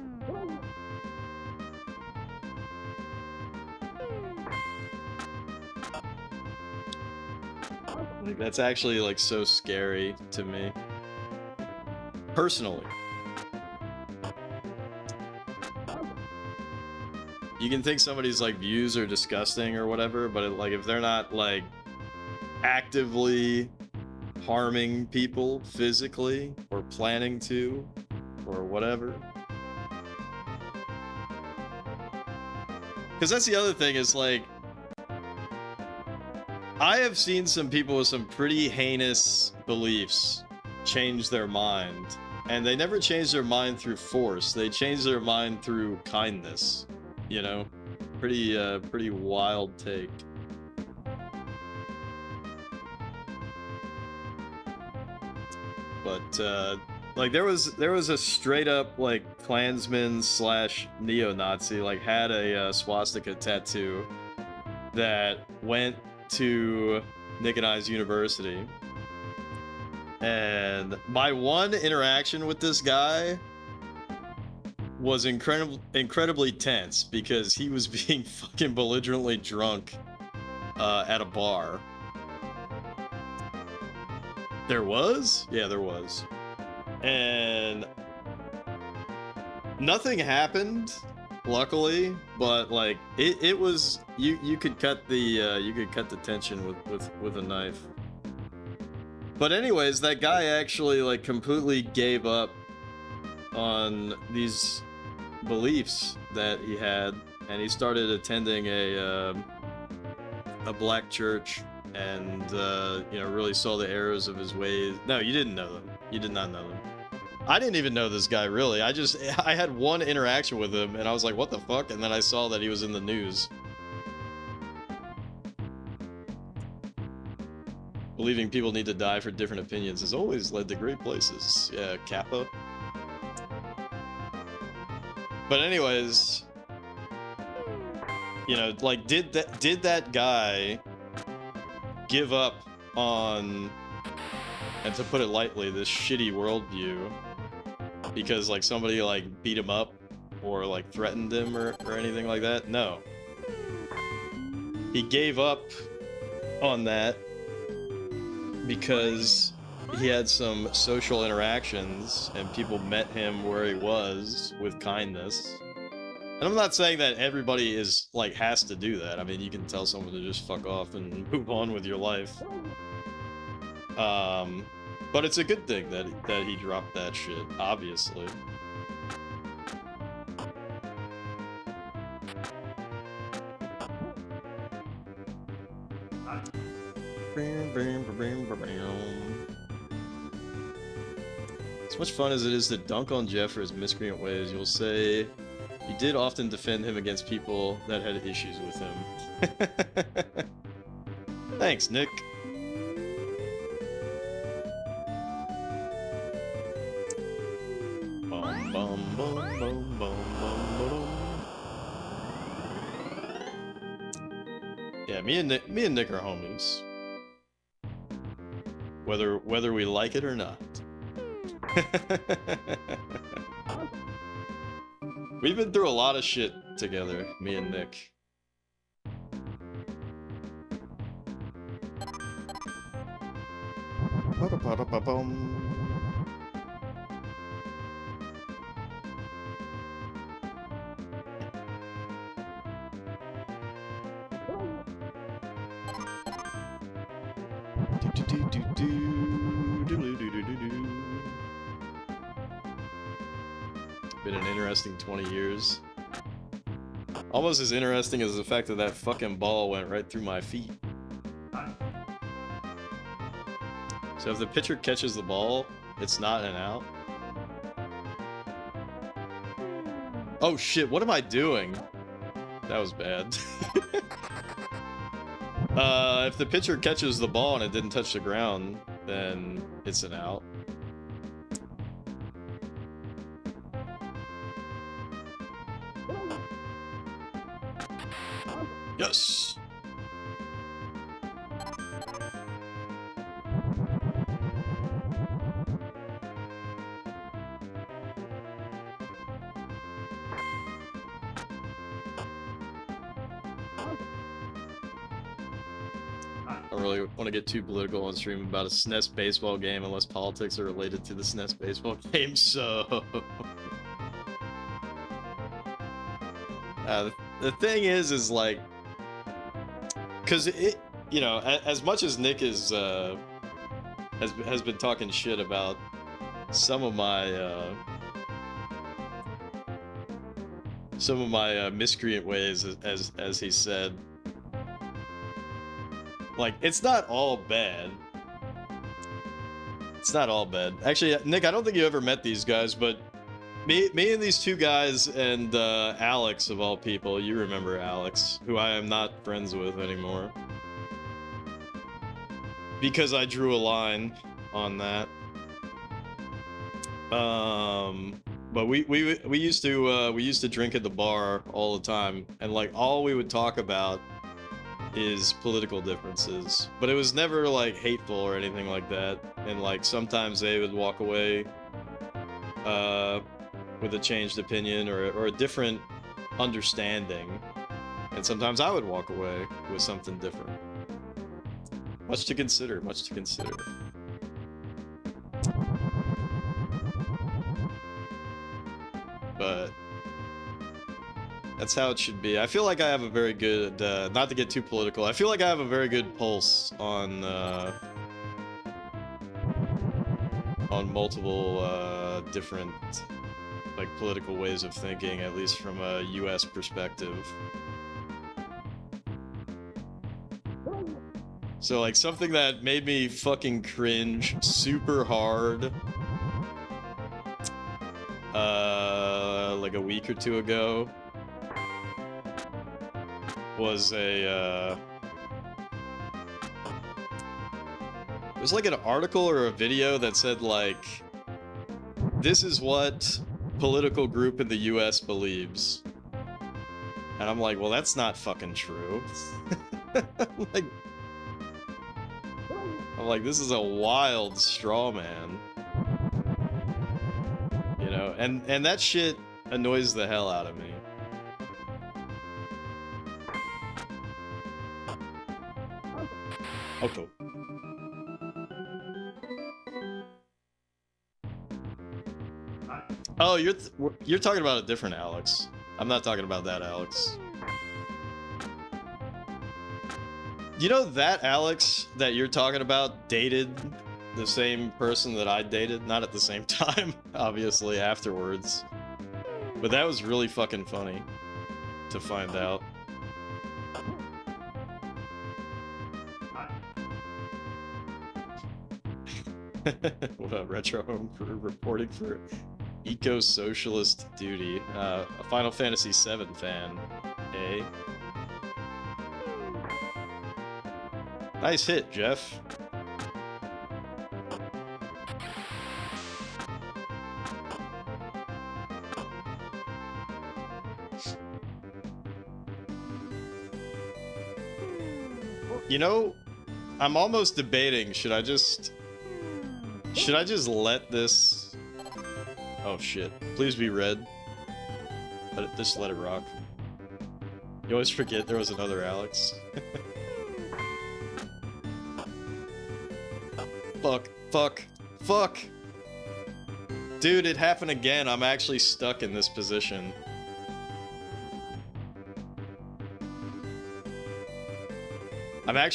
Like, that's actually, like, so scary to me. Personally. You can think somebody's, like, views are disgusting or whatever, but, like, if they're not, like, actively harming people physically or planning to or whatever. Because that's the other thing, is, like, I have seen some people with some pretty heinous beliefs change their mind, and they never change their mind through force. They change their mind through kindness, you know? Pretty wild take. But like, there was a straight up, like, Klansman slash neo-Nazi, like, had a swastika tattoo that went to Nick and I's university, and my one interaction with this guy was incredibly tense, because he was being fucking belligerently drunk at a bar. There was? Yeah, there was. And nothing happened, luckily, but, like, it was, you could cut the tension with a knife. But anyways, that guy actually, like, completely gave up on these beliefs that he had, and he started attending a black church, and you know, really saw the errors of his ways. No, you didn't know them. You did not know them. I didn't even know this guy, really. I had one interaction with him, and I was like, what the fuck? And then I saw that he was in the news. Believing people need to die for different opinions has always led to great places. Yeah, Kappa. But anyways, you know, like, did that guy give up on, and to put it lightly, this shitty worldview because, like, somebody, like, beat him up or, like, threatened him or anything like that? No. He gave up on that because he had some social interactions and people met him where he was with kindness. And I'm not saying that everybody is, like, has to do that. I mean, you can tell someone to just fuck off and move on with your life. But it's a good thing that he dropped that shit, obviously. As much fun as it is to dunk on Jeff for his miscreant ways, you'll say you did often defend him against people that had issues with him. Thanks, Nick. Bum, bum, bum, bum, bum, bum. Yeah, me and Nick are homies. Whether we like it or not. We've been through a lot of shit together, me and Nick. Been an interesting 20 years. Almost as interesting as the fact that that fucking ball went right through my feet. So if the pitcher catches the ball, it's not an out. Oh shit, what am I doing? That was bad. If the pitcher catches the ball and it didn't touch the ground, then it's an out. Yes! I don't really want to get too political on stream about a SNES baseball game unless politics are related to the SNES baseball game, so... the thing is like... Because it, you know, as much as Nick is, has been talking shit about some of my miscreant ways, as he said, like, it's not all bad. It's not all bad. Actually, Nick, I don't think you ever met these guys, but me and these two guys and Alex, of all people, you remember Alex, who I am not friends with anymore. Because I drew a line on that. But we used to drink at the bar all the time, and like all we would talk about is political differences, but it was never like hateful or anything like that. And like sometimes they would walk away with a changed opinion or a different understanding, and sometimes I would walk away with something different. Much to consider, much to consider. But that's how it should be. I feel like I have a very good, not to get too political, I feel like I have a very good pulse on multiple different like political ways of thinking, at least from a US perspective. So like something that made me fucking cringe super hard like a week or two ago was it was like an article or a video that said like, this is what political group in the US believes. And I'm like, well, that's not fucking true. I'm like, this is a wild straw man. You know, and that shit annoys the hell out of me. Okay. Oh, you're talking about a different Alex. I'm not talking about that Alex. You know that Alex that you're talking about dated the same person that I dated? Not at the same time, obviously, afterwards. But that was really fucking funny to find out. What up, Retro Home Crew reporting for Eco-Socialist Duty. A Final Fantasy VII fan, eh? Nice hit, Jeff. You know, I'm almost debating, should I just let this... Oh shit. Please be red. Just let it rock. You always forget there was another Alex. Fuck. Dude, it happened again. I'm actually stuck in this position. I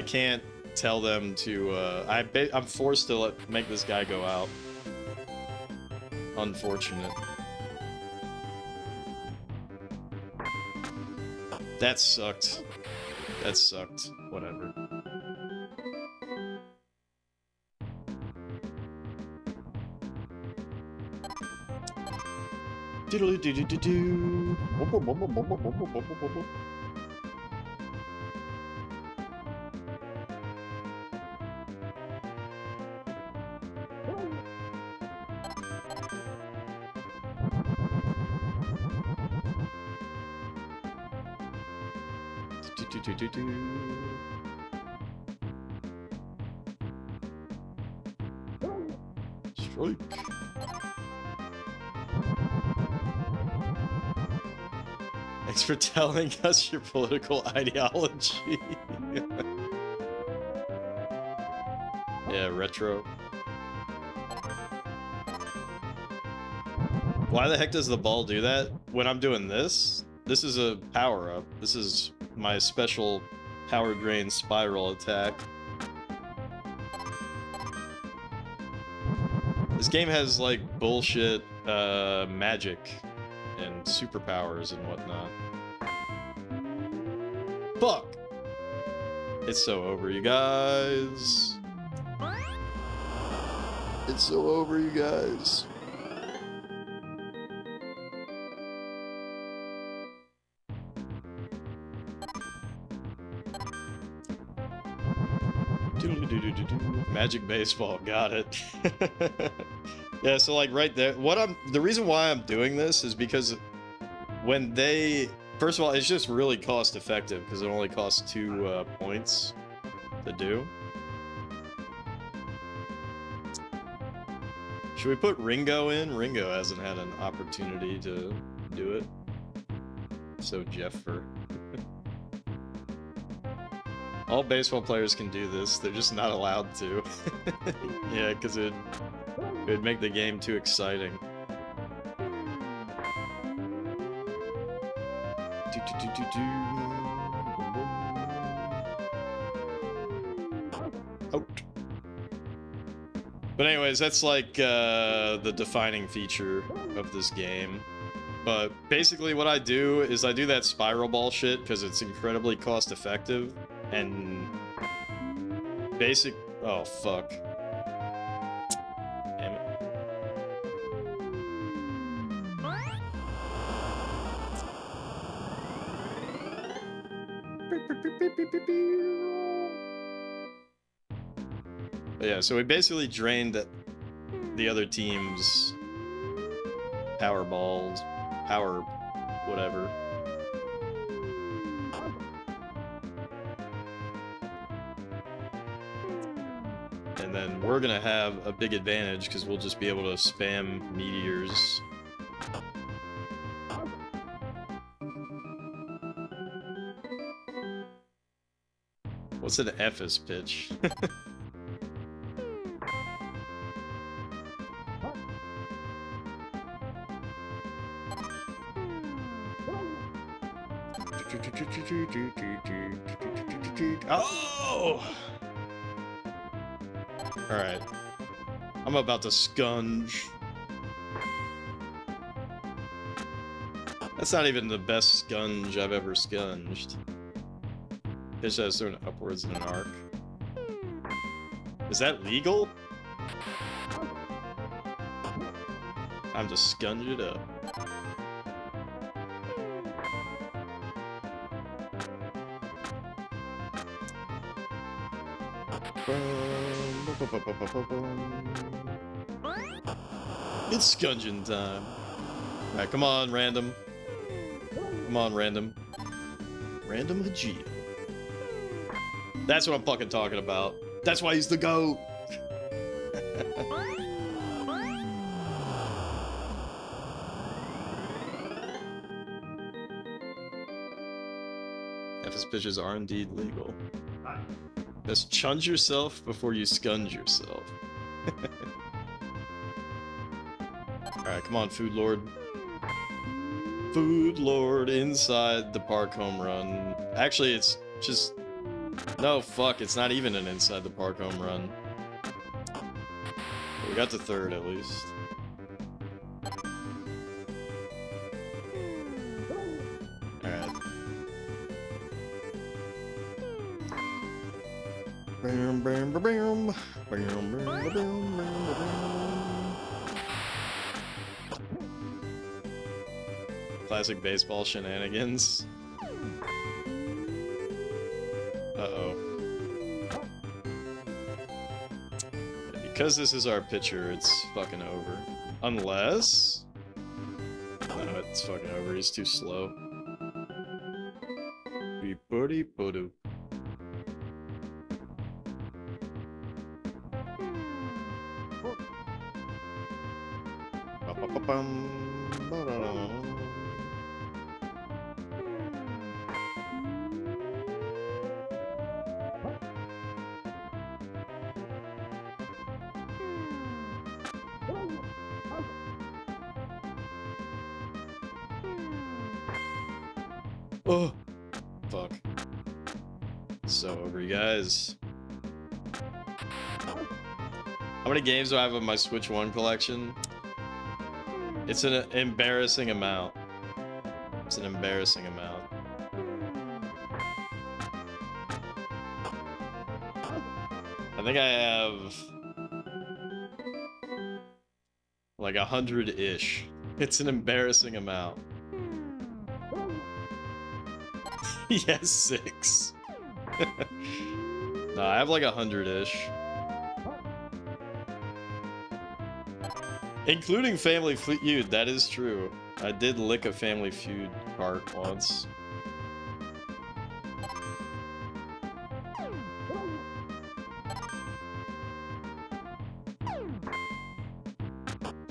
can't tell them to, I'm forced to make this guy go out. That sucked. That sucked. Whatever. Diddly-doo-doo-doo-doo. Strike. Thanks for telling us your political ideology. Yeah, retro. Why the heck does the ball do that? When I'm doing this, this is a power-up. This is my special power drain spiral attack. This game has, like, bullshit, magic and superpowers and whatnot. Fuck! It's so over, you guys. It's so over, you guys. Magic baseball, got it. Yeah, so like right there, the reason why I'm doing this is because when first of all, it's just really cost effective because it only costs 2 points to do. Should we put Ringo in? Ringo hasn't had an opportunity to do it. So Jeffer. All baseball players can do this, they're just not allowed to. Yeah, because it'd make the game too exciting. Out. But anyways, that's like the defining feature of this game. But basically what I do is I do that spiral ball shit because it's incredibly cost effective. And oh fuck. Damn it. But yeah, so we basically drained the other team's power balls, power whatever. And then we're gonna have a big advantage because we'll just be able to spam meteors. What's an Ephes pitch? Oh! Alright. I'm about to scunge. That's not even the best scunge I've ever scunged. Pitch has thrown upwards in an arc. Is that legal? Time to scunge it up. It's scunging time. Alright, come on, random. Come on, random. Random Hajito. That's what I'm fucking talking about. That's why he's the GOAT! Ephes pitches are indeed legal. Just chunge yourself before you scunge yourself. Alright, come on, Food Lord. Food Lord inside the park home run. Actually, it's just... No, fuck, it's not even an inside the park home run. We got to third, at least. Alright. Bam, bam, bam, bam. Bam, bam, bam, bam, bam. Classic baseball shenanigans. Uh-oh. Because this is our pitcher, it's fucking over. Unless... No, it's fucking over. He's too slow. Beep-buddy-budoo. Oh, fuck. So over, you guys. How many games do I have in my Switch 1 collection? It's an embarrassing amount. It's an embarrassing amount. I think I have like 100-ish. It's an embarrassing amount. Yes, 6. No, I have like 100-ish. Including Family Feud, that is true. I did lick a Family Feud cart once.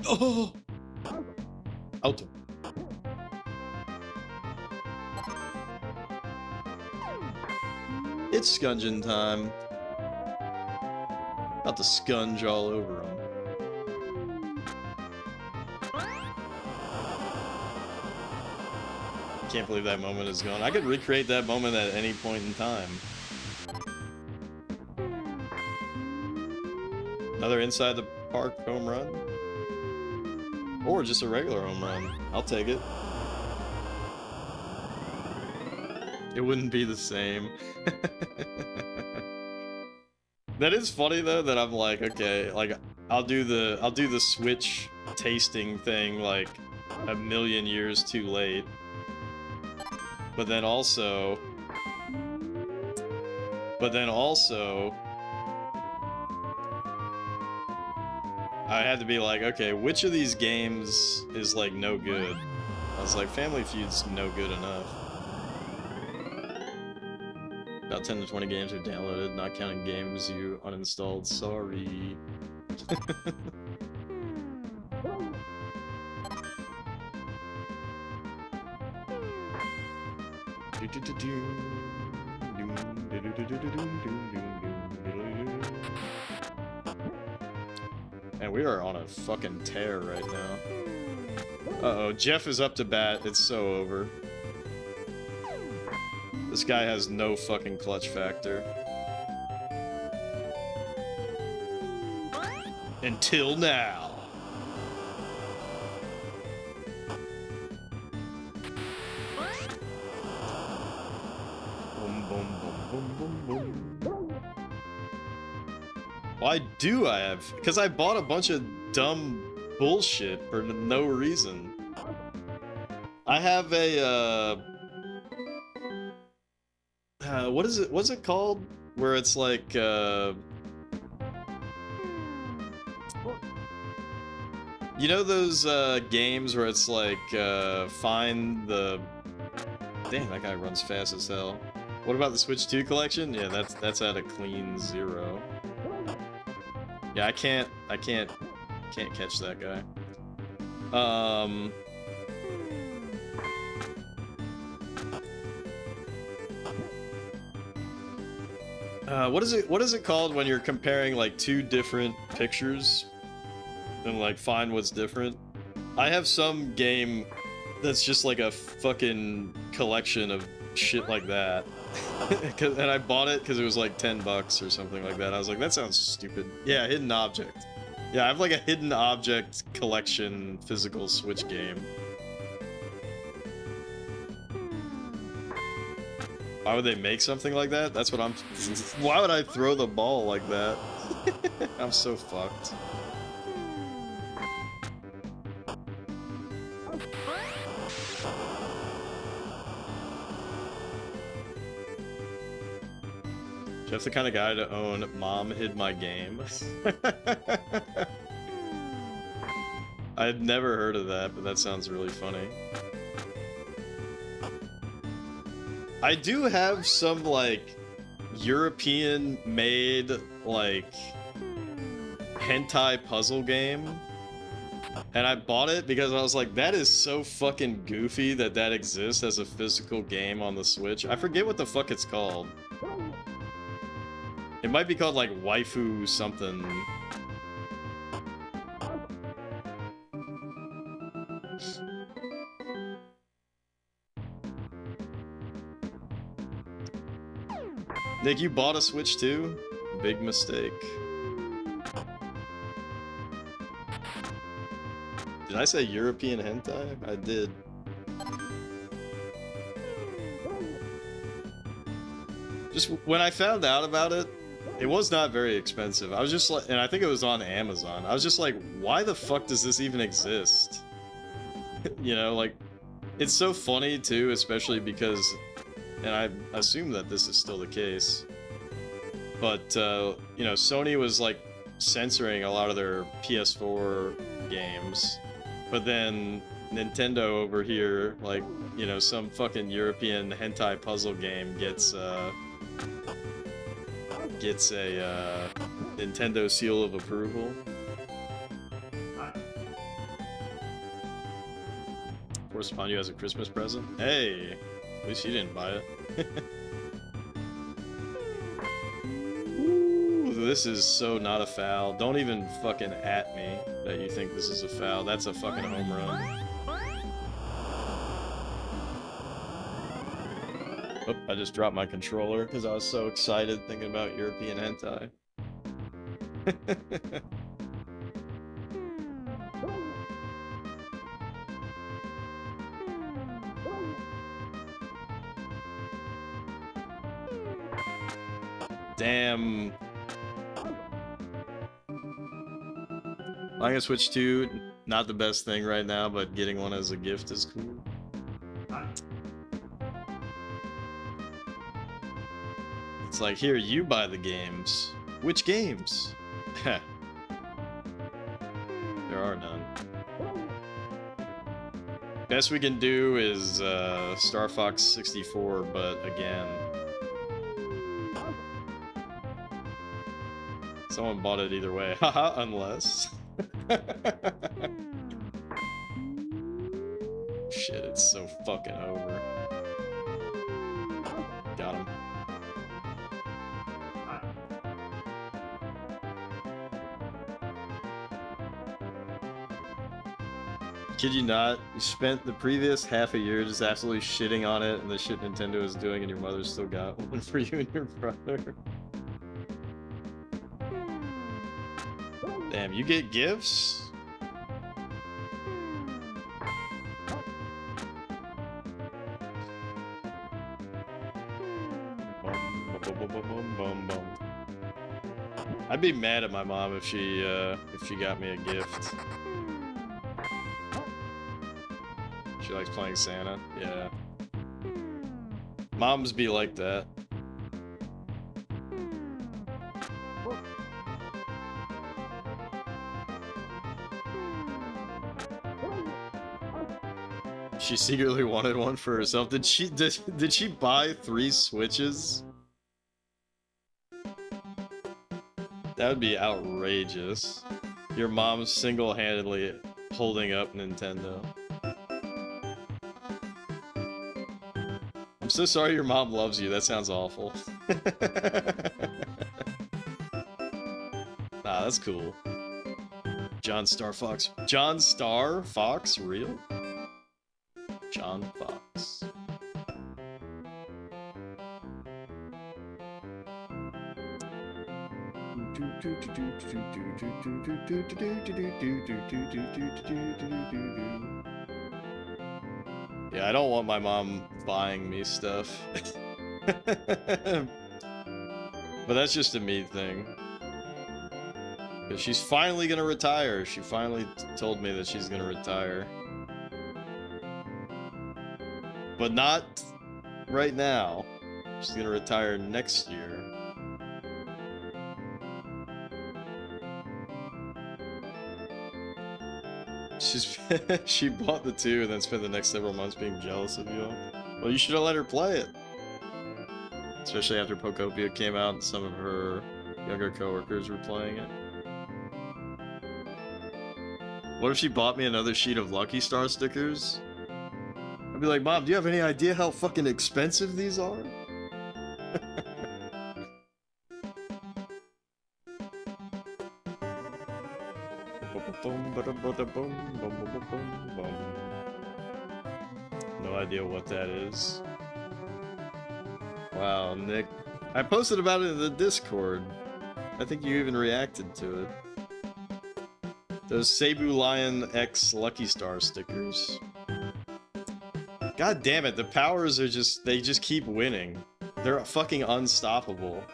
Oh! Out. It's scunging time. About to scunge all over him. Can't believe that moment is gone. I could recreate that moment at any point in time. Another inside the park home run? Or just a regular home run. I'll take it. It wouldn't be the same. That is funny though, that I'm like, okay, like I'll do the Switch tasting thing like a million years too late. But then also I had to be like, okay, which of these games is like no good? I was like, Family Feud's no good enough. About 10 to 20 games are downloaded, not counting games you uninstalled. Sorry. And we are on a fucking tear right now. Uh-oh, Jeff is up to bat. It's so over. This guy has no fucking clutch factor. Until now. Boom, boom, boom, boom, boom, boom. Why do I have? Because I bought a bunch of dumb bullshit for no reason. I have a, what is it? What's it called? Where it's like, you know those games where it's like, find the... Damn, that guy runs fast as hell. What about the Switch 2 collection? Yeah, that's at a clean 0. Yeah, I can't catch that guy. What is it called when you're comparing like two different pictures and like find what's different? I have some game that's just like a fucking collection of shit like that. And I bought it because it was like $10 or something like that. I was like, that sounds stupid. Yeah, hidden object. Yeah, I have like a hidden object collection physical Switch game. Why would they make something like that? That's what I'm... Why would I throw the ball like that? I'm so fucked. Jeff's the kind of guy to own Mom Hid My Game. I've never heard of that, but that sounds really funny. I do have some, like, European-made, like, hentai puzzle game. And I bought it because I was like, that is so fucking goofy that that exists as a physical game on the Switch. I forget what the fuck it's called. It might be called, like, Waifu something. Nick, you bought a Switch too? Big mistake. Did I say European hentai? I did. Just when I found out about it, it was not very expensive. I was just like, and I think it was on Amazon. I was just like, why the fuck does this even exist? You know, like, it's so funny too, especially because, and I assume that this is still the case, but, you know, Sony was, like, censoring a lot of their PS4 games, but then Nintendo over here, like, you know, some fucking European hentai puzzle game gets a Nintendo seal of approval. Forced upon you as a Christmas present? Hey! At least you didn't buy it. Ooh, this is so not a foul. Don't even fucking at me that you think this is a foul. That's a fucking home run. Oh, I just dropped my controller because I was so excited thinking about European hentai. Damn. I'm gonna switch to not the best thing right now, but getting one as a gift is cool. It's like, here, you buy the games. Which games? There are none. Best we can do is Star Fox 64, but again, someone bought it either way. Haha, unless. Shit, it's so fucking over. Got him. Kid you not, you spent the previous half a year just absolutely shitting on it and the shit Nintendo is doing, and your mother still got one for you and your brother. Damn, you get gifts? I'd be mad at my mom if she got me a gift. She likes playing Santa. Yeah. Moms be like that. She secretly wanted one for herself. Did she buy 3 Switches? That would be outrageous. Your mom's single-handedly holding up Nintendo. I'm so sorry your mom loves you. That sounds awful. Nah, that's cool. John Star Fox. John Star Fox? Real? John Fox. Yeah, I don't want my mom buying me stuff. But that's just a me thing. Because she's finally gonna retire. She finally told me that she's gonna retire. But not right now. She's gonna retire next year. She bought the 2 and then spent the next several months being jealous of you. Well, you should have let her play it. Especially after Pokopia came out and some of her younger coworkers were playing it. What if she bought me another sheet of Lucky Star stickers? I'd be like, Mom, do you have any idea how fucking expensive these are? No idea what that is. Wow, Nick. I posted about it in the Discord. I think you even reacted to it. Those Cebu Lion X Lucky Star stickers. God damn it, the powers are just, they just keep winning. They're fucking unstoppable.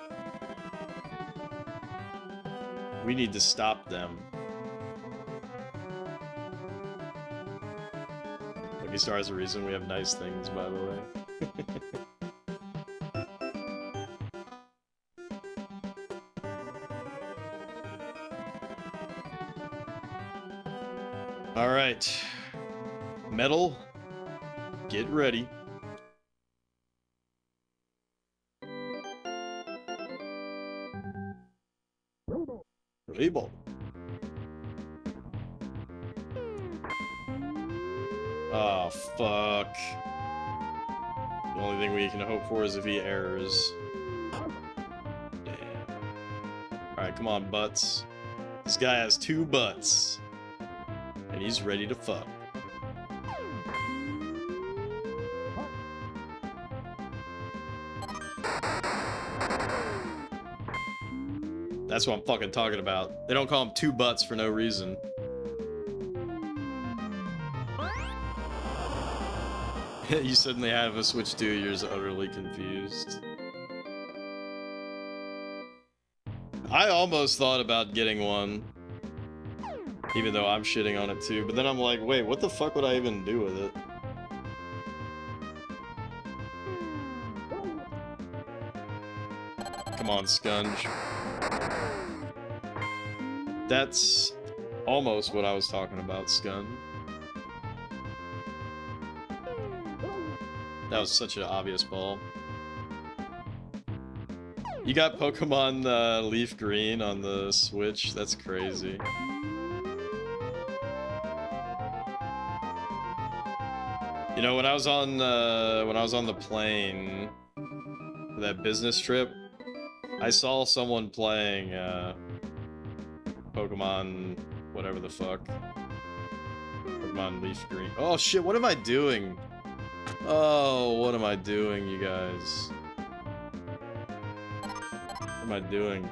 We need to stop them. Lucky Star is the reason we have nice things, by the way. Alright. Metal, get ready. Label. Oh, fuck. The only thing we can hope for is if he errors. Damn. Alright, come on, butts. This guy has 2 butts. And he's ready to fuck. That's what I'm fucking talking about. They don't call him 2 butts for no reason. You suddenly have a Switch 2, you're just utterly confused. I almost thought about getting one. Even though I'm shitting on it too, but then I'm like, wait, what the fuck would I even do with it? Come on, Scunge. That's almost what I was talking about, Scunge. That was such an obvious ball. You got Pokemon Leaf Green on the Switch? That's crazy. You know, when I was on the plane for that business trip, I saw someone playing Pokemon whatever the fuck. Pokemon Leaf Green. Oh shit, what am I doing? Oh, what am I doing, you guys? What am I doing?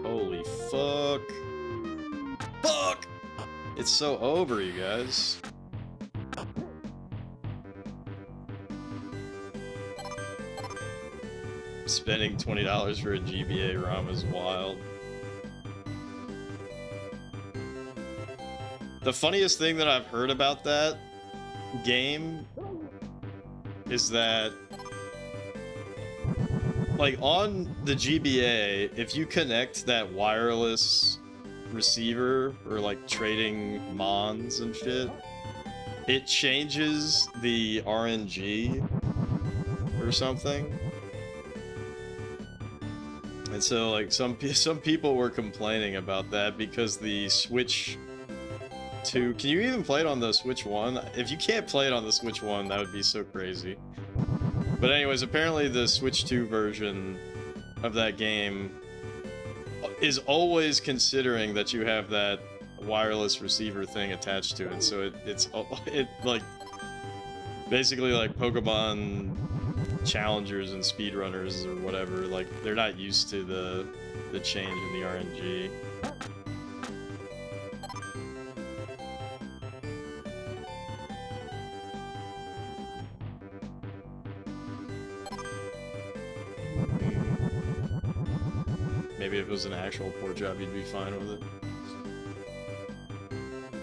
Holy fuck. Fuck! It's so over, you guys. Spending $20 for a GBA ROM is wild. The funniest thing that I've heard about that game is that, like, on the GBA, if you connect that wireless receiver or like trading mons and shit, it changes the RNG or something. And so, like, some people were complaining about that because the Switch 2... Can you even play it on the Switch 1? If you can't play it on the Switch 1, that would be so crazy. But anyways, apparently the Switch 2 version of that game is always considering that you have that wireless receiver thing attached to it. So it's like... basically like Pokemon challengers and speedrunners or whatever, like, they're not used to the change in the RNG. Maybe if it was an actual port job, you'd be fine with it.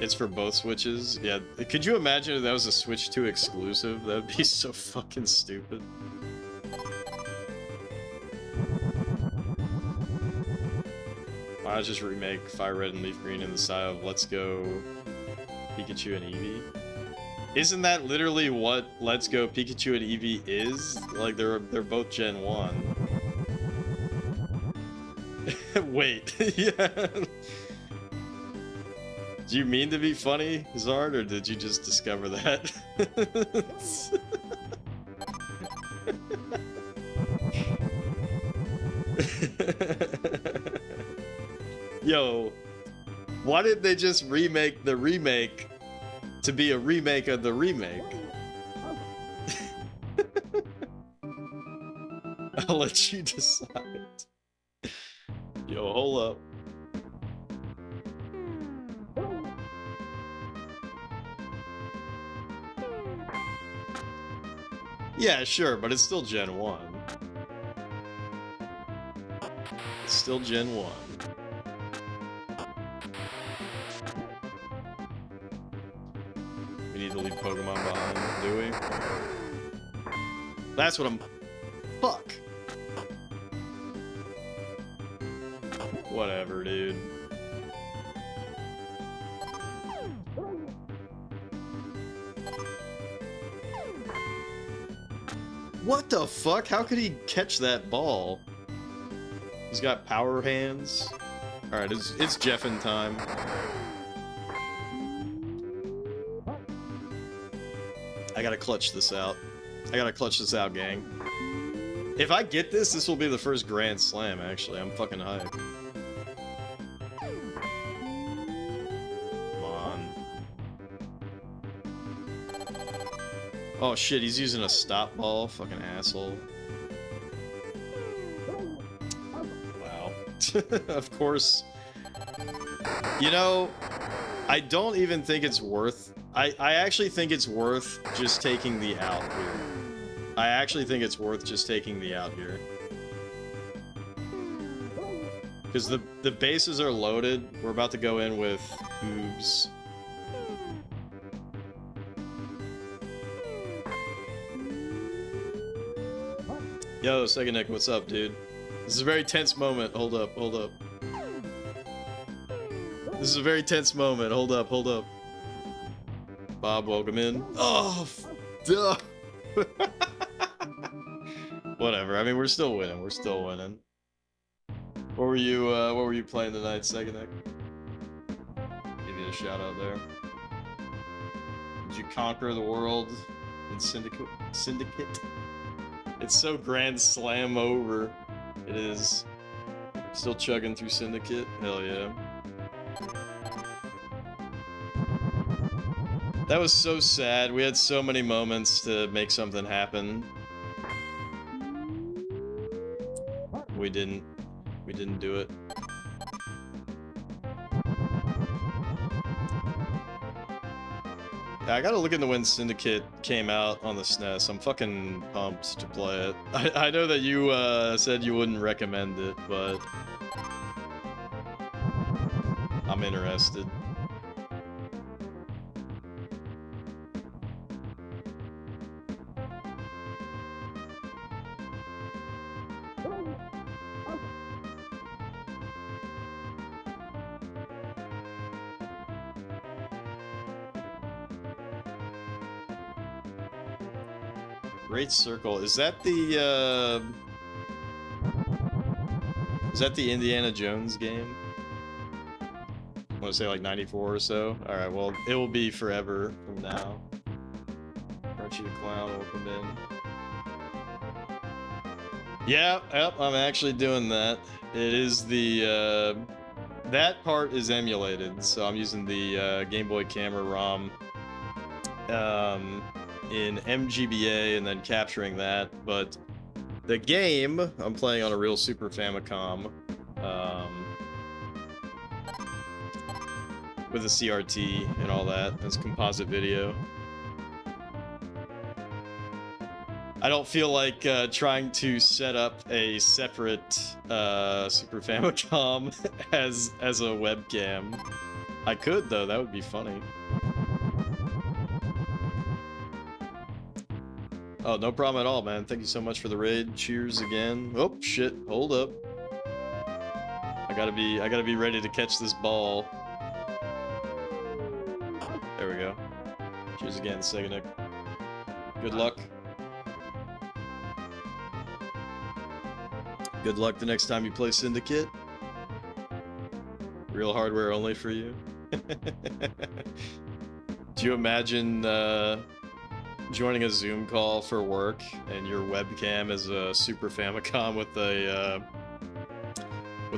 It's for both Switches? Yeah. Could you imagine if that was a Switch 2 exclusive? That would be so fucking stupid. Why not just remake Fire Red and Leaf Green in the style of Let's Go Pikachu and Eevee? Isn't that literally what Let's Go Pikachu and Eevee is? Like, they're both Gen 1. Wait, yeah. Do you mean to be funny, Zard, or did you just discover that? Yo, why did they just remake the remake to be a remake of the remake? I'll let you decide. Yo, hold up. Yeah, sure, but it's still Gen 1. It's still Gen 1. We need to leave Pokemon behind, do we? That's what I'm... Fuck! Whatever, dude. What the fuck? How could he catch that ball? He's got power hands. Alright, it's Jeffin time. I gotta clutch this out. Gang. If I get this, this will be the first Grand Slam, actually. I'm fucking hyped. Come on. Oh shit, he's using a stop ball. Fucking asshole. Wow. Of course. You know, I don't even think it's worth... I actually think it's worth just taking the out here. I actually think it's worth just taking the out here. Because the bases are loaded. We're about to go in with Boobs. Yo, Second Nick, what's up, dude? This is a very tense moment. Hold up, hold up. This is a very tense moment. Hold up, hold up. Bob, welcome in. Oh, duh. Whatever. I mean, we're still winning. We're still winning. What were you playing tonight, Second Nick? Give you a shout out there. Did you conquer the world in Syndicate? It's so Grand Slam over. It is. Still chugging through Syndicate. Hell yeah. That was so sad. We had so many moments to make something happen. We didn't do it. Yeah, I gotta look into when Syndicate came out on the SNES. I'm fucking pumped to play it. I know that you said you wouldn't recommend it, but I'm interested. Great Circle. Is that the Indiana Jones game? I want to say like 94 or so. Alright, well, it will be forever from now. Crunchy the Clown will come in. Yep, I'm actually doing that. It is the, that part is emulated, so I'm using the Game Boy Camera ROM in MGBA and then capturing that, but the game I'm playing on a real Super Famicom with a CRT and all that. It's composite video. I don't feel like trying to set up a separate Super Famicom as a webcam. I could though, that would be funny. Oh, no problem at all, man. Thank you so much for the raid. Cheers again. Oh shit, hold up. I gotta be ready to catch this ball. There we go. Cheers again, Seganik. Good luck. Good luck the next time you play Syndicate. Real hardware only for you. Do you imagine joining a Zoom call for work and your webcam is a Super Famicom with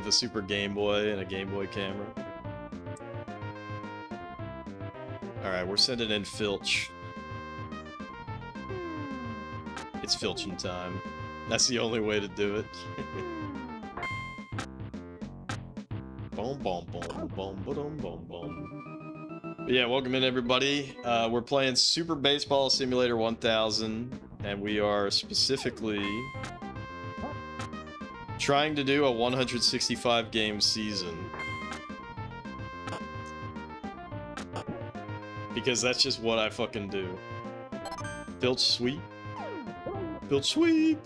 a Super Game Boy and a Game Boy camera? Alright, we're sending in Filch. It's Filching time. That's the only way to do it. Boom, boom, boom, boom, boom, boom, boom. But yeah, welcome in everybody. We're playing Super Baseball Simulator 1000, and we are specifically trying to do a 165 game season. Because that's just what I fucking do. Filch sweep. Filch sweep.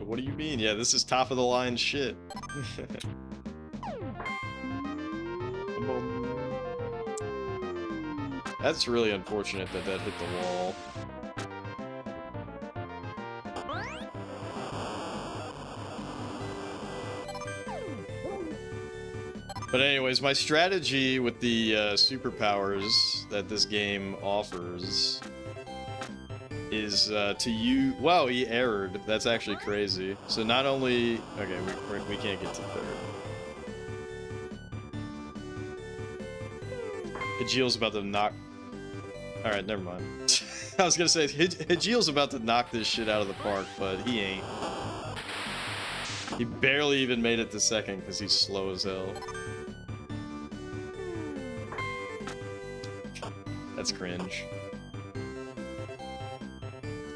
What do you mean? Yeah, this is top of the line shit. That's really unfortunate that that hit the wall. But anyways, my strategy with the superpowers that this game offers is to use... Wow, he errored. That's actually crazy. So not only... Okay, we can't get to third. Hajil's about to knock... Alright, never mind. I was gonna say, Hajil's about to knock this shit out of the park, but he ain't. He barely even made it to second because he's slow as hell. That's cringe.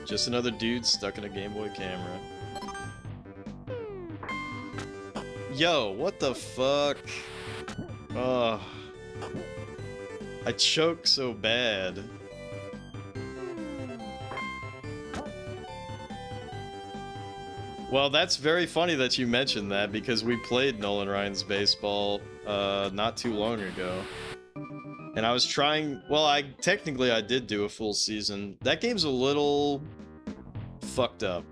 Just another dude stuck in a Game Boy camera. Yo, what the fuck? Ugh. I choke so bad. Well, that's very funny that you mentioned that, because we played Nolan Ryan's Baseball not too long ago. And I was trying... Well, I did do a full season. That game's a little... fucked up.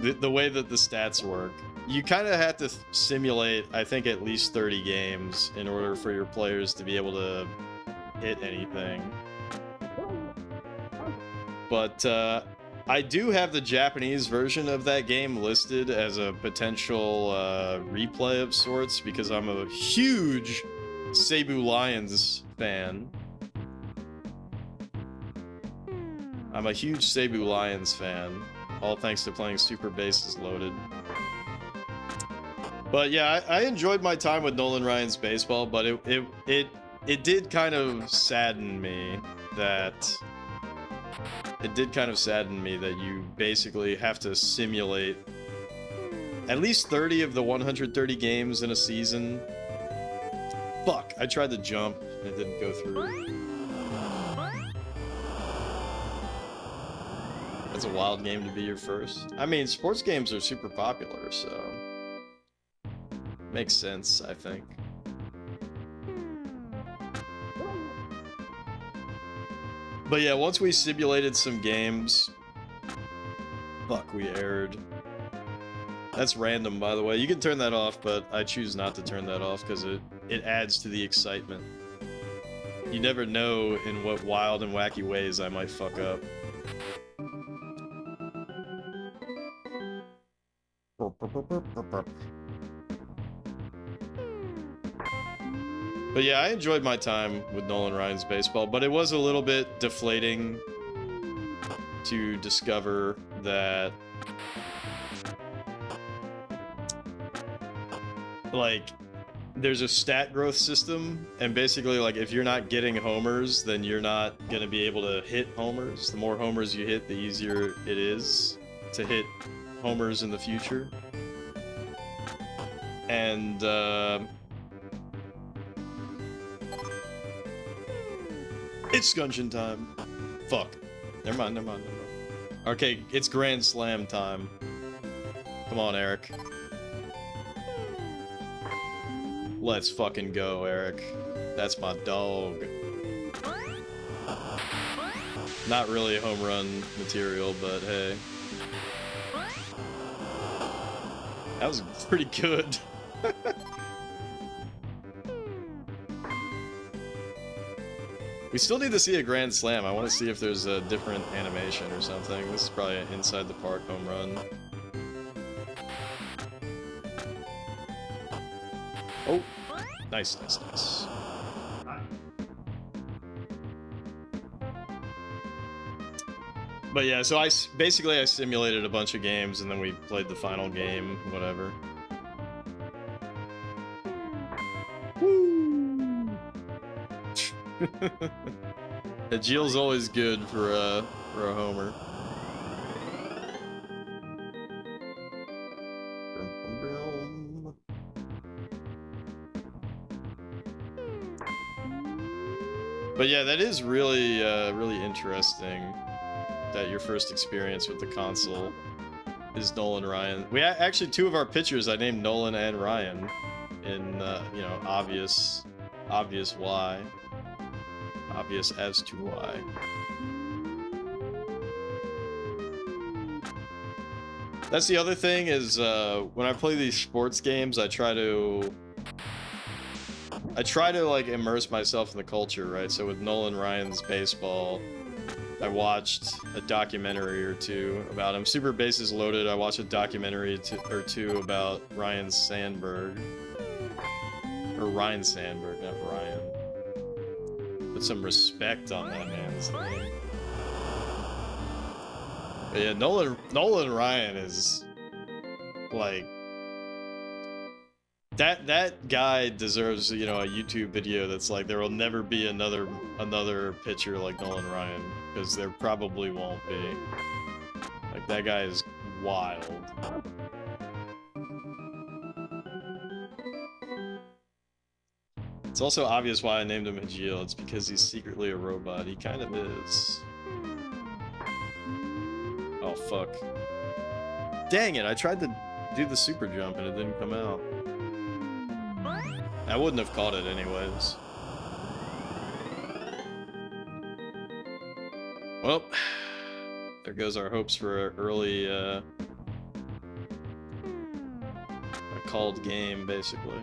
the way that the stats work. You kind of have to simulate, I think, at least 30 games in order for your players to be able to hit anything. But, I do have the Japanese version of that game listed as a potential replay of sorts, because I'm a huge Cebu Lions fan. I'm a huge Cebu Lions fan, all thanks to playing Super Bases Loaded. But yeah, I enjoyed my time with Nolan Ryan's Baseball, but it did kind of sadden me that... It did kind of sadden me that you basically have to simulate at least 30 of the 130 games in a season. Fuck, I tried to jump and it didn't go through. That's a wild game to be your first. I mean, sports games are super popular, so... Makes sense, I think. But yeah, once we simulated some games... Fuck, we erred. That's random, by the way. You can turn that off, but I choose not to turn that off because it adds to the excitement. You never know in what wild and wacky ways I might fuck up. But yeah, I enjoyed my time with Nolan Ryan's Baseball, but it was a little bit deflating to discover that like, there's a stat growth system, and basically, like, if you're not getting homers, then you're not gonna be able to hit homers. The more homers you hit, the easier it is to hit homers in the future. And, it's Gungeon time. Fuck. Never mind. Okay, it's Grand Slam time. Come on, Eric. Let's fucking go, Eric. That's my dog. Not really home run material, but hey. That was pretty good. We still need to see a Grand Slam. I want to see if there's a different animation or something. This is probably an inside the park home run. Oh, nice. But yeah, so I simulated a bunch of games and then we played the final game, whatever. Woo! Agil's always good for a homer. But yeah, that is really, really interesting that your first experience with the console is Nolan Ryan. We actually, two of our pitchers I named Nolan and Ryan in, you know, obvious why. Obvious as to why. That's the other thing is, when I play these sports games, I try to like immerse myself in the culture, right? So with Nolan Ryan's baseball, I watched a documentary or two about him. Super Bases Loaded, I watched a documentary or two about Ryan Sandberg. Or Ryan Sandberg, not Ryan. Put some respect on that man's name. But yeah, Nolan Ryan is like that guy deserves, you know, a YouTube video that's like there will never be another pitcher like Nolan Ryan, because there probably won't be. Like, that guy is wild. It's also obvious why I named him Hajil. It's because he's secretly a robot. He kind of is. Oh, fuck. Dang it, I tried to do the super jump and it didn't come out. I wouldn't have caught it anyways. Well, there goes our hopes for an early, a called game, basically.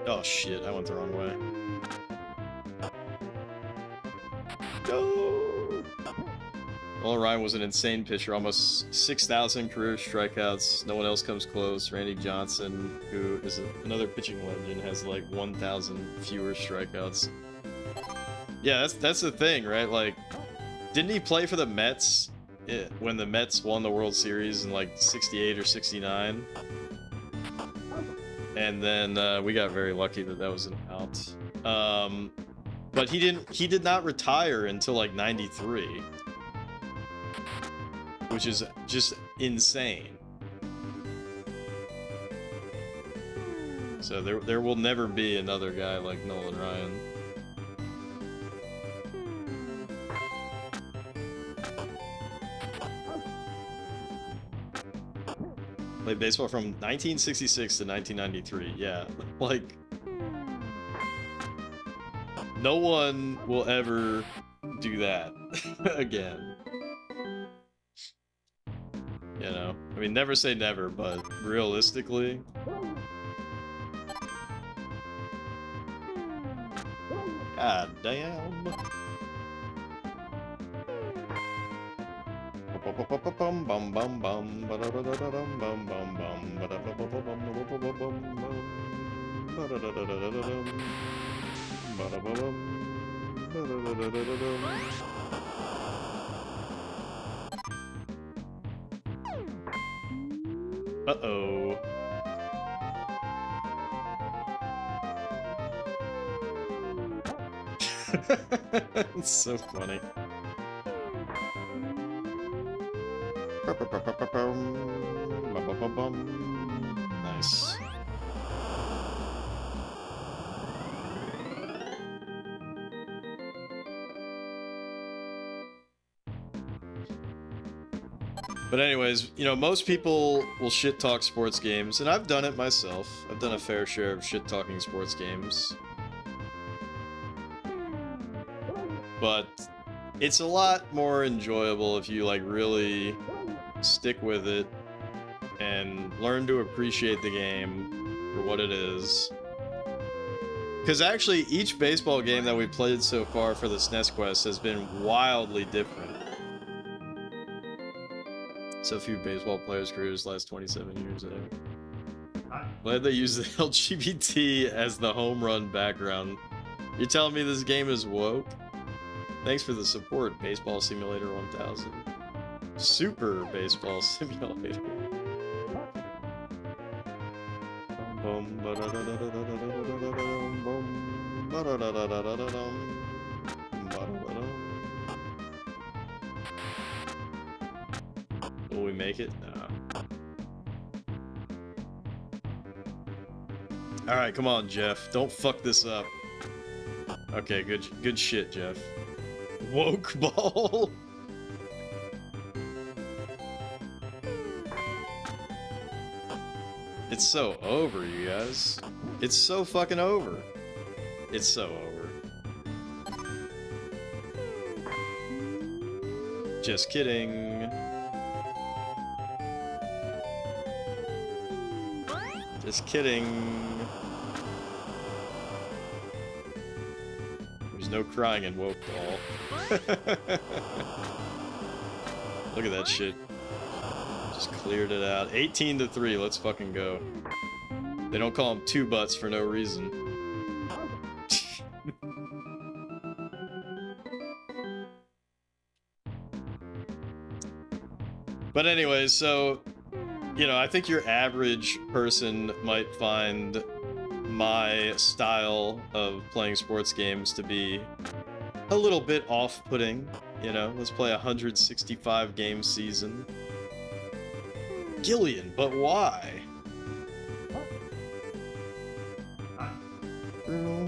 Oh shit, I went the wrong way. Go! Nolan Ryan was an insane pitcher, almost 6,000 career strikeouts. No one else comes close. Randy Johnson, who is another pitching legend, has like 1,000 fewer strikeouts. Yeah, that's the thing, right? Like, didn't he play for the Mets when the Mets won the World Series in like 68 or 69? And then we got very lucky that wasn't out. But he did not retire until like 93. Which is just insane. So there will never be another guy like Nolan Ryan. Played baseball from 1966 to 1993. Yeah, like no one will ever do that again. You know, I mean, never say never, but realistically, god damn. Uh-oh. It's so funny. Nice. But anyways, you know, most people will shit talk sports games, and I've done it myself. I've done a fair share of shit talking sports games. But it's a lot more enjoyable if you like really stick with it and learn to appreciate the game for what it is. Because actually, each baseball game that we played so far for the SNES Quest has been wildly different. So few baseball players' careers last 27 years. Glad they use the LGBT as the home run background. You're telling me this game is woke? Thanks for the support, Baseball Simulator 1000. Super Baseball Simulator. Will we make it? No. Alright, come on, Jeff. Don't fuck this up. Okay, good shit, Jeff. Woke ball? It's so over, you guys. It's so fucking over. It's so over. Just kidding. Just kidding. There's no crying in Woke Ball. Look at that shit. Just cleared it out. 18-3, let's fucking go. They don't call him two butts for no reason. But anyways, so, you know, I think your average person might find my style of playing sports games to be a little bit off-putting. You know, let's play a 165 game season. Gillian, but why? Alright,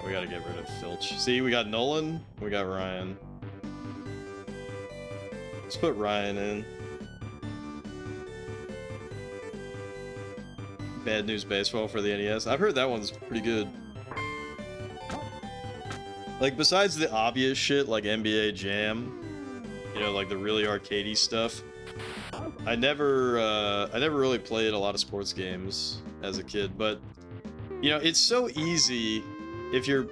we gotta get rid of Filch. See, we got Nolan, we got Ryan. Let's put Ryan in. Bad News Baseball for the NES. I've heard that one's pretty good. Like, besides the obvious shit like NBA Jam, you know, like the really arcadey stuff, I never really played a lot of sports games as a kid, but you know, it's so easy if you're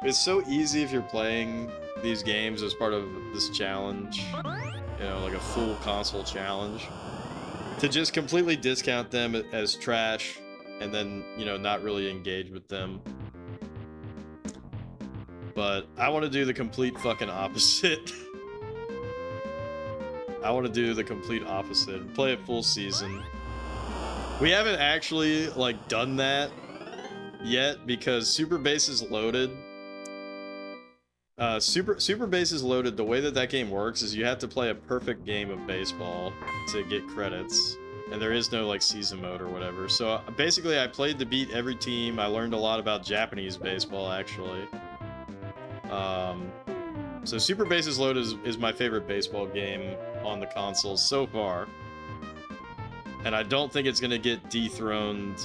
it's so easy if you're playing these games as part of this challenge, you know, like a full console challenge, to just completely discount them as trash and then, you know, not really engage with them. But I want to do the complete fucking opposite. I want to do the complete opposite. Play a full season. We haven't actually, like, done that yet because Super Bases Loaded... Super Bases Loaded, the way that game works is you have to play a perfect game of baseball to get credits. And there is no, like, season mode or whatever. So, basically, I played to beat every team. I learned a lot about Japanese baseball, actually. So Super Bases Loaded is my favorite baseball game on the console so far. And I don't think it's gonna get dethroned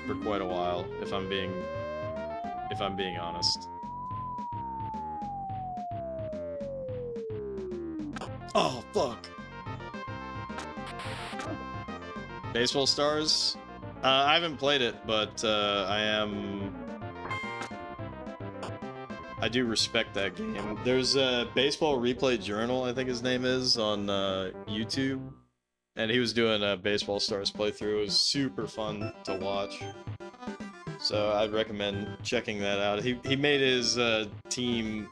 for quite a while, if I'm being honest. Oh, fuck. Baseball Stars? I haven't played it, but I do respect that game. There's a Baseball Replay Journal, I think his name is, on YouTube. And he was doing a Baseball Stars playthrough. It was super fun to watch. So I'd recommend checking that out. He made his team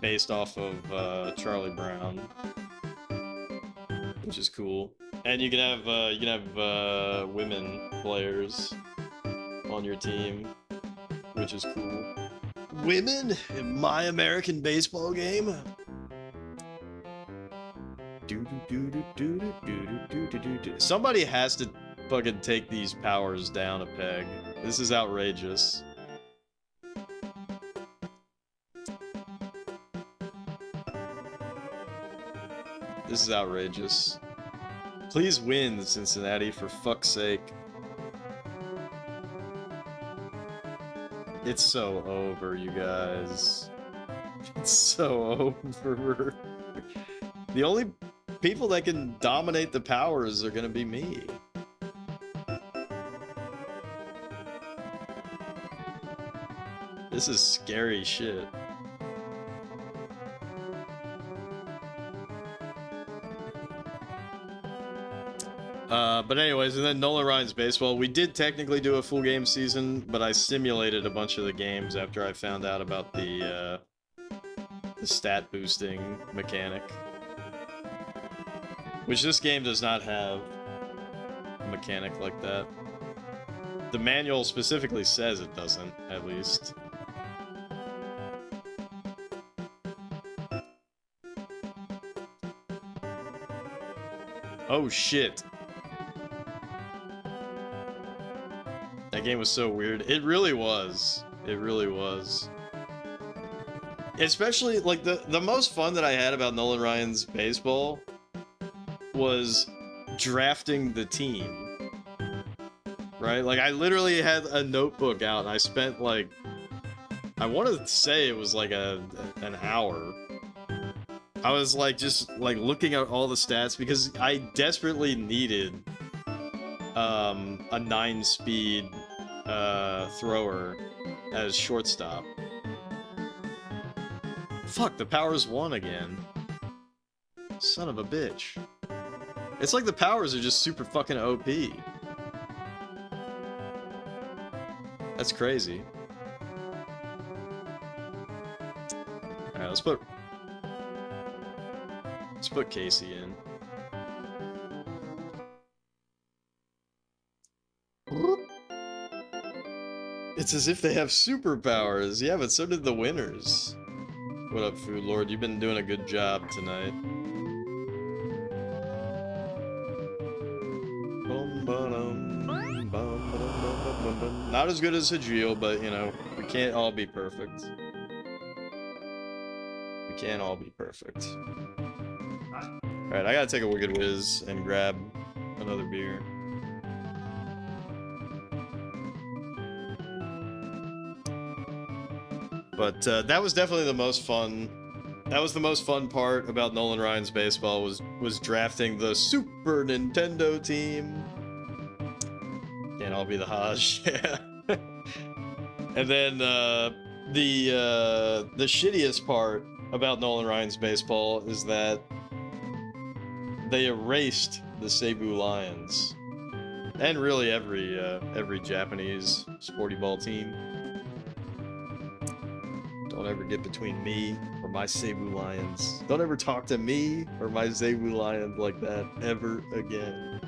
based off of Charlie Brown, which is cool. And you can have women players on your team, which is cool. Women in My American Baseball game. Somebody has to fucking take these powers down a peg. This is outrageous. This is outrageous. Please win, Cincinnati, for fuck's sake. It's so over, you guys. It's so over. The only people that can dominate the powers are gonna be me. This is scary shit. But anyways, and then Nolan Ryan's Baseball. We did technically do a full game season, but I simulated a bunch of the games after I found out about the stat boosting mechanic. Which this game does not have a mechanic like that. The manual specifically says it doesn't, at least. Oh shit. That game was so weird. It really was. It really was. Especially, like, the most fun that I had about Nolan Ryan's Baseball was drafting the team. Right? Like, I literally had a notebook out and I spent, like, I want to say it was like an hour. I was like just like looking at all the stats because I desperately needed a 9-speed thrower as shortstop. Fuck, the powers won again. Son of a bitch. It's like the powers are just super fucking OP. That's crazy. Alright, let's put Casey in. It's as if they have superpowers. Yeah, but so did the winners. What up, Food Lord? You've been doing a good job tonight. Not as good as Hajil, but, you know, we can't all be perfect. We can't all be perfect. Alright, I gotta take a Wicked Whiz and grab another beer. But that was definitely the most fun. That was the most fun part about Nolan Ryan's Baseball was drafting the Super Nintendo team. Can't all be the Haj, yeah. And then the shittiest part about Nolan Ryan's Baseball is that they erased the Cebu Lions, and really every Japanese sporty ball team. Don't ever get between me or my Cebu Lions. Don't ever talk to me or my Cebu Lions like that ever again.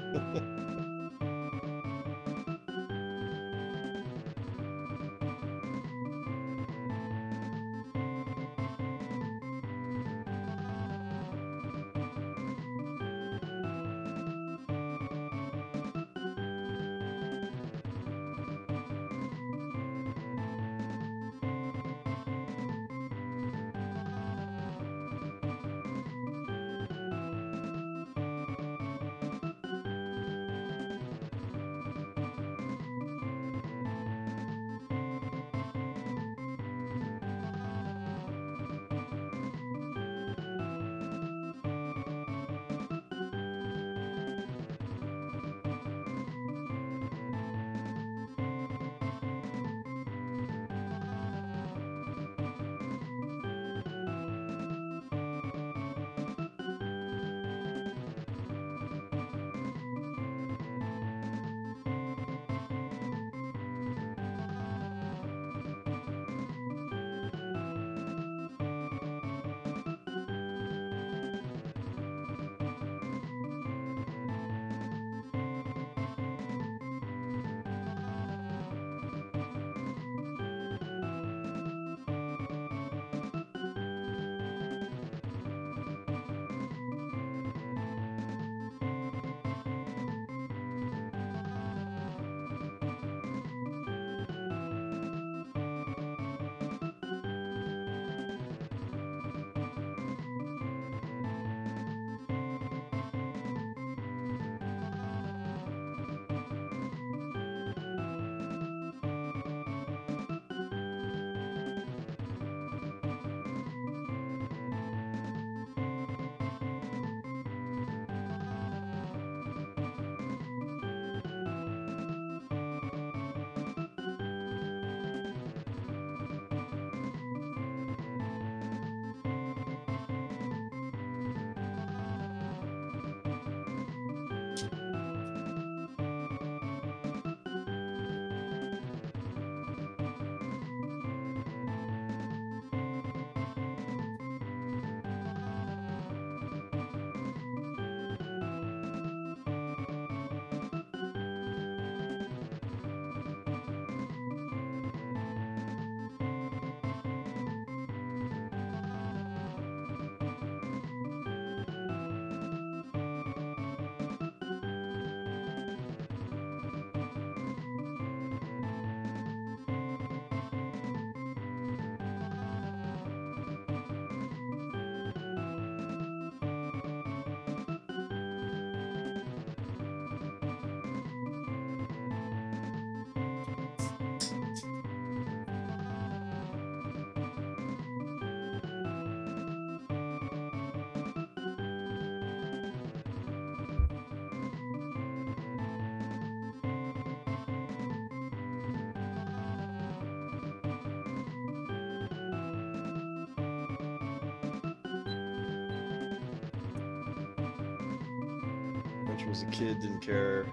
When she was a kid, didn't care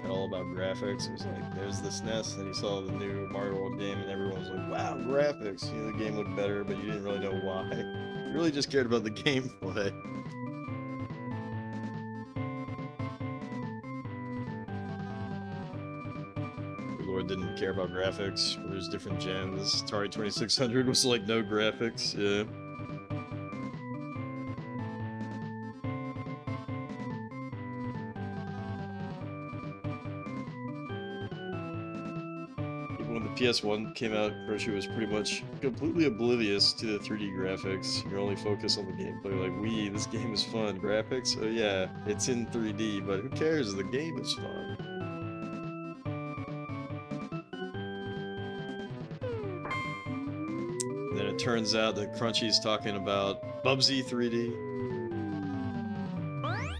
at all about graphics. It was like, there's the SNES, and you saw the new Mario World game, and everyone was like, wow, graphics. You know, the game looked better, but you didn't really know why. You really just cared about the gameplay. Lord didn't care about graphics. There's different gens. Atari 2600 was like no graphics. Yeah. When the PS1 came out, Crunchy was pretty much completely oblivious to the 3D graphics. You're only focused on the gameplay. Like, wee, this game is fun. Graphics? Oh yeah, it's in 3D, but who cares? The game is fun. And then it turns out that Crunchy's talking about Bubsy 3D.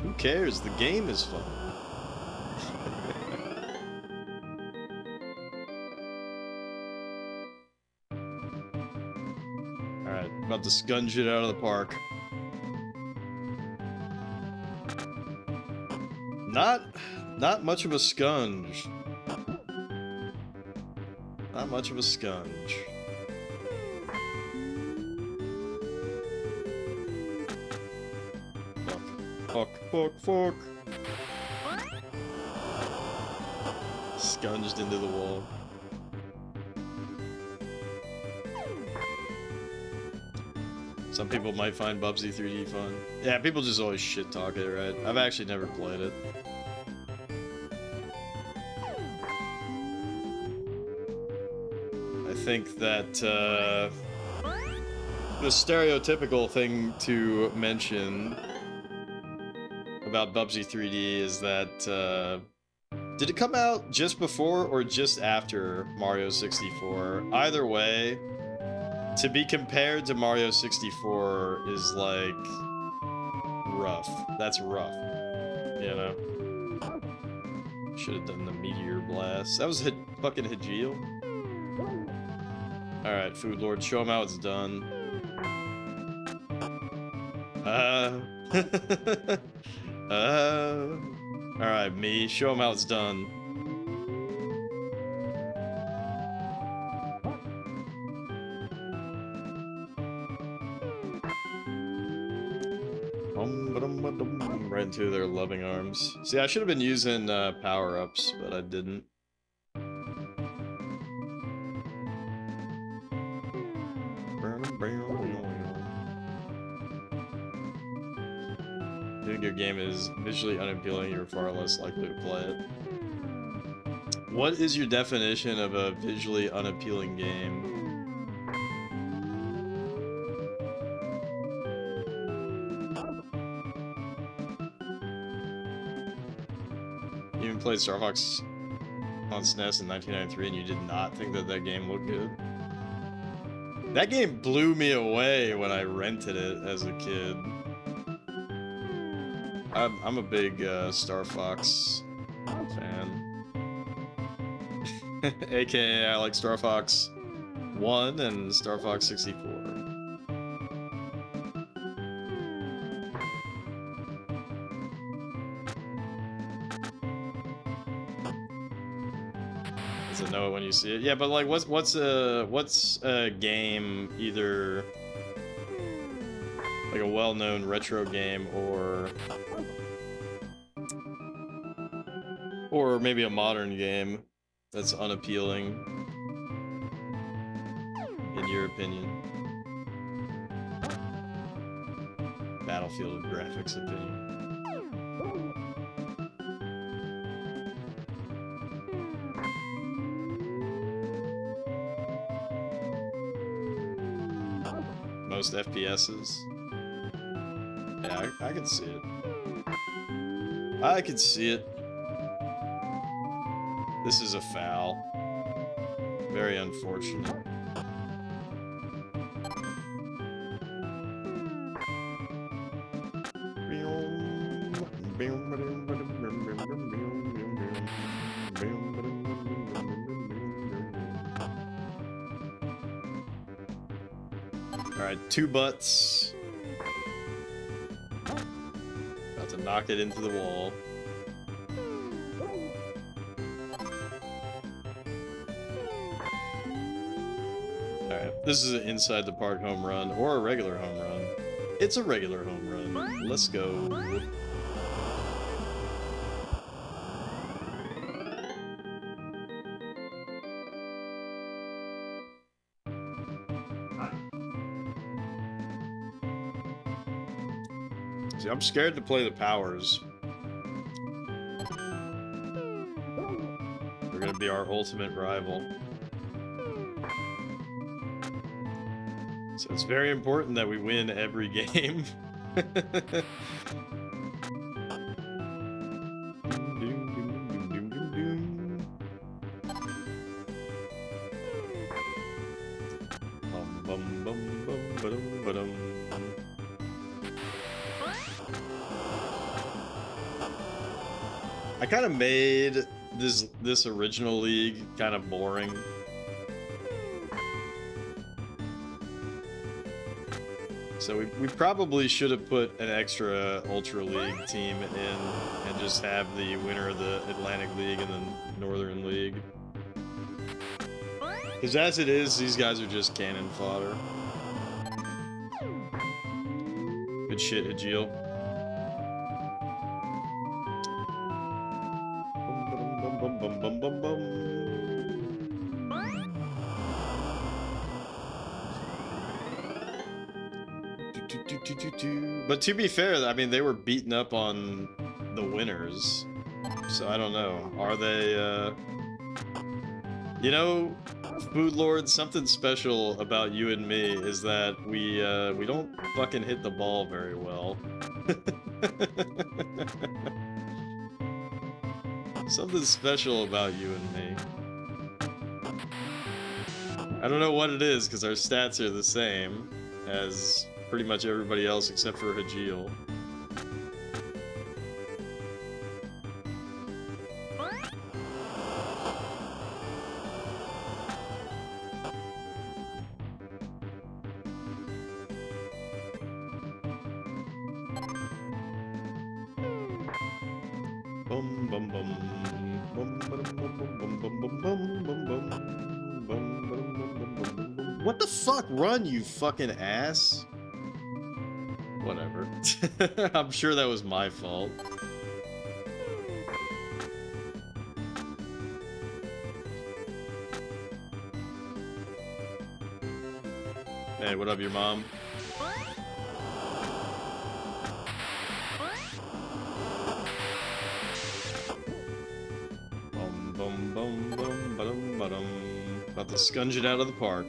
Who cares? The game is fun. Alright, about to scunge it out of the park. Not much of a scunge. Not much of a scunge. Fuck. Scunged into the wall. Some people might find Bubsy 3D fun. Yeah, people just always shit talk it, right? I've actually never played it. I think that the stereotypical thing to mention about Bubsy 3D is that, did it come out just before or just after Mario 64? Either way, to be compared to Mario 64 is like rough. That's rough, you know? Should have done the Meteor Blast. That was fucking Hajeel. Alright, Food Lord, show him how it's done. Alright, me, show him how it's done. Right into their loving arms. See, I should have been using power-ups, but I didn't. If your game is visually unappealing, you're far less likely to play it. What is your definition of a visually unappealing game? You even played Star Fox on SNES in 1993 and you did not think that that game looked good? That game blew me away when I rented it as a kid. I'm a big Star Fox fan. AKA I like Star Fox 1 and Star Fox 64. Does it know it when you see it? Yeah, but like what's a game, either like a well-known retro game or maybe a modern game that's unappealing, in your opinion? Battlefield graphics opinion. Most FPSs. Yeah, I can see it. I can see it. This is a foul. Very unfortunate. Alright, 2 butts. About to knock it into the wall. This is an inside the park home run or a regular home run. It's a regular home run. Let's go. See, I'm scared to play the powers. They're gonna be our ultimate rival. So it's very important that we win every game. I kind of made this original league kind of boring. So we probably should have put an extra Ultra League team in and just have the winner of the Atlantic League and the Northern League. Because as it is, these guys are just cannon fodder. Good shit, Hajil. But to be fair, I mean, they were beaten up on the winners. So I don't know. Are they, You know, Food Lord, something special about you and me is that we don't fucking hit the ball very well. Something special about you and me. I don't know what it is, because our stats are the same as pretty much everybody else except for Hajil. What the fuck? Run, you fucking ass. Whatever. I'm sure that was my fault. Hey, what up, your mom? About to scunge it out of the park.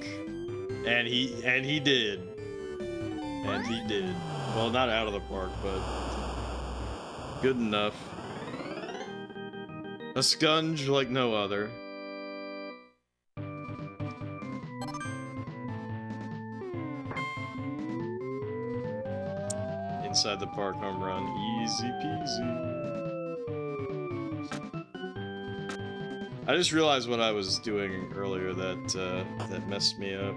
And he did. And he did. Well, not out of the park, but good enough. A scunge like no other. Inside the park home run, easy peasy. I just realized what I was doing earlier that messed me up.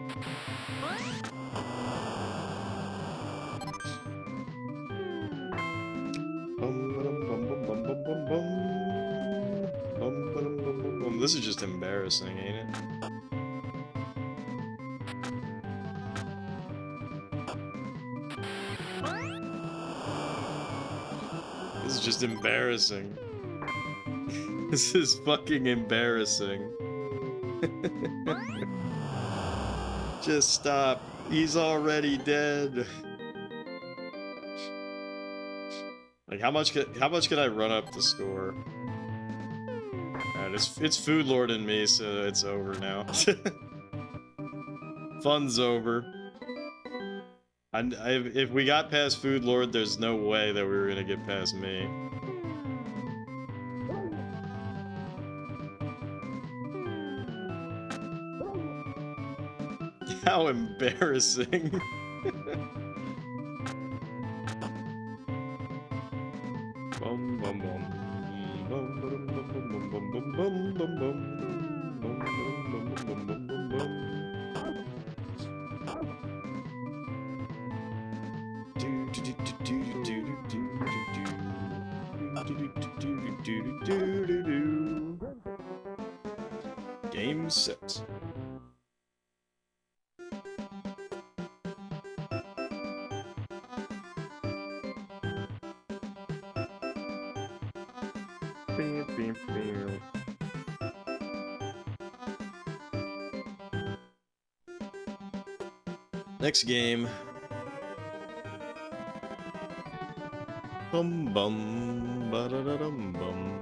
This is just embarrassing, ain't it? This is just embarrassing. This is fucking embarrassing. Just stop. He's already dead. Like, how much could I run up the score? Alright, it's Food Lord and me, so it's over now. Fun's over. If we got past Food Lord, there's no way that we were gonna get past me. How embarrassing. Game set. Next game. Bum bum ba da da dum bum.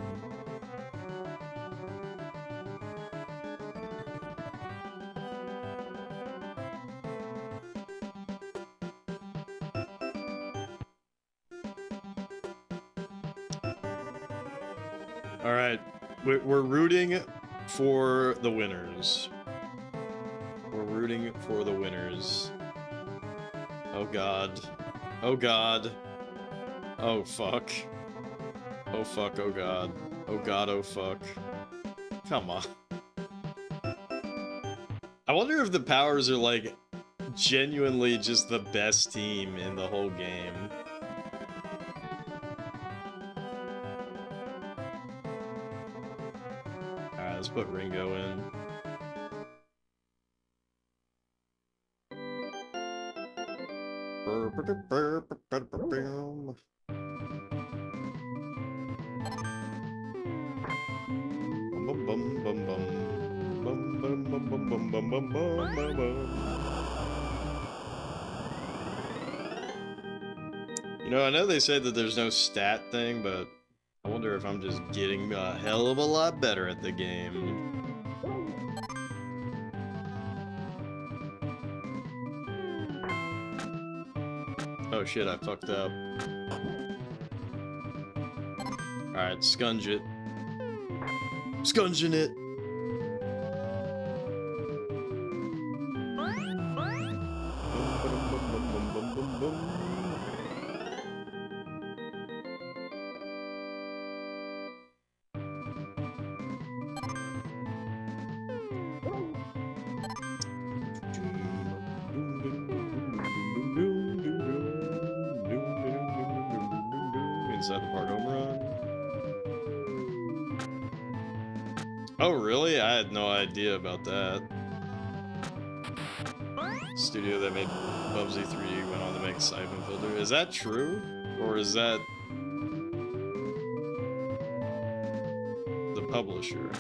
All right, we're rooting for the winners. We're rooting for the winners. Oh god. Oh god. Oh fuck. Oh fuck, oh god. Oh god, oh fuck. Come on. I wonder if the Powers are like genuinely just the best team in the whole game. Alright, let's put Ringo in. You know, I know they said that there's no stat thing, but I wonder if I'm just getting a hell of a lot better at the game. Oh shit, I fucked up. Alright, scunge it. Scunging it! Inside the park home run. Oh, really? I had no idea about that. Studio that made Bubsy 3 went on to make Siphon Filter. Is that true? Or is that the publisher?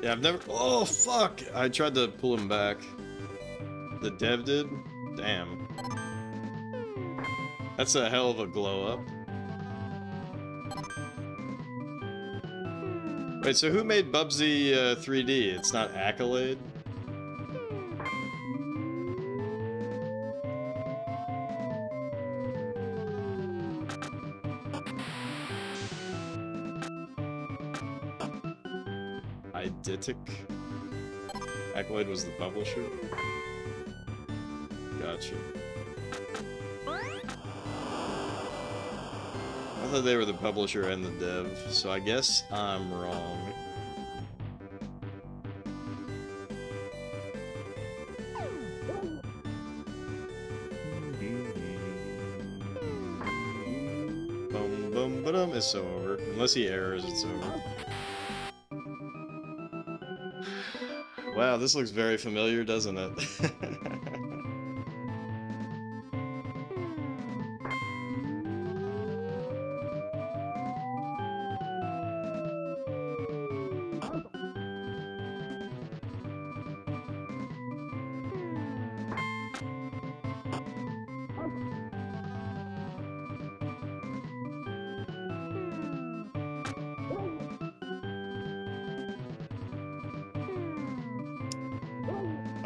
Yeah, I've never... Oh, fuck! I tried to pull him back. The dev did? Damn. That's a hell of a glow up. Wait, so who made Bubsy 3D? It's not Accolade? Eidetic? Accolade was the publisher? Gotcha. I thought they were the publisher and the dev, so I guess I'm wrong. Bum bum ba-dum, it's so over. Unless he errors, it's over. Wow, this looks very familiar, doesn't it?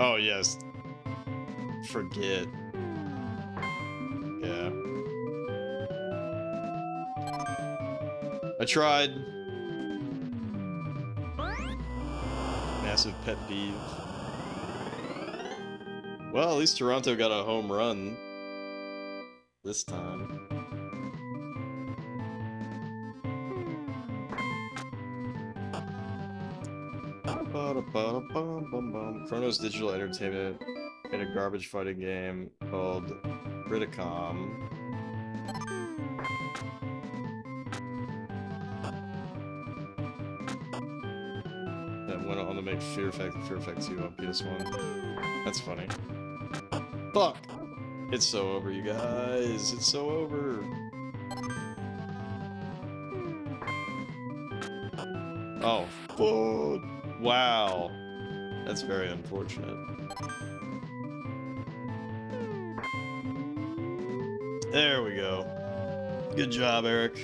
Oh, yes. Forget. Yeah. I tried. Massive pet peeve. Well, at least Toronto got a home run this time. Chronos Digital Entertainment made a garbage fighting game called Criticom. that went on to make Fear Effect and Fear Effect 2 on PS1. That's funny. Fuck! It's so over, you guys. It's so over. Oh, fuck. Wow. That's very unfortunate. There we go. Good job, Eric.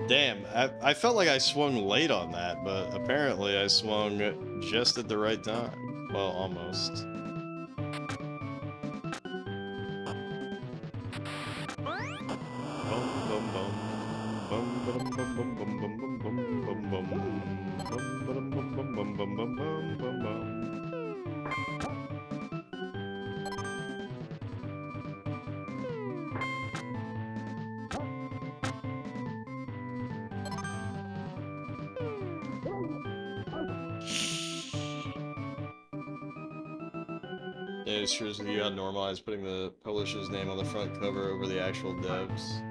Damn, I felt like I swung late on that, but apparently I swung just at the right time. Well, almost. Yeah, it's true. You gotta normalize putting the publisher's name on the front cover over the actual devs.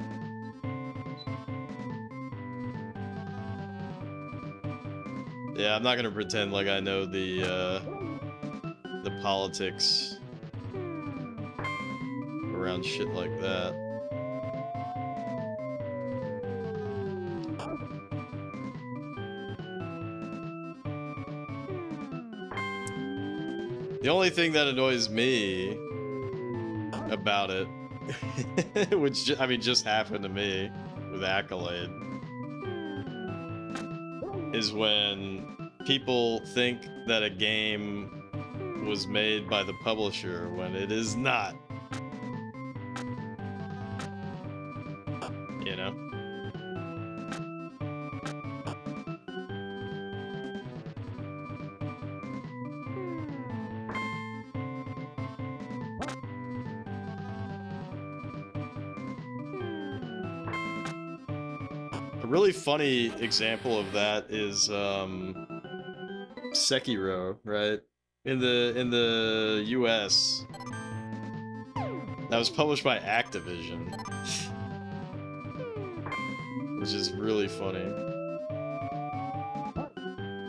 Yeah, I'm not gonna pretend like I know the politics around shit like that. The only thing that annoys me about it, which, I mean, just happened to me with Accolade, is when people think that a game was made by the publisher when it is not. You know? A really funny example of that is Sekiro, right? In the US, that was published by Activision, which is really funny.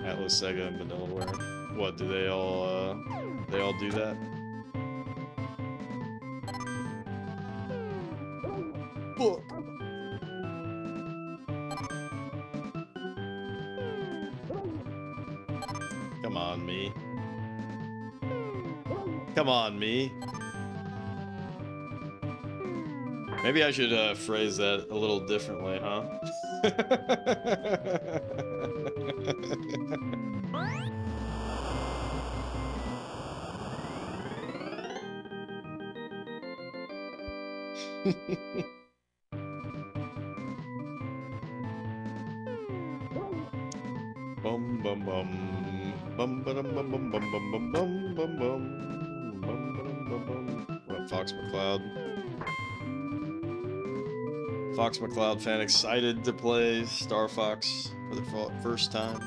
Atlas, Sega, and Vanillaware. What, do they all do that? Fuck. Come on, me. Come on, me. Maybe I should phrase that a little differently, huh? Bum bum bum bum bum bum bum bum bum bum bum bum bum. What, Fox McCloud? Fox McCloud fan excited to play Star Fox for the first time.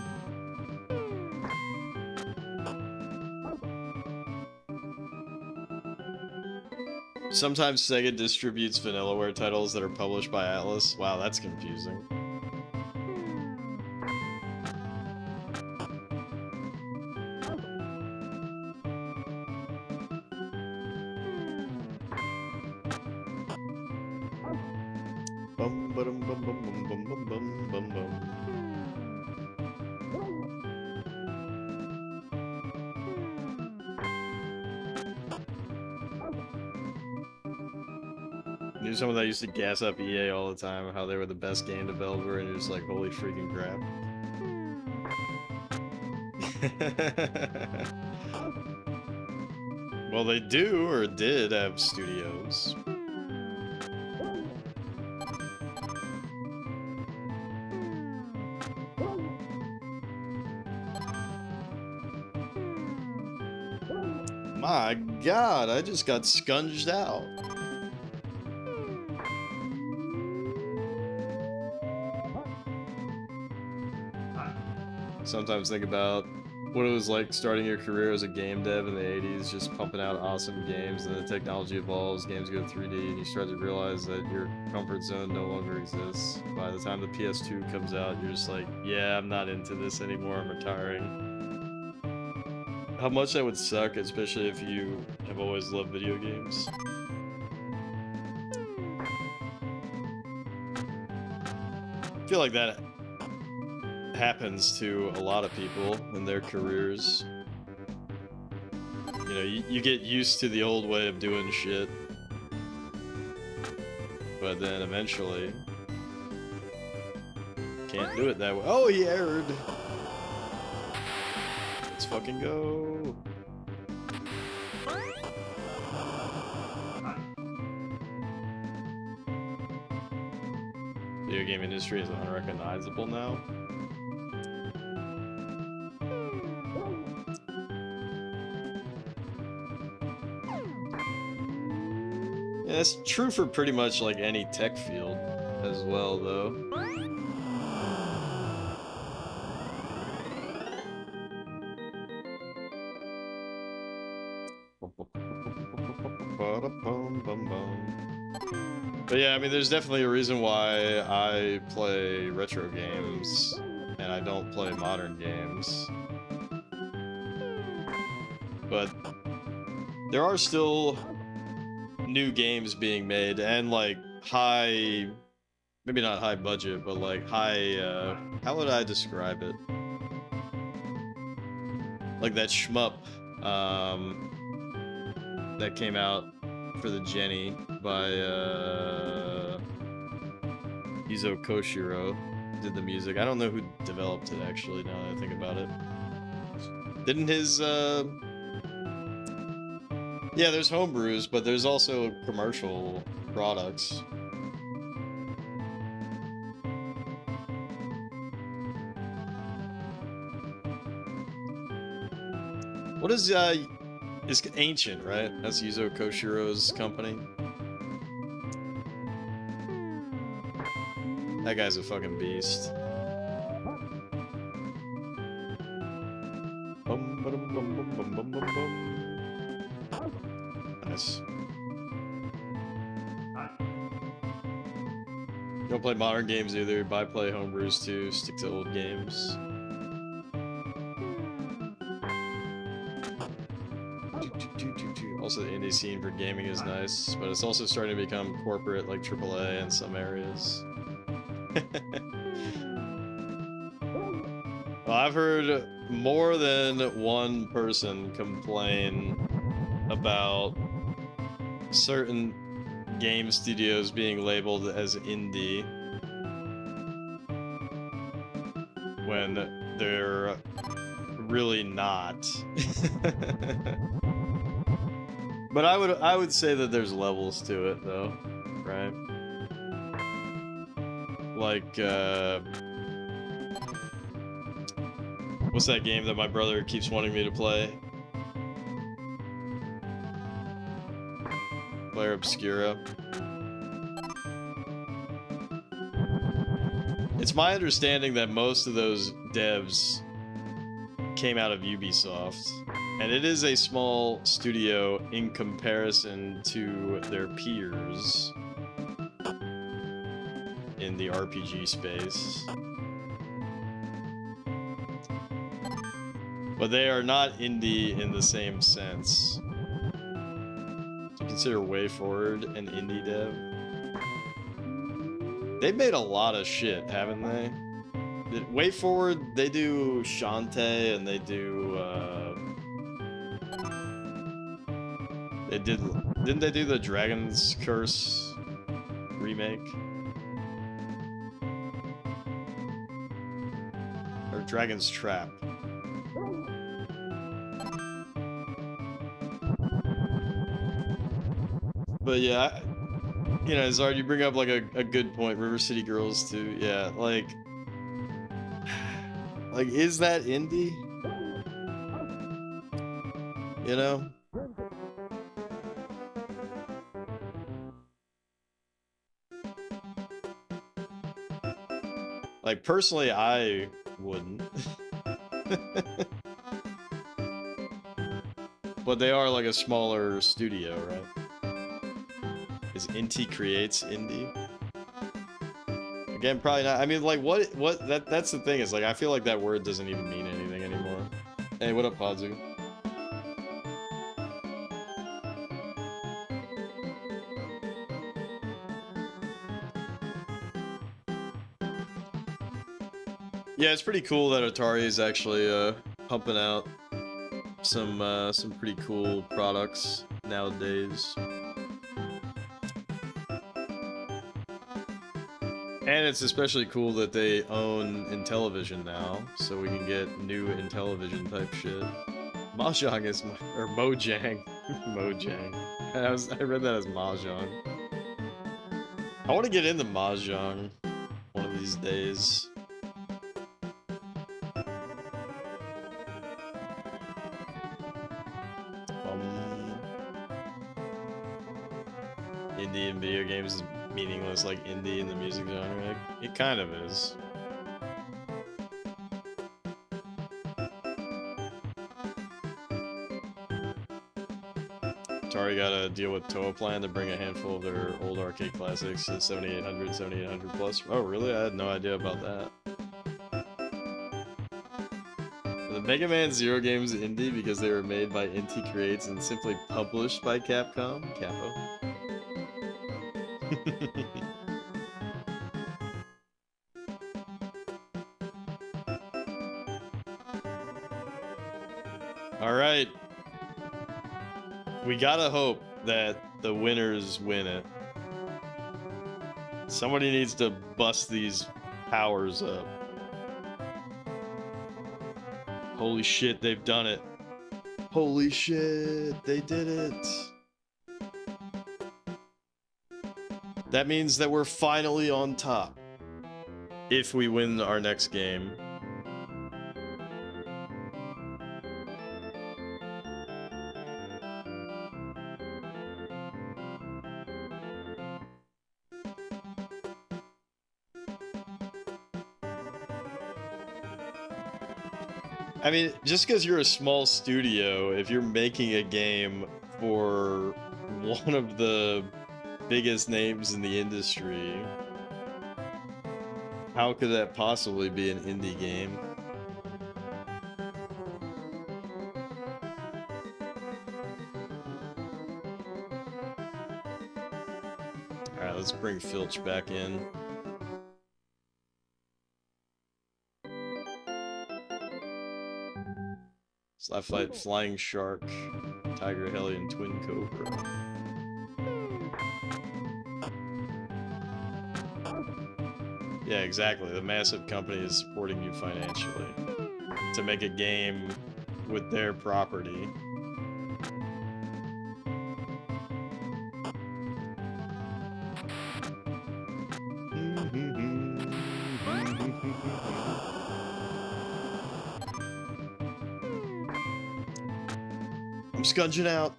Sometimes Sega distributes Vanillaware titles that are published by Atlas. Wow, that's confusing. Bum bum bum bum bum bum bum bum bum bum. Knew someone that used to gas up EA all the time, how they were the best game developer, and you're just like, holy freaking crap. Well, they do, or did, have studios. My god, I just got scunged out. Sometimes think about what it was like starting your career as a game dev in the 80s, just pumping out awesome games, and the technology evolves, games go 3D, and you start to realize that your comfort zone no longer exists. By the time the PS2 comes out, you're just like, yeah, I'm not into this anymore, I'm retiring. How much that would suck, especially if you have always loved video games. I feel like that happens to a lot of people in their careers. You know, you get used to the old way of doing shit, but then eventually can't do it that way. Oh, he erred. Let's fucking go. Video game industry is unrecognizable now. Yeah, that's true for pretty much like any tech field as well, though. But yeah, I mean, there's definitely a reason why I play retro games and I don't play modern games. But there are still new games being made, and like high, maybe not high budget, but like high, how would I describe it? Like that shmup that came out for the Jenny by Izo Koshiro did the music. I don't know who developed it actually, now that I think about it. Didn't his yeah, there's homebrews, but there's also commercial products. What is it's Ancient, right? That's Yuzo Koshiro's company. That guy's a fucking beast. Bum, ba-dum, bum, bum, bum, bum, bum, bum. Nice. Don't play modern games either, but I play homebrews too. Stick to old games. Also, the indie scene for gaming is nice, but it's also starting to become corporate, like AAA in some areas. Well, I've heard more than one person complain about certain game studios being labeled as indie when they're really not. But I would say that there's levels to it though, right? Like what's that game that my brother keeps wanting me to play? Player Obscura. It's my understanding that most of those devs came out of Ubisoft, and it is a small studio in comparison to their peers in the RPG space. But they are not indie in the same sense. Do you consider WayForward an indie dev? They've made a lot of shit, haven't they? WayForward, they do Shantae, and they do, didn't they do the Dragon's Curse remake? Or Dragon's Trap. But yeah, you know, Zard, you bring up like a good point. River City Girls too. Yeah, like is that indie? You know? Like, personally, I wouldn't. But they are like a smaller studio, right? Is Inti Creates indie? Again, probably not. I mean, like, that's the thing, is like, I feel like that word doesn't even mean anything anymore. Hey, what up, Podzu? Yeah, it's pretty cool that Atari is actually pumping out some pretty cool products nowadays. And it's especially cool that they own Intellivision now, so we can get new Intellivision type shit. Mahjong is or Mojang. Mojang. I read that as Mahjong. I want to get into Mahjong one of these days. Indie in video games is meaningless like indie in the music genre. It kind of is. Atari got a deal with Toa Plan to bring a handful of their old arcade classics to 7800, 7800 plus. Oh, really? I had no idea about that. The Mega Man Zero games indie because they were made by Inti Creates and simply published by Capcom. Capo. All right. We gotta hope that the winners win it. Somebody needs to bust these powers up. Holy shit, they've done it. Holy shit, they did it. That means that we're finally on top. If we win our next game. I mean, just because you're a small studio, if you're making a game for one of the biggest names in the industry, how could that possibly be an indie game? Alright, let's bring Filch back in. Slapfight, Flying Shark, Tiger Hellion, Twin Cobra. Yeah, exactly. The massive company is supporting you financially to make a game with their property. I'm scunging out.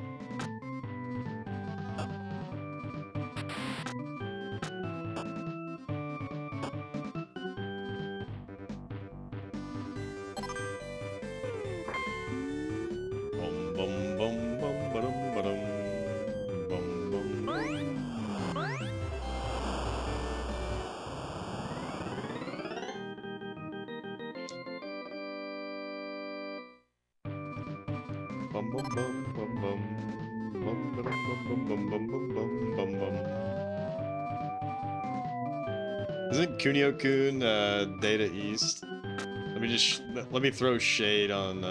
Isn't Kunio-kun Data East? Let me throw shade on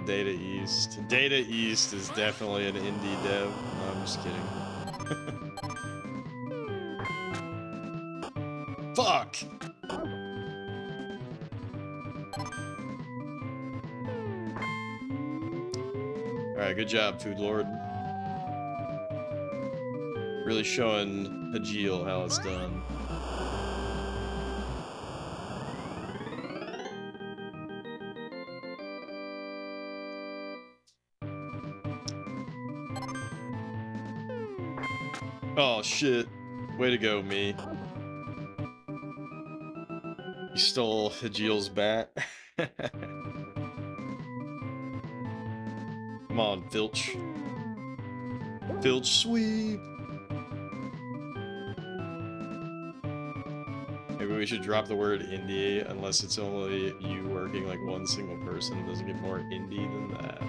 Data East. Data East is definitely an indie dev. No, I'm just kidding. Fuck! Alright, good job, Food Lord. Really showing Hajil how it's done. Oh shit. Way to go, me. You stole Hajil's bat. Come on, Filch. Filch sweep. Maybe we should drop the word indie unless it's only you working like one single person. It doesn't get more indie than that.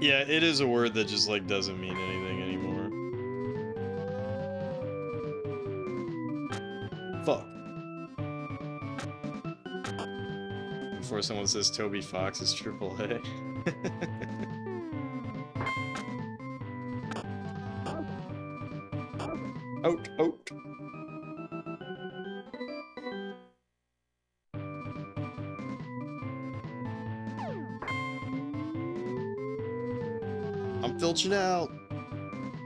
Yeah, it is a word that just like doesn't mean anything anymore. Fuck. Before someone says Toby Fox is AAA. Out, out. I'm filching out.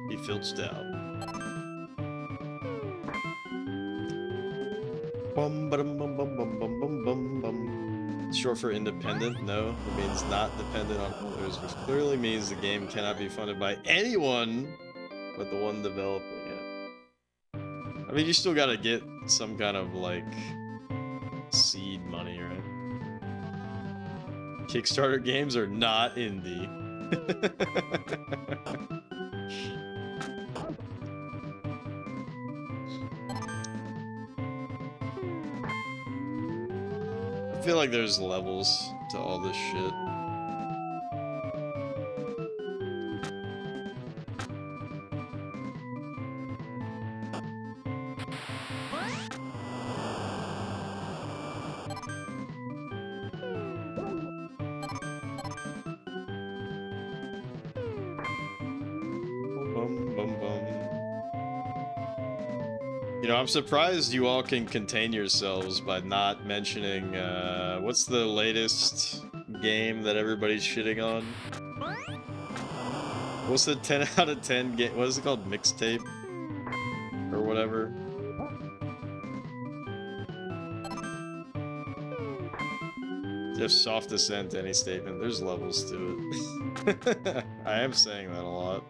He filched out. Bum bum bum bum bum bum bum bum bum. Short for independent? No, it means not dependent on others, which clearly means the game cannot be funded by anyone but the one developing it. I mean, you still gotta get some kind of like seed money, right? Kickstarter games are not indie. I feel like there's levels to all this shit. You know, I'm surprised you all can contain yourselves by not mentioning, what's the latest game that everybody's shitting on? What's the 10 out of 10 game? What is it called? Mixtape? Or whatever? If soft dissent to any statement, there's levels to it. I am saying that a lot.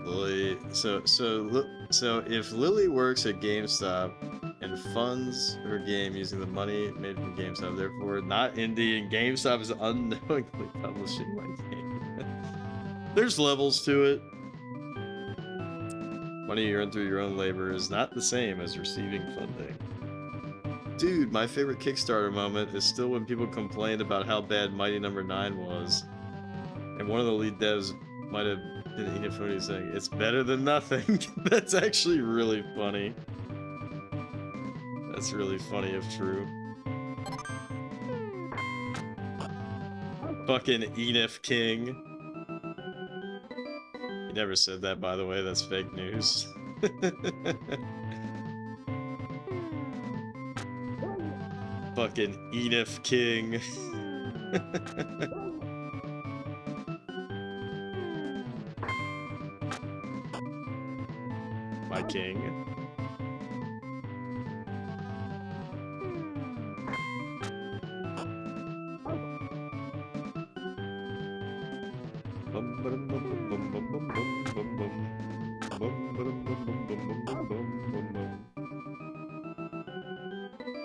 Lily, so if Lily works at GameStop and funds her game using the money made from GameStop, therefore not indie, and GameStop is unknowingly publishing my game. There's levels to it. Money you earn through your own labor is not the same as receiving funding. Dude, my favorite Kickstarter moment is still when people complained about how bad Mighty No. 9 was, and one of the lead devs might have been Inafune saying, "It's better than nothing." That's actually really funny. That's really funny if true. Fucking Enif King. He never said that, by the way. That's fake news. Fucking Enif King. My king.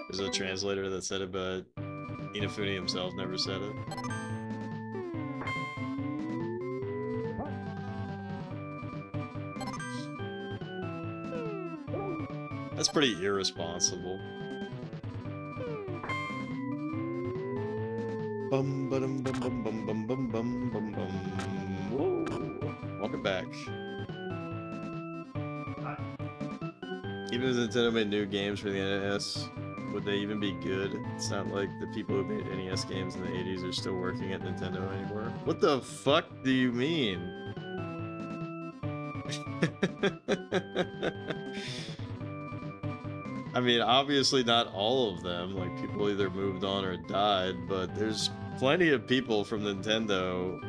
There's a translator that said it, but Inafune himself never said it. That's pretty irresponsible. Bum bum bum bum bum bum bum bum bum bum. Whoa! Welcome back. Even if Nintendo made new games for the NES, would they even be good? It's not like the people who made NES games in the 80s are still working at Nintendo anymore. What the fuck do you mean? I mean, obviously not all of them, like people either moved on or died, but there's plenty of people from Nintendo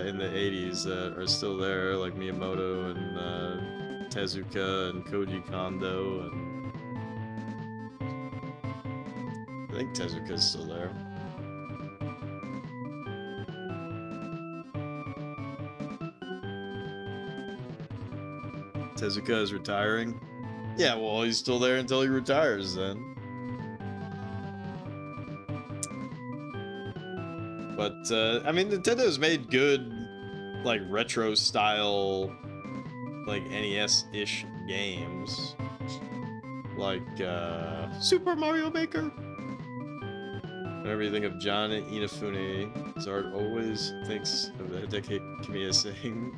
in the 80s that are still there, like Miyamoto and Tezuka and Koji Kondo, and I think Tezuka's still there. Tezuka is retiring? Yeah, well, he's still there until he retires, then. But, I mean, Nintendo's made good, like, retro-style, like, NES-ish games. Like, Super Mario Maker. Whenever you think of John Inafune, Zard always thinks of Hideki Kamiya saying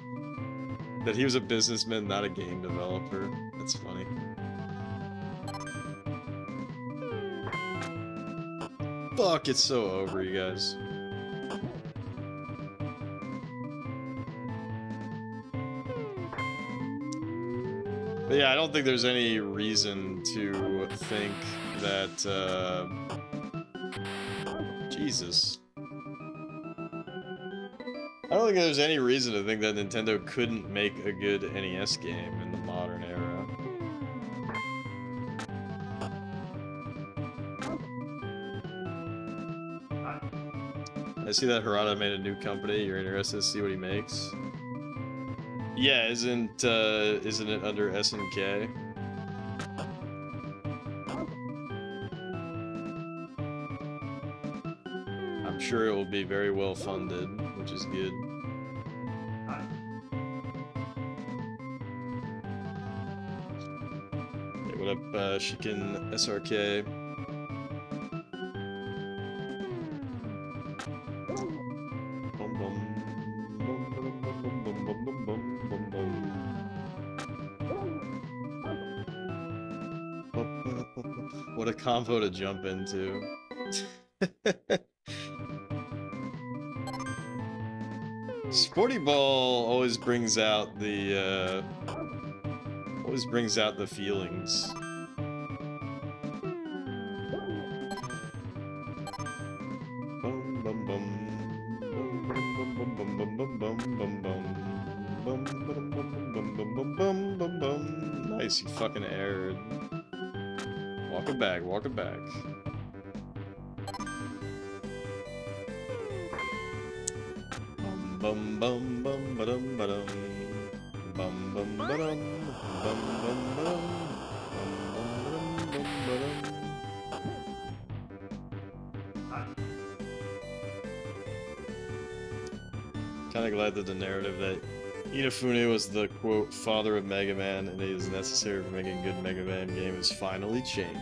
that he was a businessman, not a game developer. That's funny. Fuck, it's so over, you guys. But yeah, I don't think there's any reason to think that, Jesus. I don't think there's any reason to think that Nintendo couldn't make a good NES game in the modern era. I see that Harada made a new company. You're interested to see what he makes? Yeah, isn't it under SNK? I'm sure it will be very well funded, which is good. Hey, what up, Shikin SRK? What a combo to jump into. Sporty Ball always brings out the feelings. Bum bum bum. Bum bum bum bum bum bum bum bum. Bum bum bum bum bum bum bum bum. Nice, you fucking aired. Walk it back, walk it back. Bum bum bum ba-dum ba-dum. Bum bum ba-dum. Bum bum ba-dum. Bum bum ba-dum ba-dum. Kinda glad that the narrative that Inafune was the, quote, father of Mega Man and it is necessary for making a good Mega Man game is finally changing.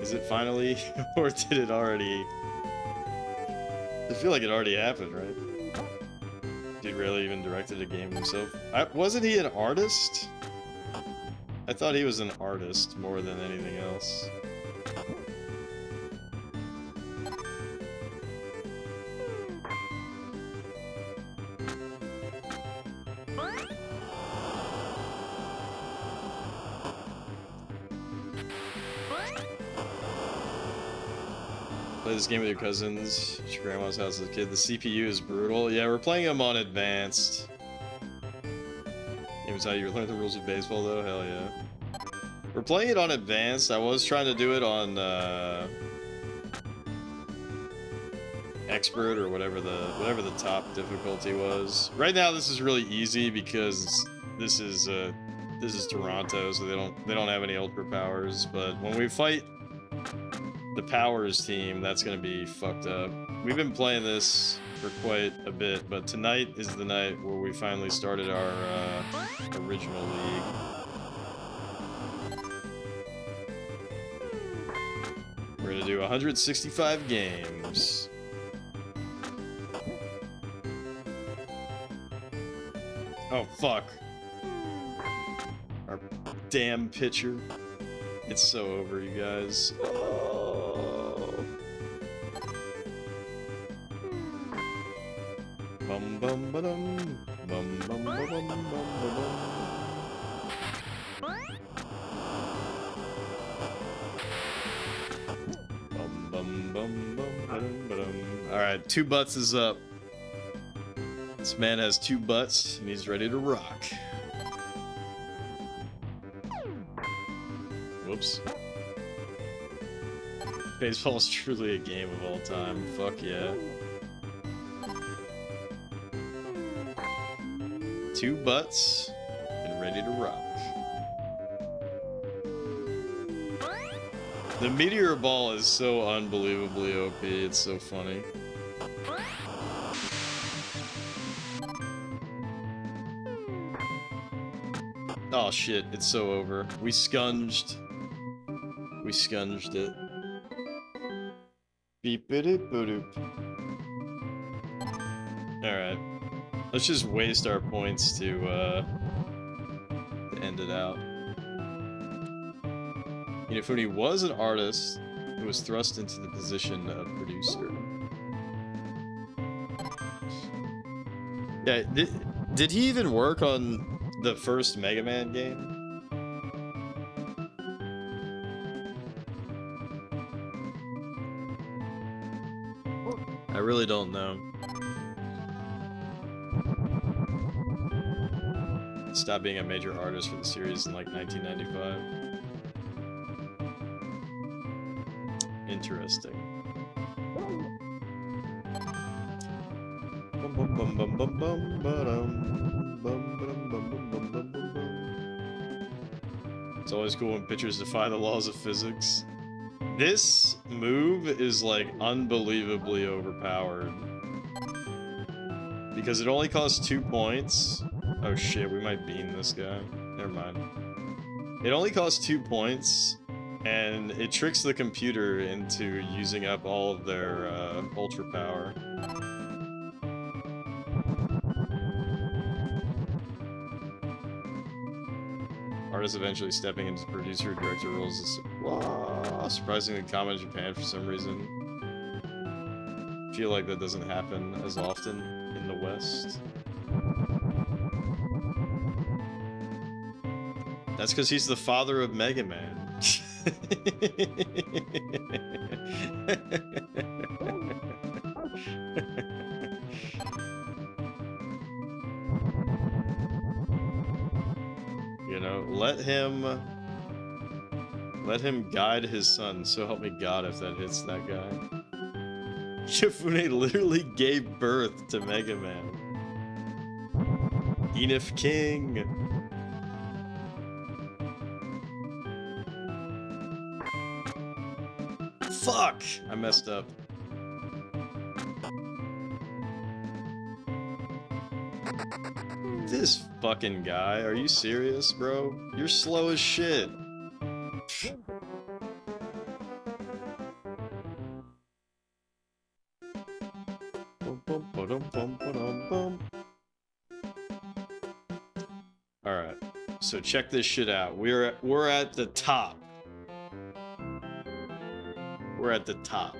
Is it finally, or did it already? I feel like it already happened, right? He really even directed a game himself. Wasn't he an artist? I thought he was an artist more than anything else. Play this game with your cousins, at your grandma's house as a kid. The CPU is brutal. Yeah, we're playing them on advanced. It was how you learn the rules of baseball, though. Hell yeah. We're playing it on advanced. I was trying to do it on expert or whatever the top difficulty was. Right now, this is really easy because this is Toronto, so they don't have any ultra powers. But when we fight the Powers team, that's gonna be fucked up. We've been playing this for quite a bit, but tonight is the night where we finally started our original league. We're gonna do 165 games. Oh fuck. Our damn pitcher. It's so over, you guys. Oh. Bum bum ba dum. Bum bum ba bum bum ba bum. Alright, 2 butts is up. This man has 2 butts, and he's ready to rock. Whoops. Baseball is truly a game of all time. Fuck yeah. 2 butts, and ready to rock. The meteor ball is so unbelievably OP, it's so funny. Oh shit, it's so over. We scunged. We scunged it. Beep-a-doop-a-doop. Alright. Let's just waste our points to end it out. Inafune was an artist who was thrust into the position of producer. Yeah, did he even work on the first Mega Man game? I really don't know. Stopped being a major artist for the series in like 1995. Interesting. It's always cool when pitchers defy the laws of physics. This move is like unbelievably overpowered. Because it only costs 2 points. Oh shit, we might beam this guy. Never mind. It only costs 2 points, and it tricks the computer into using up all of their ultra power. Artists eventually stepping into producer or director roles is surprisingly common in Japan for some reason. I feel like that doesn't happen as often in the West. That's because he's the father of Mega Man. You know, let him guide his son, so help me God if that hits that guy. Shifune literally gave birth to Mega Man. Enif King! Fuck! I messed up. This fucking guy, are you serious, bro? You're slow as shit. Alright, so check this shit out. We're at the top. We're at the top.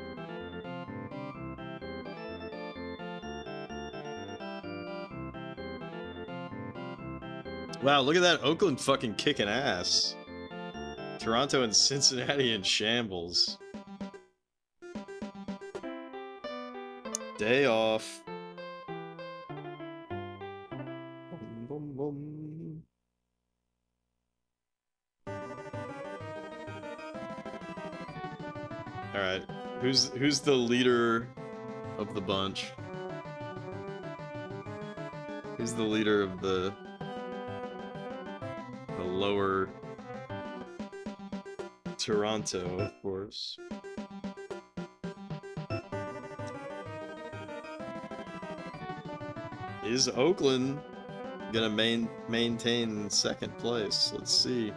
Wow, look at that Oakland fucking kicking ass. Toronto and Cincinnati in shambles. Day off. Boom, boom, boom. Alright, who's the leader of the bunch? Who's the leader of the lower Toronto, of course. Is Oakland gonna maintain second place? Let's see.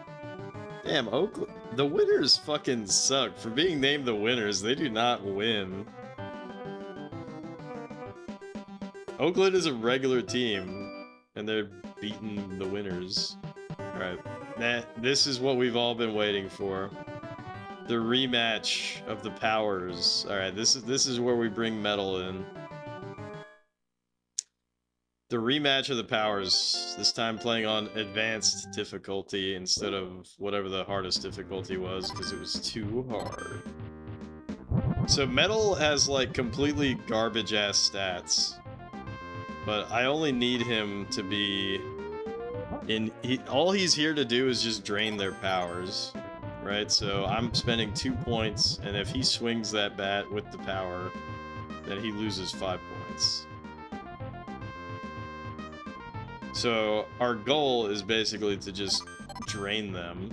Damn, Oakland. The winners fucking suck. For being named the winners, they do not win. Oakland is a regular team, and they're beating the winners. Alright. This is what we've all been waiting for. The rematch of the powers. Alright, this is where we bring metal in. The rematch of the powers, this time playing on advanced difficulty instead of whatever the hardest difficulty was, because it was too hard. So Metal has like completely garbage ass stats, but I only need him to be all he's here to do is just drain their powers, right? So I'm spending 2 points, and if he swings that bat with the power, then he loses 5 points. So our goal is basically to just drain them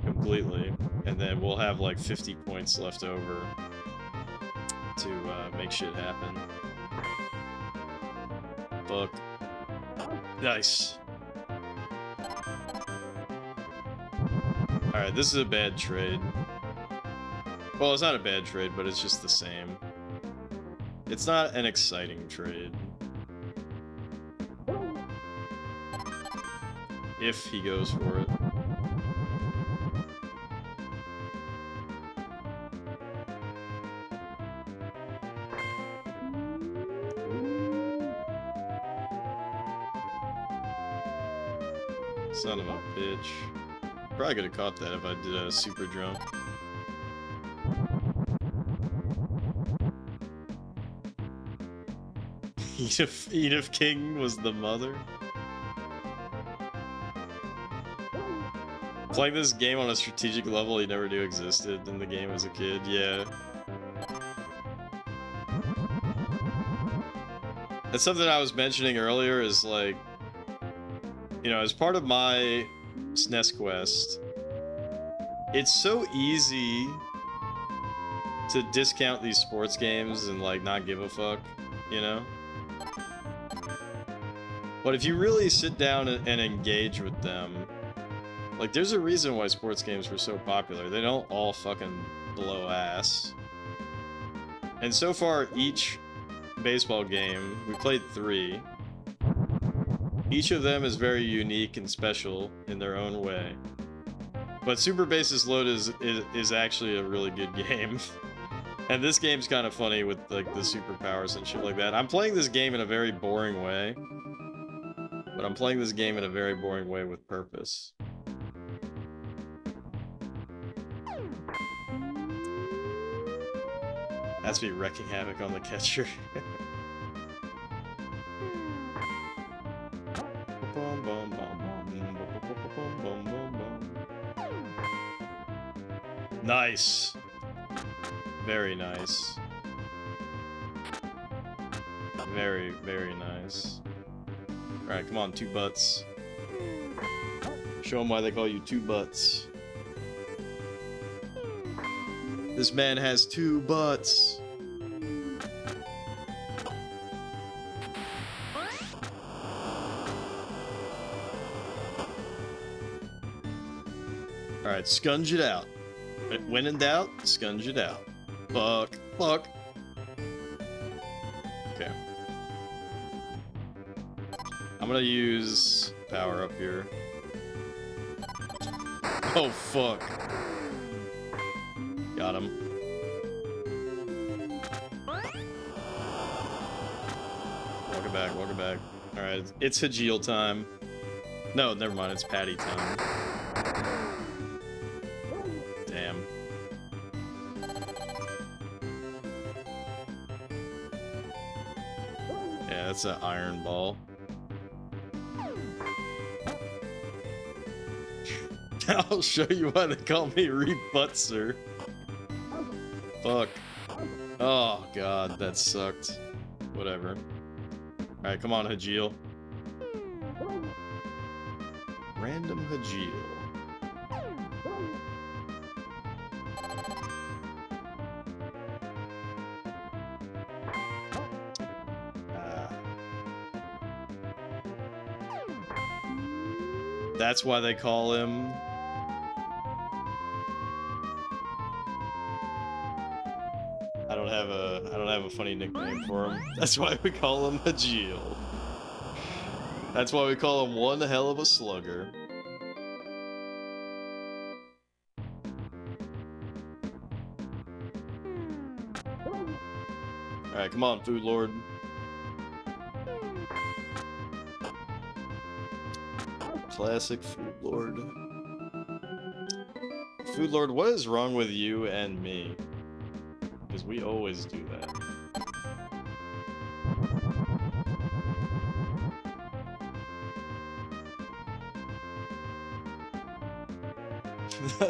completely, and then we'll have like 50 points left over to make shit happen. Fuck. Nice. Alright, this is a bad trade. Well, it's not a bad trade, but it's just the same. It's not an exciting trade. If he goes for it. Son of a bitch. Probably could have caught that if I did a super jump. Edith King was the mother. Playing this game on a strategic level you never knew existed in the game as a kid, yeah. That's something I was mentioning earlier is like, you know, as part of my SNES quest, it's so easy to discount these sports games and like not give a fuck, you know? But if you really sit down and engage with them, like there's a reason why sports games were so popular. They don't all fucking blow ass. And so far, each baseball game, we played 3. Each of them is very unique and special in their own way. But Super Bases Loaded is actually a really good game. And this game's kind of funny with like the superpowers and shit like that. I'm playing this game in a very boring way. But I'm playing this game in a very boring way with purpose. That's me wrecking havoc on the catcher. Nice. Very nice. Very, very nice. Alright, come on, 2 butts. Show them why they call you 2 butts. This man has 2 butts. Alright, scunge it out. When in doubt, scunge it out. Fuck. Fuck. Okay. I'm gonna use power up here. Oh, fuck. Got him. Welcome back, welcome back. Alright, it's Hajeel time. No, never mind, it's Patty time. Damn. Yeah, that's an iron ball. I'll show you why they call me Rebutzer. Fuck. Oh, God, that sucked. Whatever. Alright, come on, Hajeel. Random Hajeel. That's why they call him... I don't have a funny nickname for him. That's why we call him Hajeel. That's why we call him one hell of a slugger. Alright, come on, Food Lord. Classic Food Lord. Food Lord, what is wrong with you and me? because we always do that.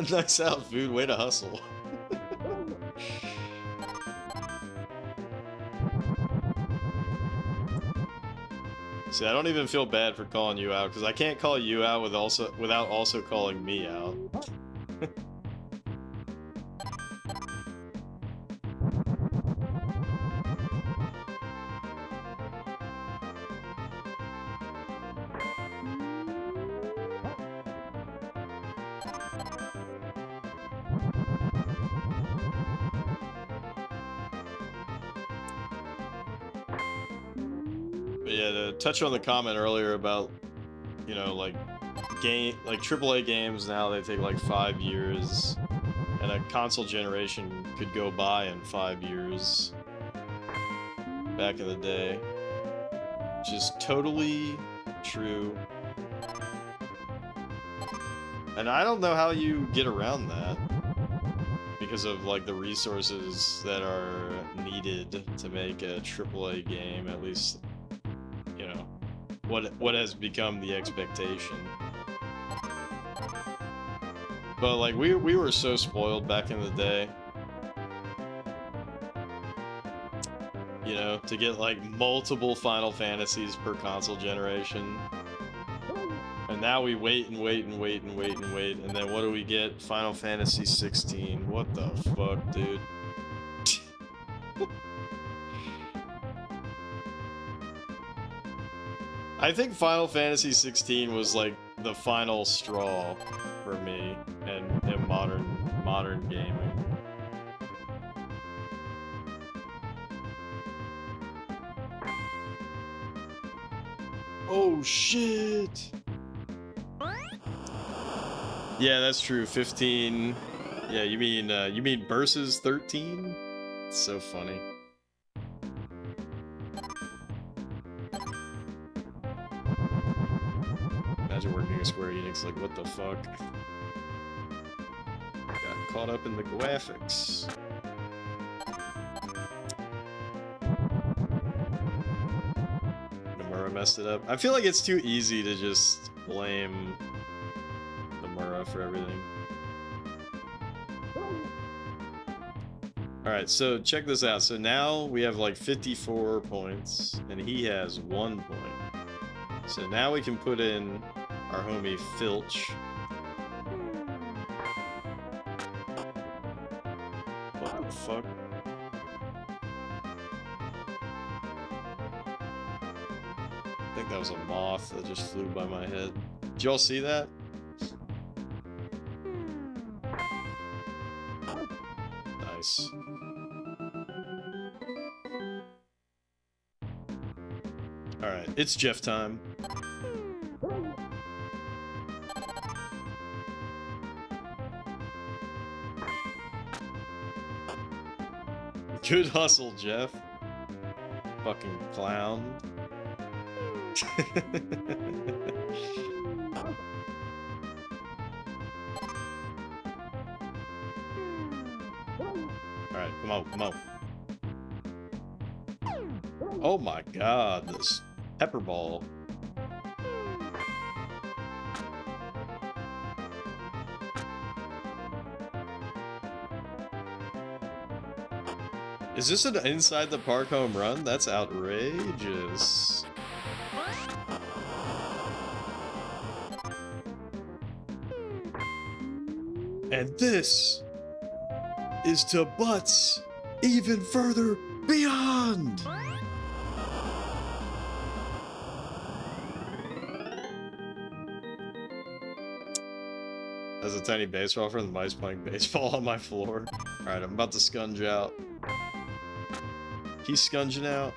Nice out, food. Way to hustle. See, I don't even feel bad for calling you out, because I can't call you out without also calling me out. But yeah, to touch on the comment earlier about, you know, like AAA games now, they take like 5 years, and a console generation could go by in 5 years back in the day, which is totally true. And I don't know how you get around that, because of like the resources that are needed to make a AAA game, at least, you know, what has become the expectation. But like we were so spoiled back in the day, you know, to get like multiple Final Fantasies per console generation. And now we wait and wait and wait and wait and wait, and then what do we get? Final Fantasy 16. What the fuck, dude? I think Final Fantasy 16 was like the final straw for me in modern gaming. Oh shit! Yeah, that's true. 15. Yeah, you mean versus 13? It's so funny. Imagine working at Square Enix, like, what the fuck? Got caught up in the graphics. Nomura messed it up. I feel like it's too easy to just blame for everything. Alright, so check this out. So now we have like 54 points, and he has 1 point. So now we can put in our homie Filch. What the fuck? I think that was a moth that just flew by my head. Did y'all see that? Nice. Alright, it's Jeff time. Good hustle, Jeff. Fucking clown. Alright, come on, come on. Oh my god, this pepper ball. Is this an inside the park home run? That's outrageous. And this is to butts even further beyond. As a tiny baseball from the mice playing baseball on my floor. Alright, I'm about to scunge out. He's scunging out.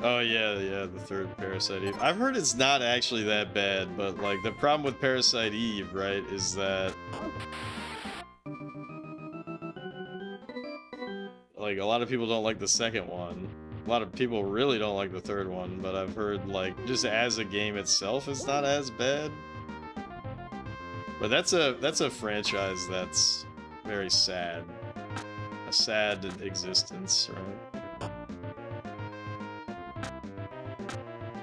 Oh yeah, the third Parasite Eve. I've heard it's not actually that bad, but like the problem with Parasite Eve, right, is that like a lot of people don't like the second one. A lot of people really don't like the third one, but I've heard, like, just as a game itself, it's not as bad. But that's a franchise that's very sad. A sad existence, right?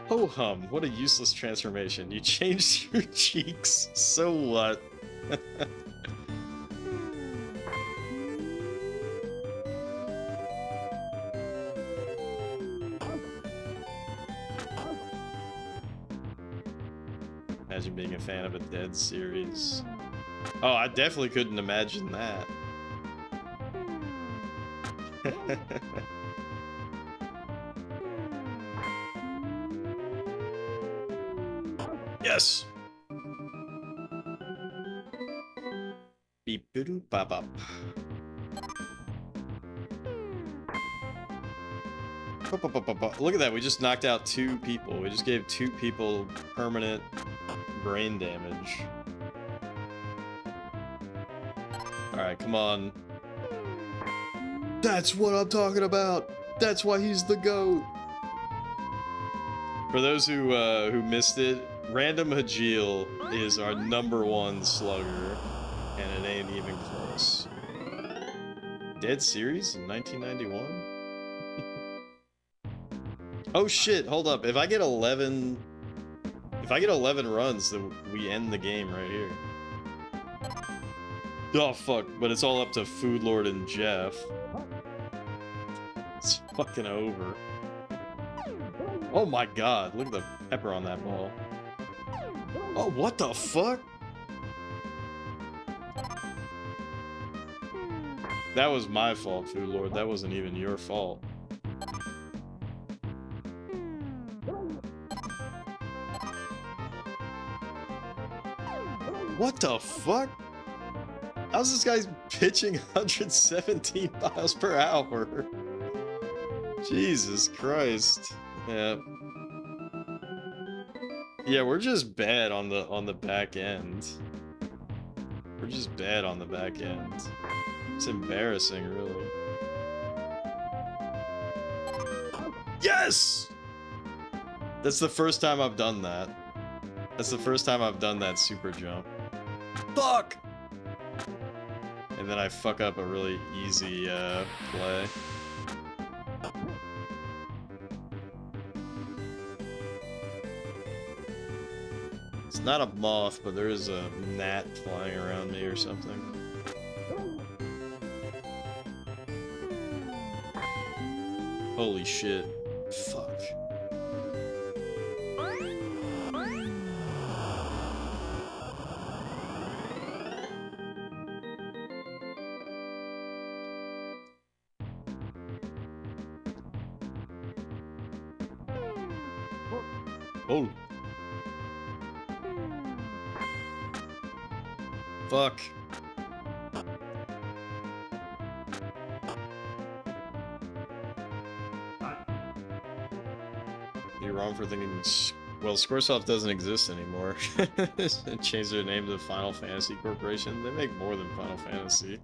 Ho hum, what a useless transformation. You changed your cheeks. So what? Imagine being a fan of a Dead series. Oh, I definitely couldn't imagine that. Yes! Beep doo bop bop. Look at that, we just knocked out 2 people. We just gave 2 people permanent brain damage. Alright, come on. That's what I'm talking about! That's why he's the GOAT! For those who missed it, Random Hajil is our #1 slugger, and it ain't even close. Dead series in 1991? Oh shit, hold up. If I get 11 runs, then we end the game right here. Oh fuck, but it's all up to Food Lord and Jeff. It's fucking over. Oh my god, look at the pepper on that ball. Oh, what the fuck? That was my fault, Food Lord. That wasn't even your fault. What the fuck? How's this guy pitching 117 miles per hour? Jesus Christ. Yeah. Yeah, we're just bad on the back end. We're just bad on the back end. It's embarrassing, really. Yes! That's the first time I've done that. That's the first time I've done that super jump. Fuck! And then I fuck up a really easy play. It's not a moth, but there is a gnat flying around me or something. Holy shit. Fuck. Oh. Fuck. You're wrong for thinking... Well, Squaresoft doesn't exist anymore. Changed their name to Final Fantasy Corporation. They make more than Final Fantasy.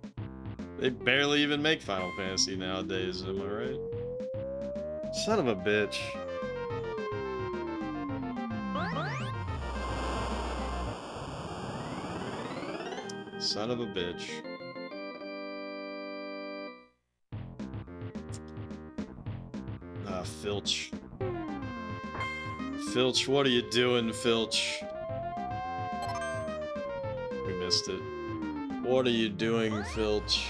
They barely even make Final Fantasy nowadays, am I right? Son of a bitch. Son of a bitch. Ah, Filch. Filch, what are you doing, Filch? We missed it. What are you doing, Filch?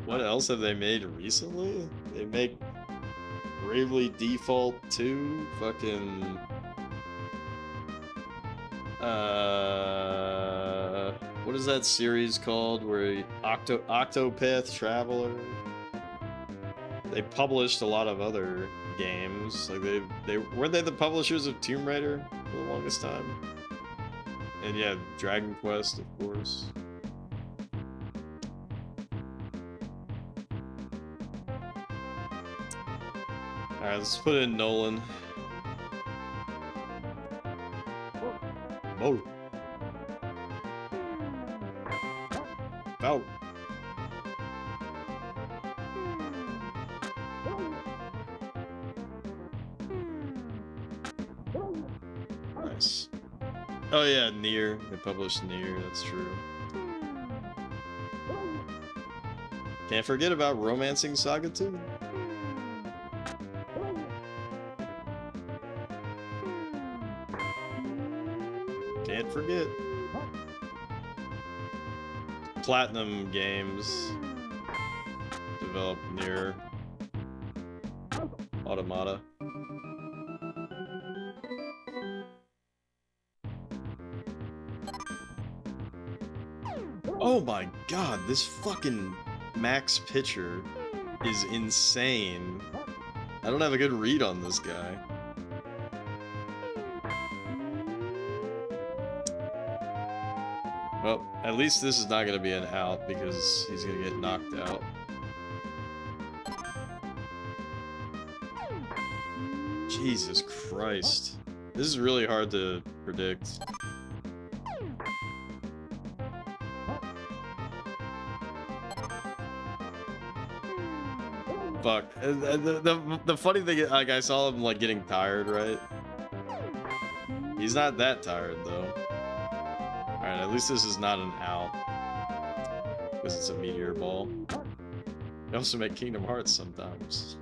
What else have they made recently? They make Bravely Default 2, fucking... what is that series called where Octopath Traveler? They published a lot of other games. Like weren't they the publishers of Tomb Raider for the longest time? And yeah, Dragon Quest, of course. Alright, let's put in Nolan. Oh. Out. Nice. Oh yeah, Nier. They published Nier, that's true. Can't forget about Romancing Saga 2. Can't forget. Platinum Games developed Nier Automata. Oh my god, this fucking Max Pitcher is insane. I don't have a good read on this guy. Well, at least this is not going to be an out because he's going to get knocked out. Jesus Christ. This is really hard to predict. Fuck. The funny thing, like, I saw him, like, getting tired, right? He's not that tired, though. Alright, at least this is not an out. Because it's a meteor ball. They also make Kingdom Hearts sometimes.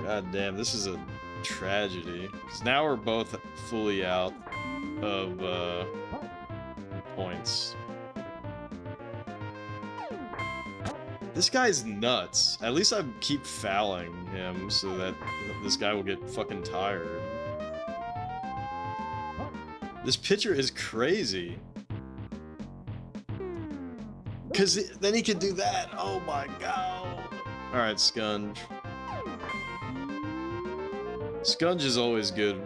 God damn, this is a tragedy. Because now we're both fully out of points. This guy's nuts. At least I keep fouling him so that this guy will get fucking tired. This pitcher is crazy. Cause then he can do that. Oh my god. Alright, Scunge. Scunge is always good.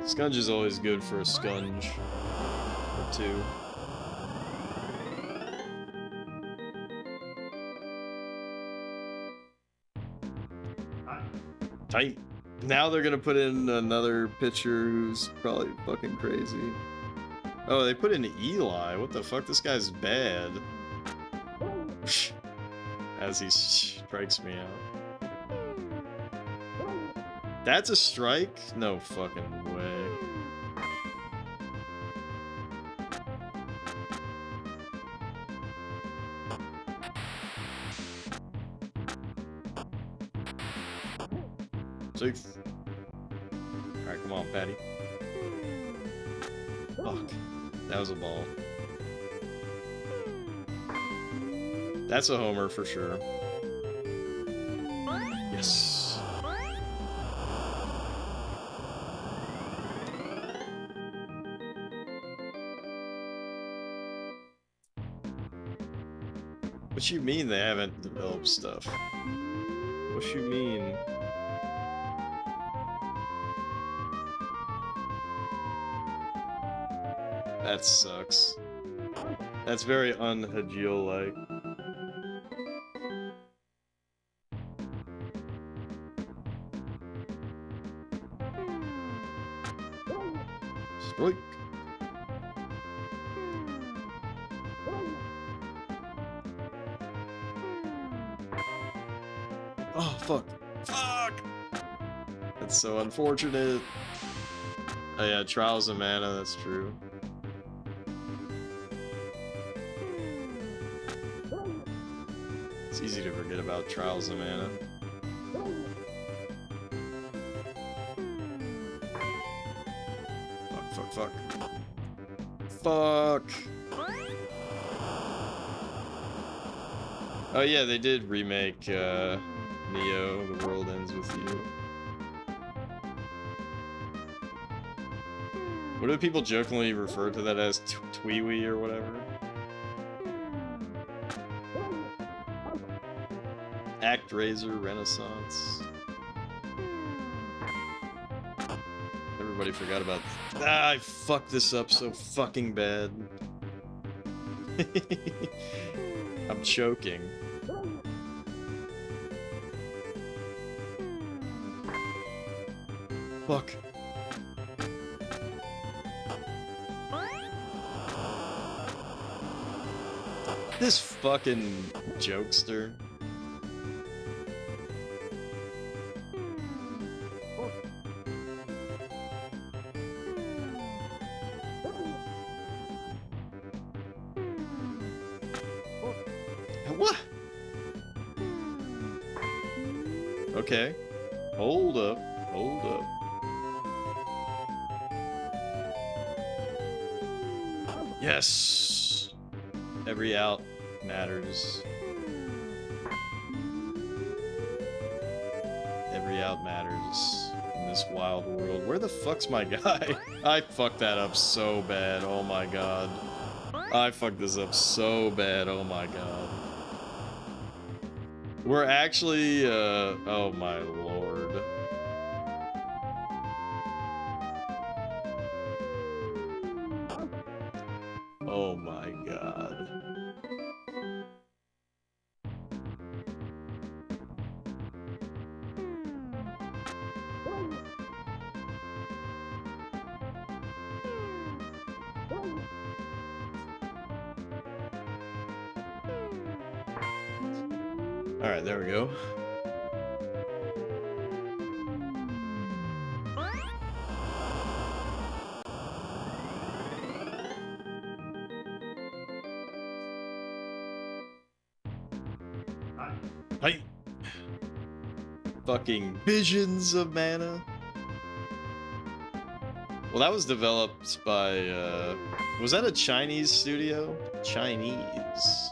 Scunge is always good for a Scunge or two. Tight. Now they're gonna put in another pitcher who's probably fucking crazy. Oh, they put in Eli. What the fuck? This guy's bad. As he strikes me out. That's a strike? No fucking way. Six. Alright, come on, Patty. Fuck. That was a ball. That's a homer for sure. Yes. What you mean they haven't developed stuff? What you mean? That sucks. That's very un-Hajil-like. Strike. Oh, fuck. Fuck! That's so unfortunate. Oh yeah, Trials of Mana, that's true. It's easy to forget about Trials of Mana. Fuck, fuck, fuck. Fuck! Oh yeah, they did remake, Neo, The World Ends With You. What do people jokingly refer to that as? Tweewee or whatever? ActRaiser Renaissance. Everybody forgot about... Ah, I fucked this up so fucking bad. I'm choking. Fuck. This fucking jokester. What? Okay. Hold up. Hold up. Yes! Every out matters. Every out matters in this wild world. Where the fuck's my guy? I fucked that up so bad. Oh my god. I fucked this up so bad. Oh my god. We're actually, oh my lord. Oh my god. Alright, there we go. Hey! Fucking Visions of Mana. Well, that was developed by, was that a Chinese studio? Chinese.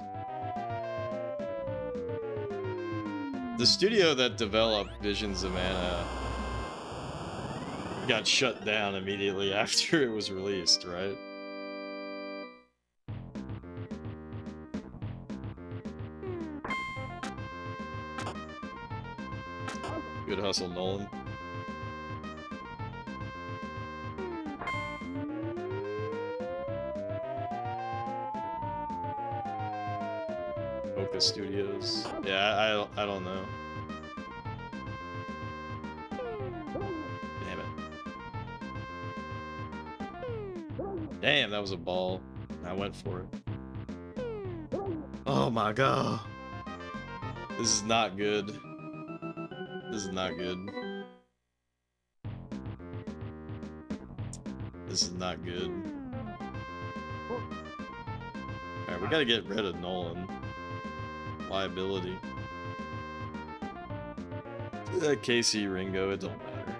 The studio that developed Visions of Mana got shut down immediately after it was released, right? Good hustle, Nolan. Focus Studios. Yeah, I don't know. Damn it. Damn, that was a ball. I went for it. Oh my god. This is not good. This is not good. This is not good. Alright, we gotta get rid of Nolan. Liability. Casey, Ringo, it don't matter.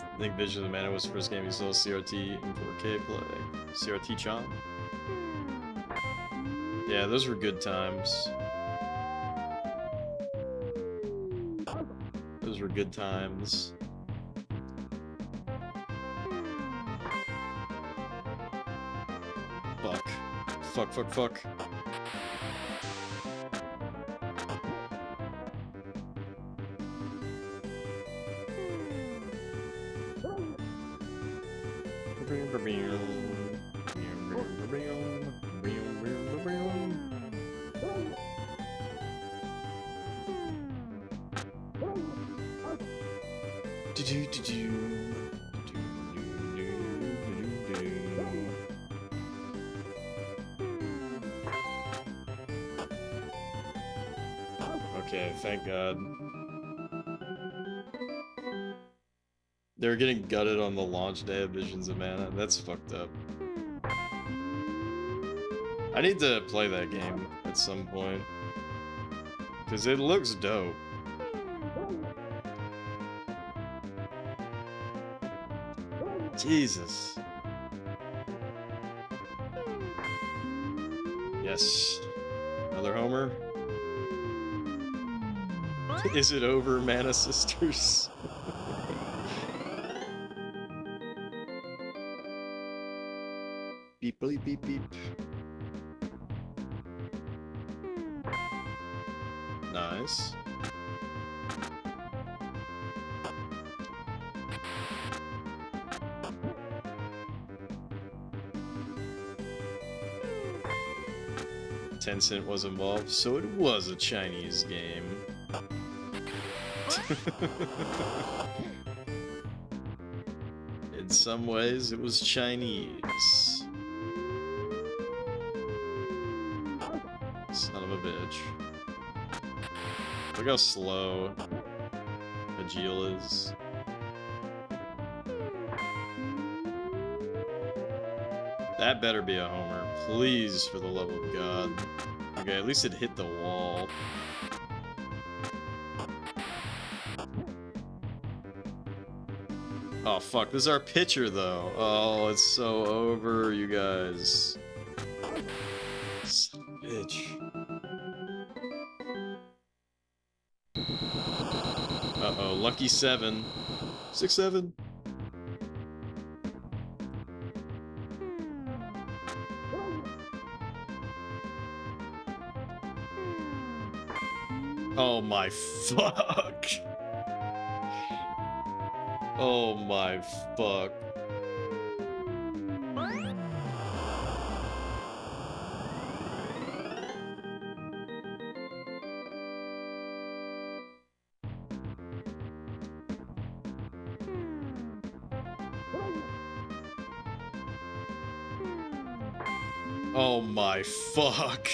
I think Vision of Mana was the first game you saw CRT in 4K play. CRT Chan? Yeah, those were good times. Those were good times. Fuck. Fuck, fuck, fuck. Okay, thank God. They were getting gutted on the launch day of Visions of Mana. That's fucked up. I need to play that game at some point. Because it looks dope. Jesus. Yes. Another homer. Is it over, Mana Sisters? Beep, beep, beep, beep. Nice. Tencent was involved, so it was a Chinese game. In some ways, it was Chinese. Look how slow Agile is. That better be a homer. Please, for the love of God. Okay, at least it hit the wall. Oh, fuck. This is our pitcher, though. Oh, it's so over, you guys. Son of a bitch. Uh-oh, lucky 7. 6-7. Oh my fuck. Oh my fuck. Oh my fuck.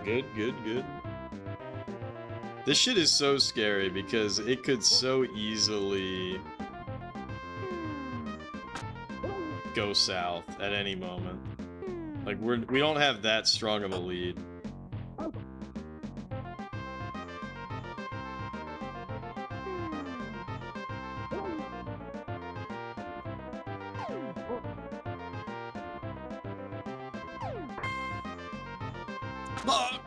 Okay, good. This shit is so scary because it could so easily go south at any moment. Like we don't have that strong of a lead. Fuck!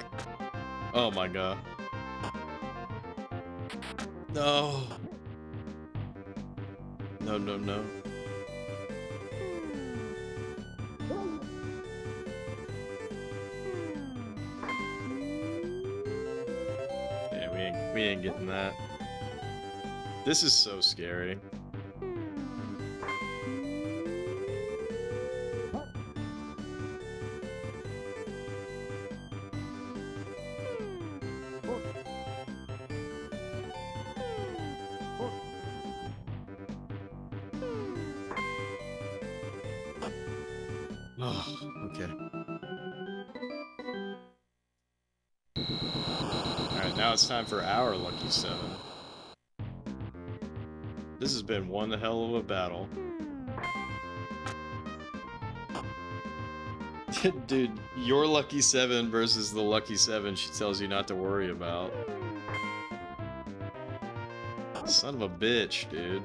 Oh my god. No. No. Yeah, we ain't getting that. This is so scary. Oh, okay. Alright, now it's time for our lucky 7. This has been one hell of a battle. Dude, your lucky 7 versus the lucky 7 she tells you not to worry about. Son of a bitch, dude.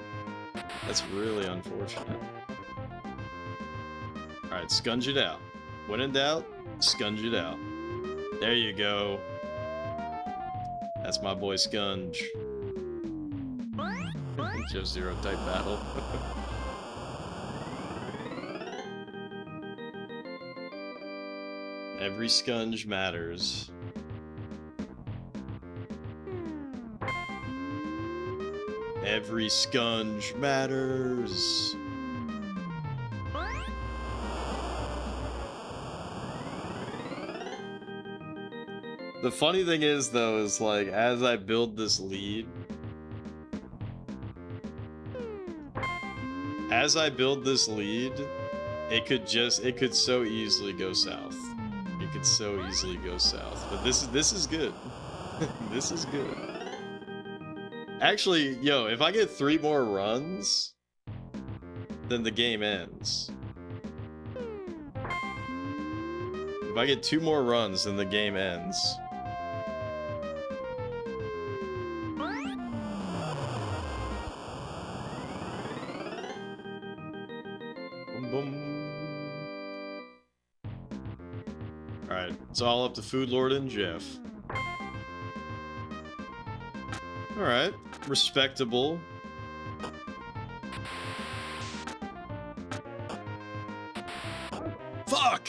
That's really unfortunate. Alright, scunge it out. When in doubt, scunge it out. There you go. That's my boy Scunge. Just zero type battle. Every scunge matters. Every scunge matters. The funny thing is, though, is like, as I build this lead, it could so easily go south. It could so easily go south. But this is good. This is good. Actually, yo, if I get 3 more runs, then the game ends. If I get 2 more runs, then the game ends. Alright, it's all up to Food Lord and Jeff. Alright, respectable. Fuck!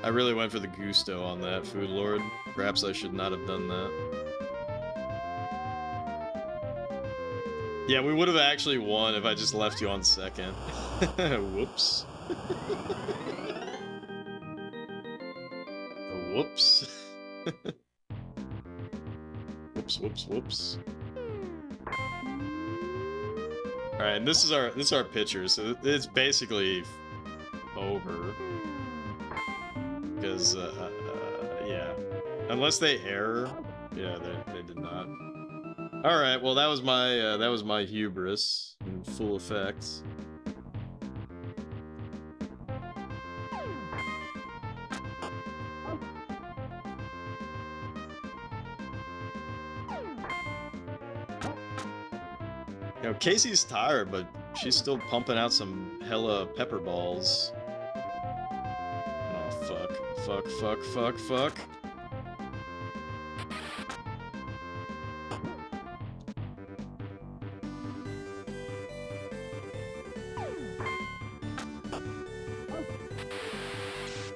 I really went for the gusto on that, Food Lord. Perhaps I should not have done that. Yeah, we would have actually won if I just left you on second. Whoops. Whoops. Whoops, whoops, whoops. Alright, and this is our pitcher, so it's basically over. Because, yeah. Unless they error. Yeah, they did not. Alright, well that was my hubris in full effect. You know, Casey's tired, but she's still pumping out some hella pepper balls. Oh, fuck. Fuck, fuck, fuck, fuck.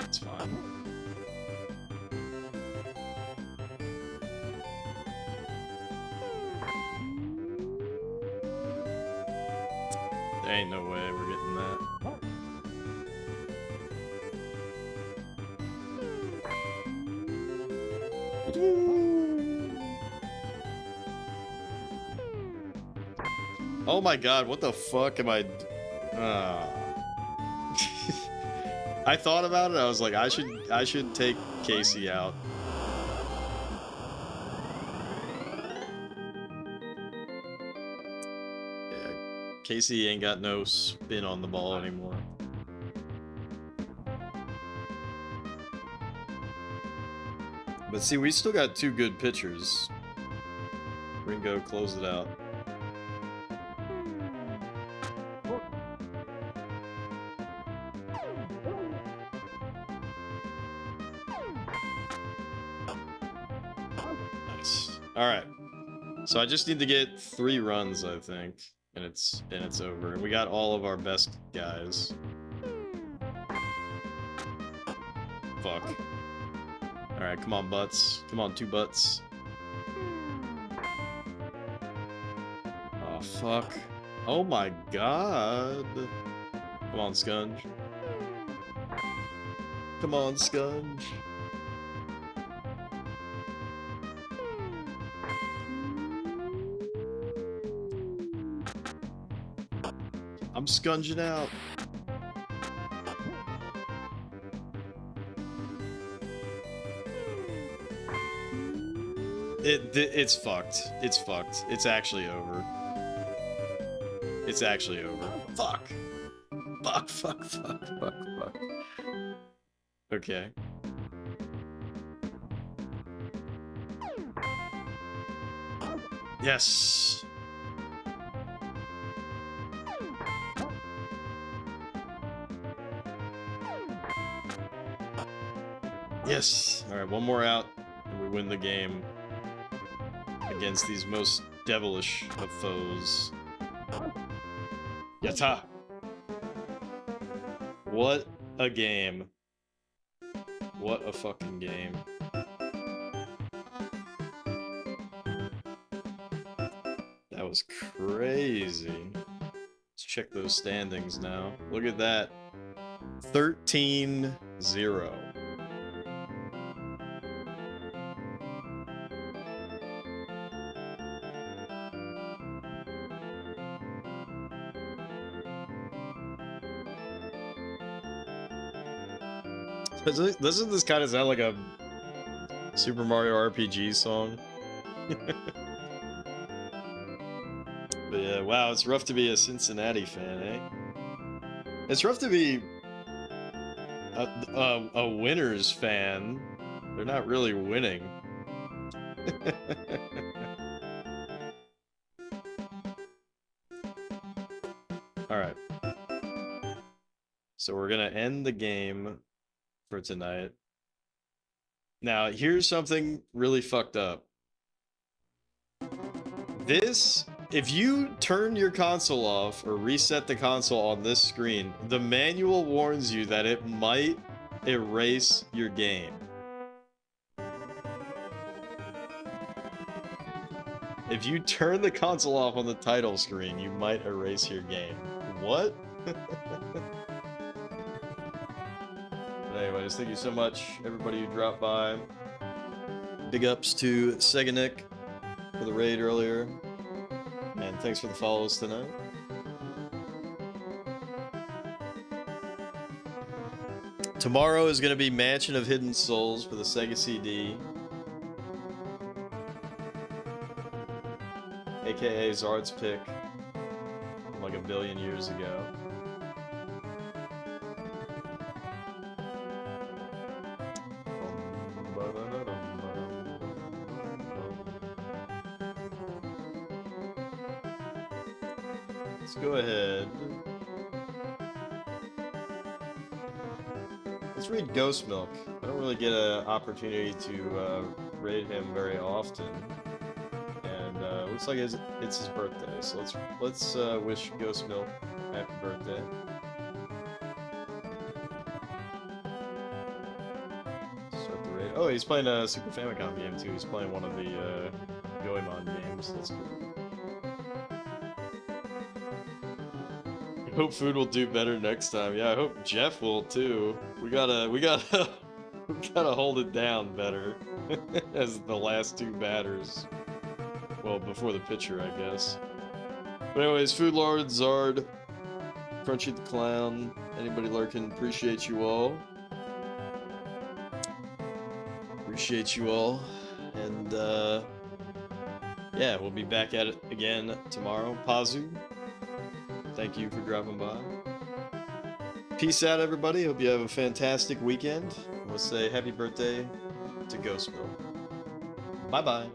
It's fine. There ain't no way we're getting that. Oh my god, what the fuck am I... I thought about it, I was like, I should take Casey out. Yeah, Casey ain't got no spin on the ball anymore. But see, we still got two good pitchers. Ringo, close it out. Nice. Alright. So I just need to get 3 runs, I think. And it's over. And we got all of our best guys. Fuck. Alright, come on, butts. Come on, 2 butts. Oh, fuck. Oh my god. Come on, Scunge. Come on, Scunge. I'm scunging out. It's fucked. It's fucked. It's actually over. It's actually over. Fuck. Fuck, fuck, fuck, fuck, fuck. Okay. Yes. Yes. All right, one more out, and we win the game against these most devilish of foes. Yatta! What a game. What a fucking game. That was crazy. Let's check those standings now. Look at that. 13-0. Doesn't this kind of sound like a Super Mario RPG song? But yeah, wow, it's rough to be a Cincinnati fan, eh? It's rough to be a Winners fan. They're not really winning. Alright. So we're gonna end the game for tonight. Now, here's something really fucked up. This, if you turn your console off or reset the console on this screen, the manual warns you that it might erase your game. If you turn the console off on the title screen, you might erase your game. What? But anyways, thank you so much, everybody who dropped by. Big ups to Sega Nick for the raid earlier. And thanks for the follows tonight. Tomorrow is going to be Mansion of Hidden Souls for the Sega CD. AKA Zard's pick from like a billion years ago. Let's go ahead. Let's read Ghost Milk. I don't really get an opportunity to raid him very often. Looks like it's his birthday, so let's wish Ghost Milk happy birthday. Start the raid. Oh, he's playing a Super Famicom game too. He's playing one of the Goemon games. That's cool. I hope food will do better next time. Yeah, I hope Jeff will too. We gotta hold it down better as the last two batters. Well, before the pitcher, I guess. But anyways, Food Lord, Zard, Crunchy the Clown, anybody lurking, appreciate you all. Appreciate you all. And, yeah, we'll be back at it again tomorrow. Pazu, thank you for dropping by. Peace out, everybody. Hope you have a fantastic weekend. We'll say happy birthday to Ghost Milk. Bye-bye.